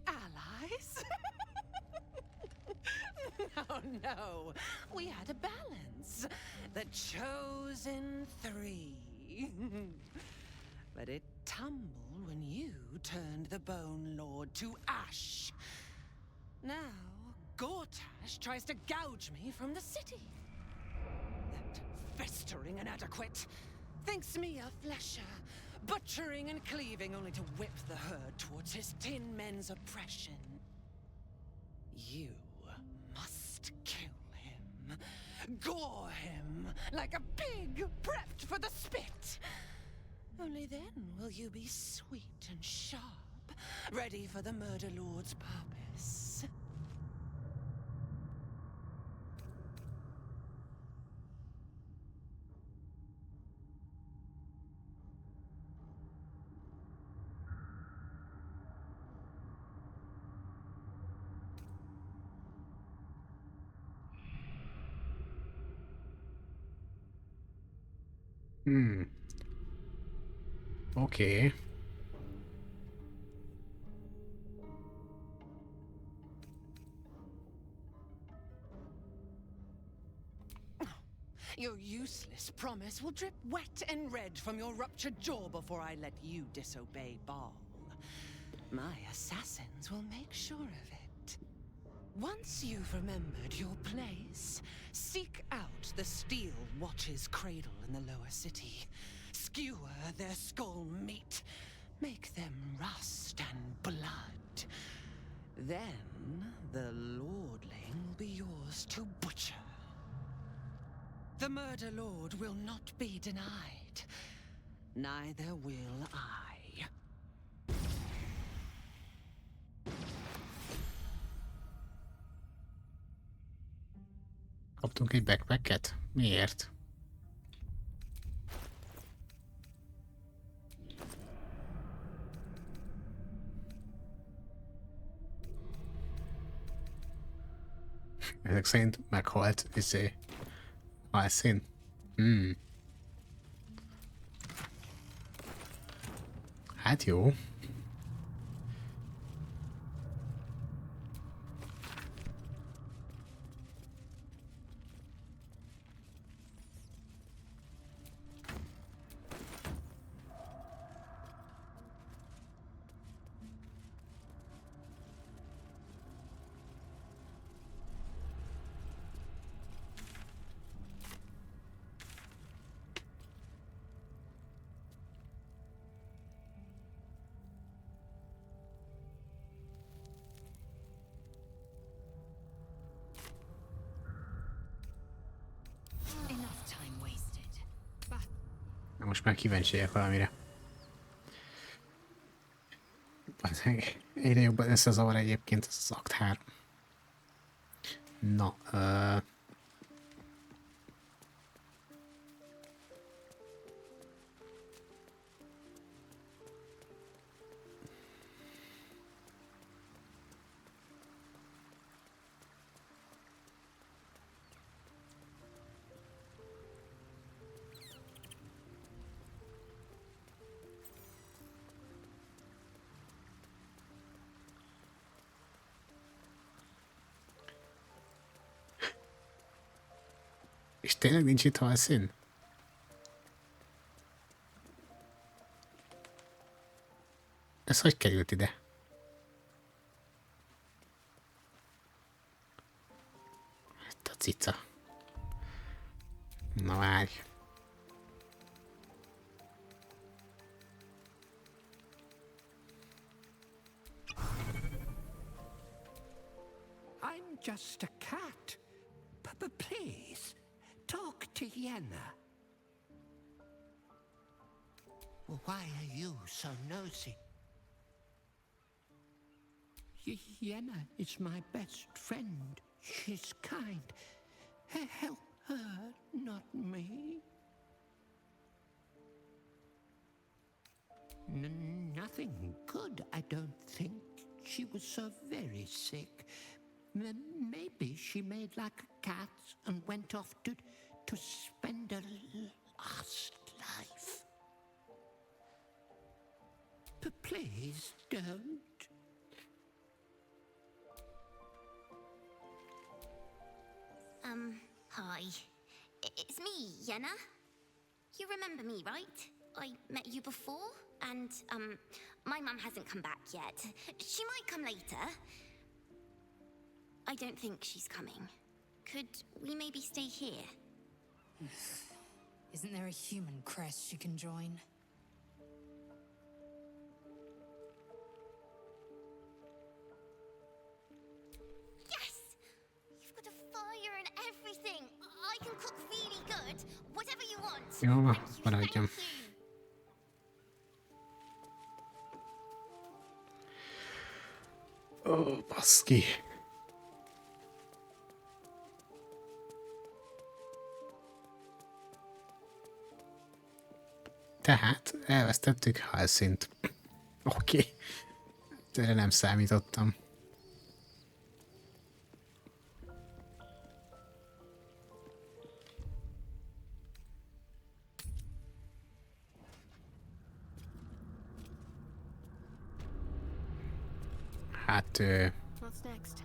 Allies? No. We had a balance. The chosen three. But it tumbled when you turned the Bone Lord to ash. Now, Gortash tries to gouge me from the city. That festering inadequate thinks me a flesher, butchering and cleaving only to whip the herd towards his tin men's oppression. You must kill him. Gore him like a pig prepped for the spit. Only then will you be sweet and sharp, ready for the Murder Lord's purpose. Okay. Your useless promise will drip wet and red from your ruptured jaw before I let you disobey Baal. My assassins will make sure of it. Once you've remembered your place, seek out the Steel Watch's cradle in the lower city. Skewer their skull meat. Make them rust and blood. Then the Lordling will be yours to butcher. The Murder Lord will not be denied. Neither will I. Kaptunk egy backpacket? Miért? Ezek szerint meghalt, halszín. Hát jó. Most már kíváncsiak valamire. Egyre jobban összezavar egyébként ez az akt 3. Na, És tényleg nincs itt halszín? Ez hogy került ide? Itt a cica. Na várj. I'm just a cat. But please, talk to Yenna. Why are you so nosy? Yenna is my best friend. She's kind. Help her, not me. Nothing good, I don't think. She was so very sick. Maybe she made like a cat and went off to spend her last life. But please don't. Hi. It's me, Yenna. You remember me, right? I met you before, and, my mum hasn't come back yet. She might come later. I don't think she's coming. Could we maybe stay here? Isn't there a human crest she can join? Yes! You've got a fire and everything. I can cook really good. Whatever you want. Jó, maradjam. Ó, baszki. Tehát elvesztettük halszint. Oké. Erre nem számítottam. Hát... What's next?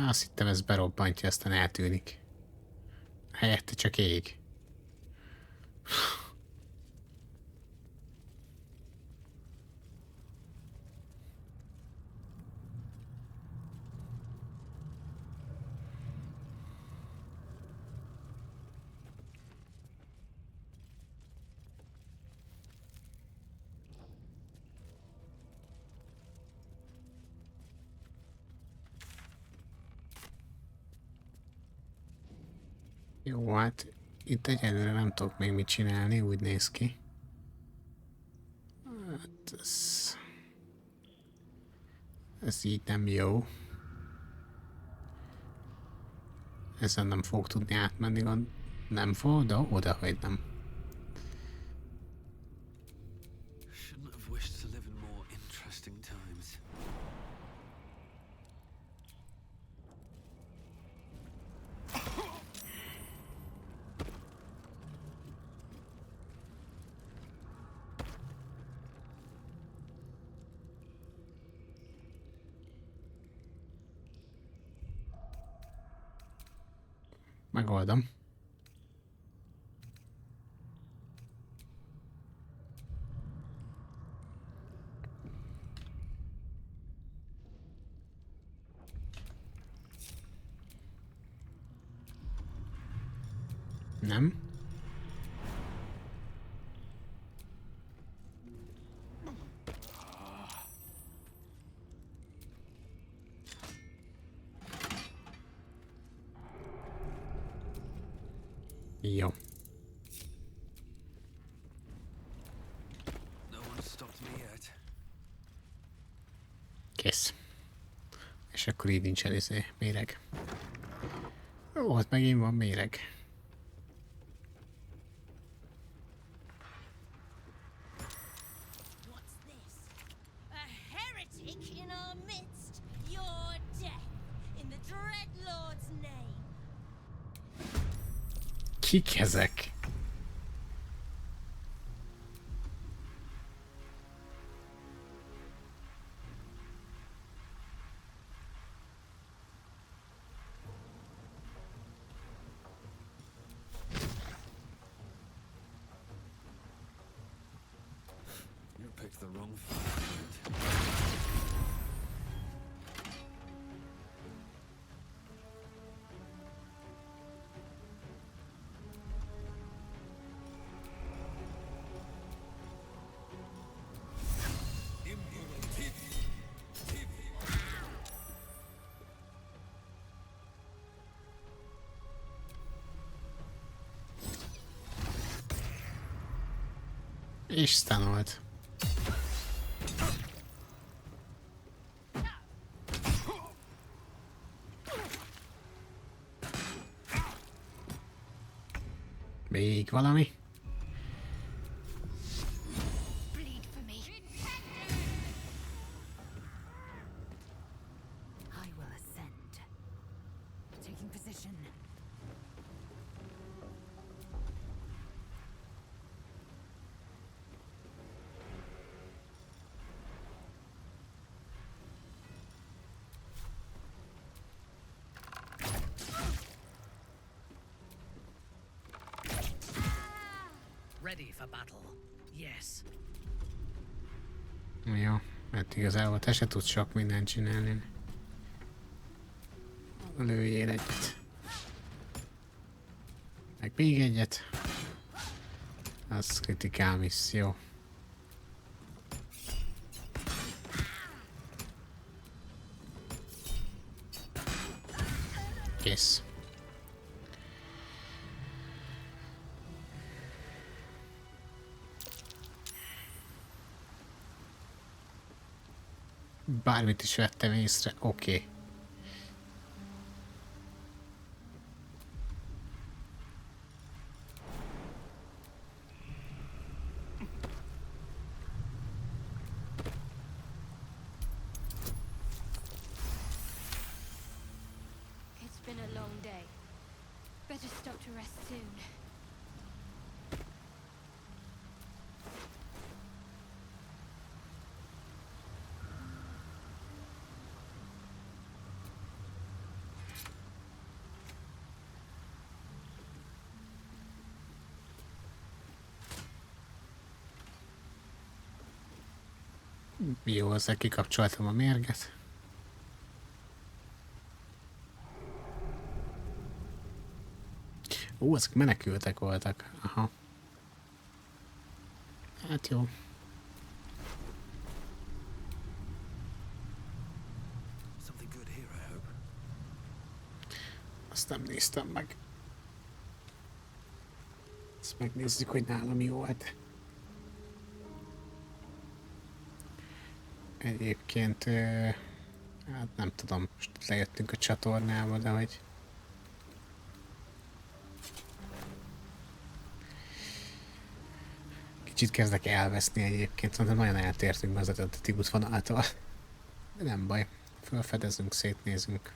Azt hittem, ez berobbantja, aztán eltűnik. Helyette csak ég. Jó, hát itt egyelőre nem tudok még mit csinálni, úgy néz ki. Hát ez így nem jó. Ezen nem fog tudni átmenni, nem fog, de odahagy nem. Shouldn't have wished to live in more interesting times. Megoldom. Nem? Jó. Kész. És akkor így nincs elizé méreg. Ó, hát megint van méreg. A heretic in our midst. Your death in the Dreadlord's name. Kik ezek? You picked the wrong fight. Isten volt. Még valami? Bleed for me. I will ascend. Taking position. Ready for battle. Yes. Jó, mert igazából te se tudsz sok mindent csinálni. Lőjél egyet. Meg még egyet. Az kritikál misszió. Kész. Bármit is vettem észre, oké. It's been a long day. Better stop to rest soon. Jó, ezzel kikapcsoltam a mérget. Ó, ezek menekültek voltak. Aha. Hát jó. Something good here, I hope. Azt nem néztem meg. Ezt megnézzük, hogy nálam mi volt. Egyébként, hát nem tudom, most lejöttünk a csatornába, de hogy... Kicsit kezdek elveszni egyébként, de nagyon eltértünk az eredeti útvonaltól. De nem baj, felfedezünk, szétnézünk.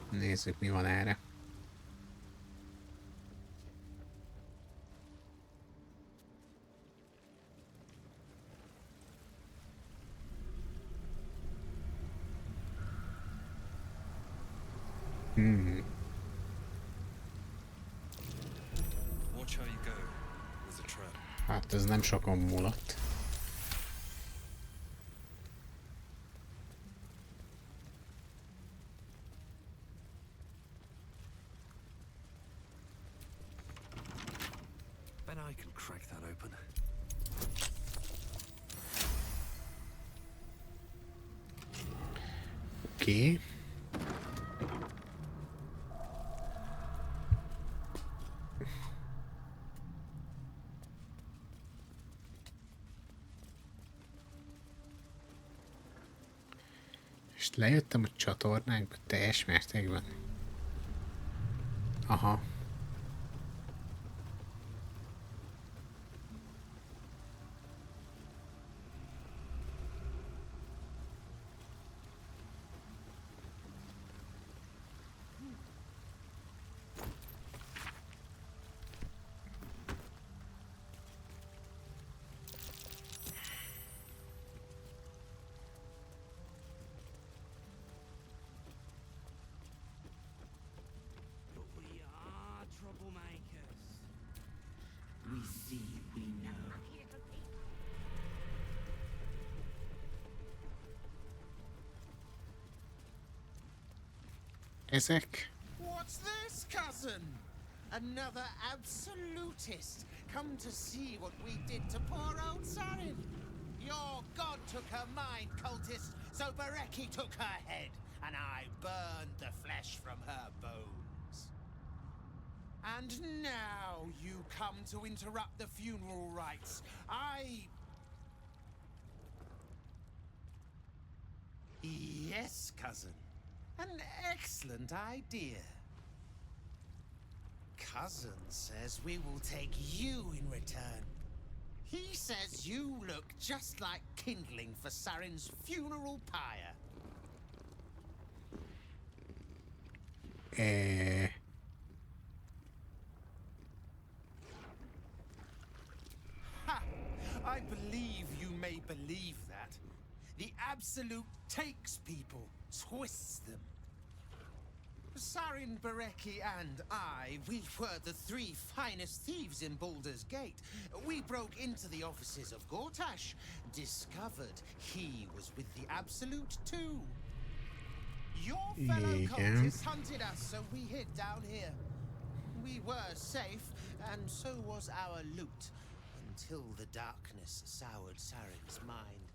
Nézzük, mi van erre. Watch how you go. There's a trap. Hát ez nem sokon múlott. Bet I can crack that open. Oké. És lejöttem a csatornákba teljes mértékben. Aha. see we know. Ezek? What's this, cousin? Another absolutist come to see what we did to poor old Sarin. Your god took her mind, cultist, so Bereki took her head, and I burned the flesh from her bones. And now you come to interrupt the funeral rites. Yes, cousin. An excellent idea. Cousin says we will take you in return. He says you look just like kindling for Sarin's funeral pyre. Ha! I believe you may believe that. The Absolute takes people, twists them. Sarin, Bereki, and I, we were the three finest thieves in Baldur's Gate. We broke into the offices of Gortash, discovered he was with the Absolute too. Your fellow cultists hunted us, so we hid down here. We were safe, and so was our loot, until the darkness soured Sarin's mind.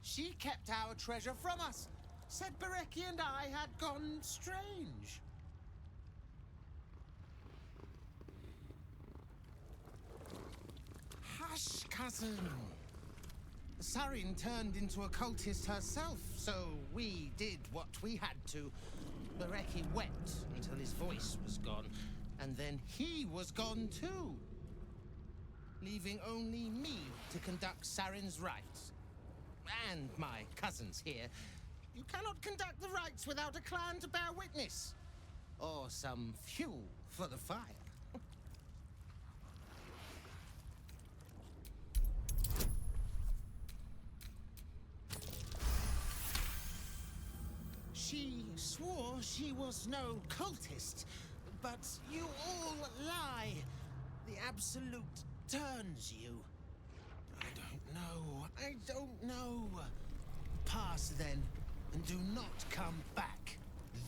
She kept our treasure from us. Said Bereki and I had gone strange. Hush, cousin. Sarin turned into a cultist herself, so we did what we had to. Bereki wept until his voice was gone, and then he was gone too, leaving only me to conduct Sarin's rites. And my cousins here. You cannot conduct the rites without a clan to bear witness. Or some fuel for the fire. She swore she was no cultist, but you all lie. The Absolute turns you. I don't know. Pass then. And do not come back.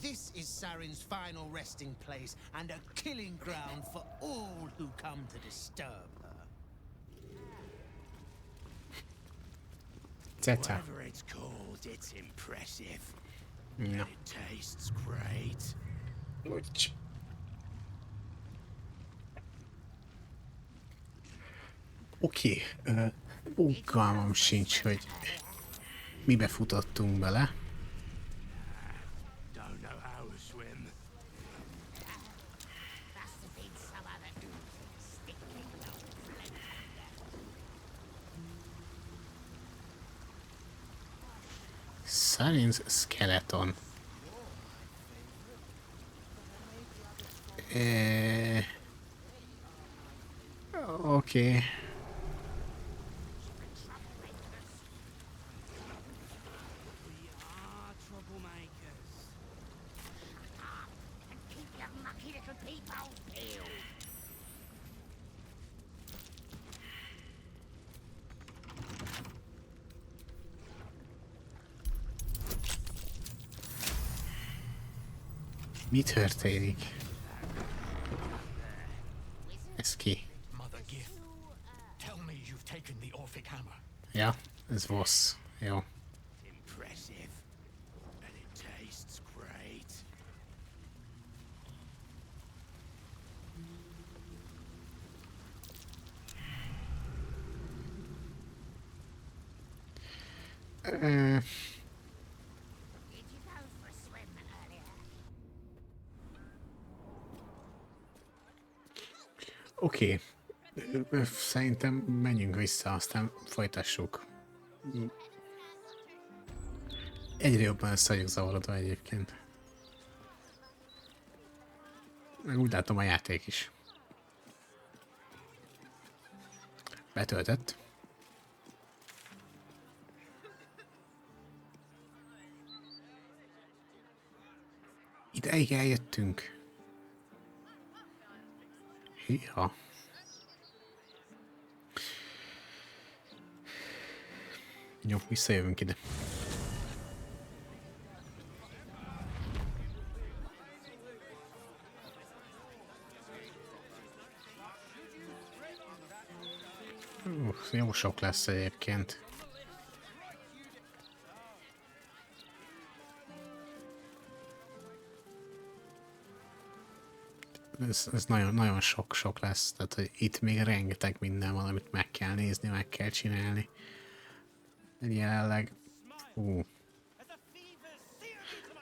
This is Sarin's final resting place and a killing ground for all who come to disturb her. Zeta. Whatever it's called, it's impressive. No. And it tastes great. Úgy. Oké. Fogalmam sincs, hogy mibe futottunk bele. Sarin's skeleton. Oké. Mi történik? Ez ki? Ja, ez Voss. Jó. Impressive. And it tastes great. Oké. Szerintem menjünk vissza, aztán folytassuk. Egyre jobban össze vagyok zavarodva egyébként. Meg úgy látom a játék is. Betöltött. Ideig eljöttünk. Híha. Jó, visszajövünk ide. Jó sok lesz egyébként. Ez nagyon sok lesz, tehát hogy itt még rengeteg minden van, amit meg kell nézni, meg kell csinálni. Jelenleg...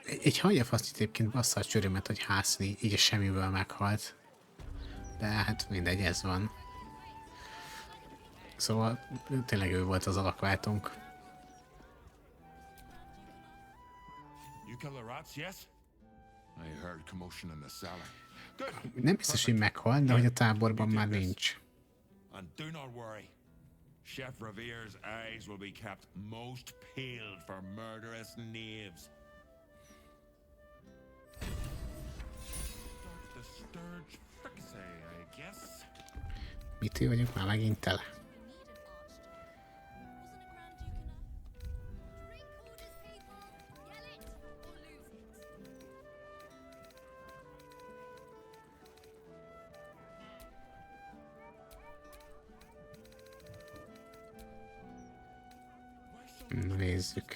Egy hagyjafaszt egyébként bassza a csörömet, hogy Hászni így a semmiből meghalt. De hát mindegy, ez van. Szóval tényleg ő volt az alakváltónk. Nem biztos, hogy meghalt, de hogy a táborban már nincs. Chef Revere's eyes will be kept most peeled for murderous knaves. The sturge fricassee, I guess. Mitől vagyok már megint tele? Nézzük.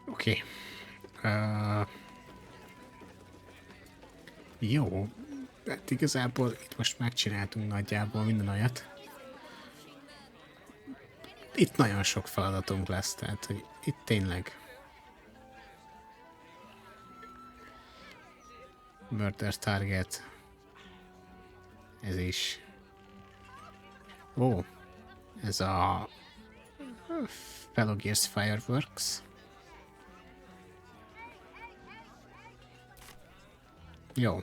Oké. Jó. Hát igazából itt most megcsináltunk nagyjából minden olyat. Itt nagyon sok feladatunk lesz, tehát hogy itt tényleg Murder Target. Ez is. Ó, ez a Fellow Gears Fireworks. Jó.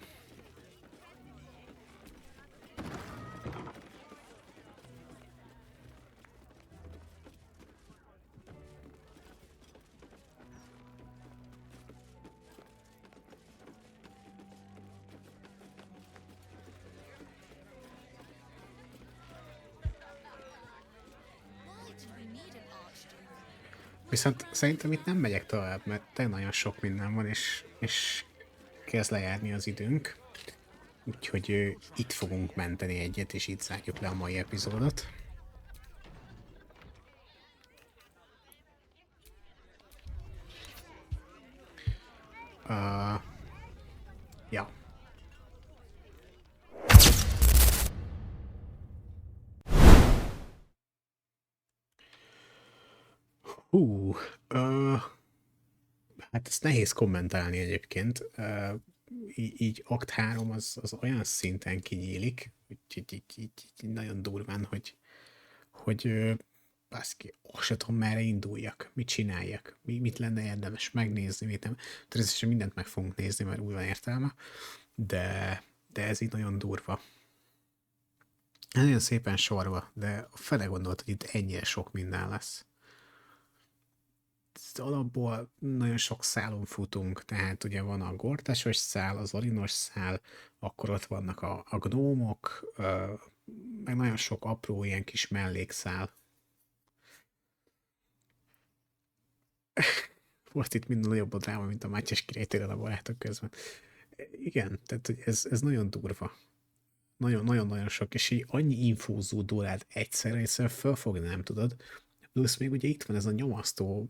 Viszont szerintem itt nem megyek tovább, mert tényleg nagyon sok minden van, és kezd lejárni az időnk. Úgyhogy itt fogunk menteni egyet, és itt zárjuk le a mai epizódot. Ja. Hát ezt nehéz kommentálni egyébként. Így akt 3 az olyan szinten kinyílik, így nagyon durván, hogy baszki, azt sem tudom, merre induljak, mit csináljak, mit lenne érdemes megnézni, mit nem. Természetesen mindent meg fogunk nézni, mert úgy van értelme, de ez így nagyon durva. Nagyon szépen sorva, de fele gondolt, hogy itt ennyire sok minden lesz. Alapból nagyon sok szálon futunk, tehát ugye van a gortásos szál, az orinos szál, akkor ott vannak a gnómok, meg nagyon sok apró ilyen kis mellékszál. Volt itt minden nagyobb a dráma, mint a Mátyás király téren a barátok közben. Igen, tehát hogy ez nagyon durva. Nagyon-nagyon sok, és így annyi infózódó rád egyszerűen fölfogni nem tudod. Plusz még ugye itt van ez a nyomasztó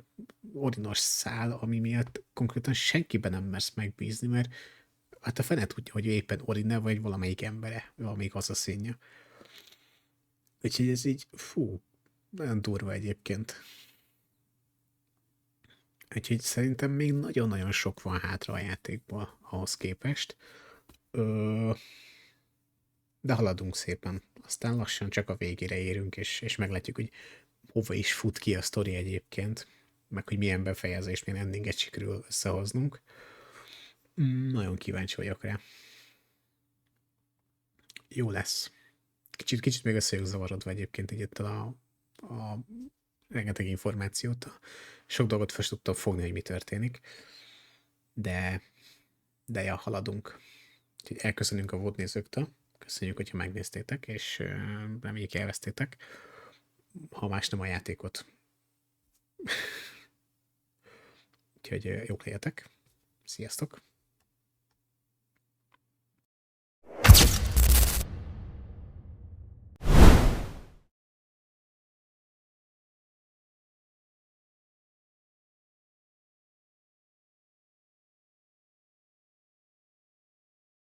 orinos szál, ami miatt konkrétan senkiben nem mersz megbízni, mert hát a fene tudja, hogy éppen Orine vagy valamelyik embere, valamelyik asszaszínja. Úgyhogy ez így, nagyon durva egyébként. Úgyhogy szerintem még nagyon-nagyon sok van hátra a játékból ahhoz képest. De haladunk szépen. Aztán lassan csak a végére érünk, és meglátjuk, hogy hova is fut ki a sztori egyébként, meg hogy milyen befejezést, milyen endinget sikerül összehoznunk. Nagyon kíváncsi vagyok rá. Jó lesz. Kicsit még össze vagyok zavarodva egyébként így ettől a rengeteg információt, sok dolgot fel tudtam fogni, hogy mi történik, de ja, haladunk. Úgyhogy elköszönünk a VOD nézőktől, köszönjük, hogyha megnéztétek, és reméljük élveztétek, ha más nem a játékot. Úgyhogy jók legyetek, sziasztok!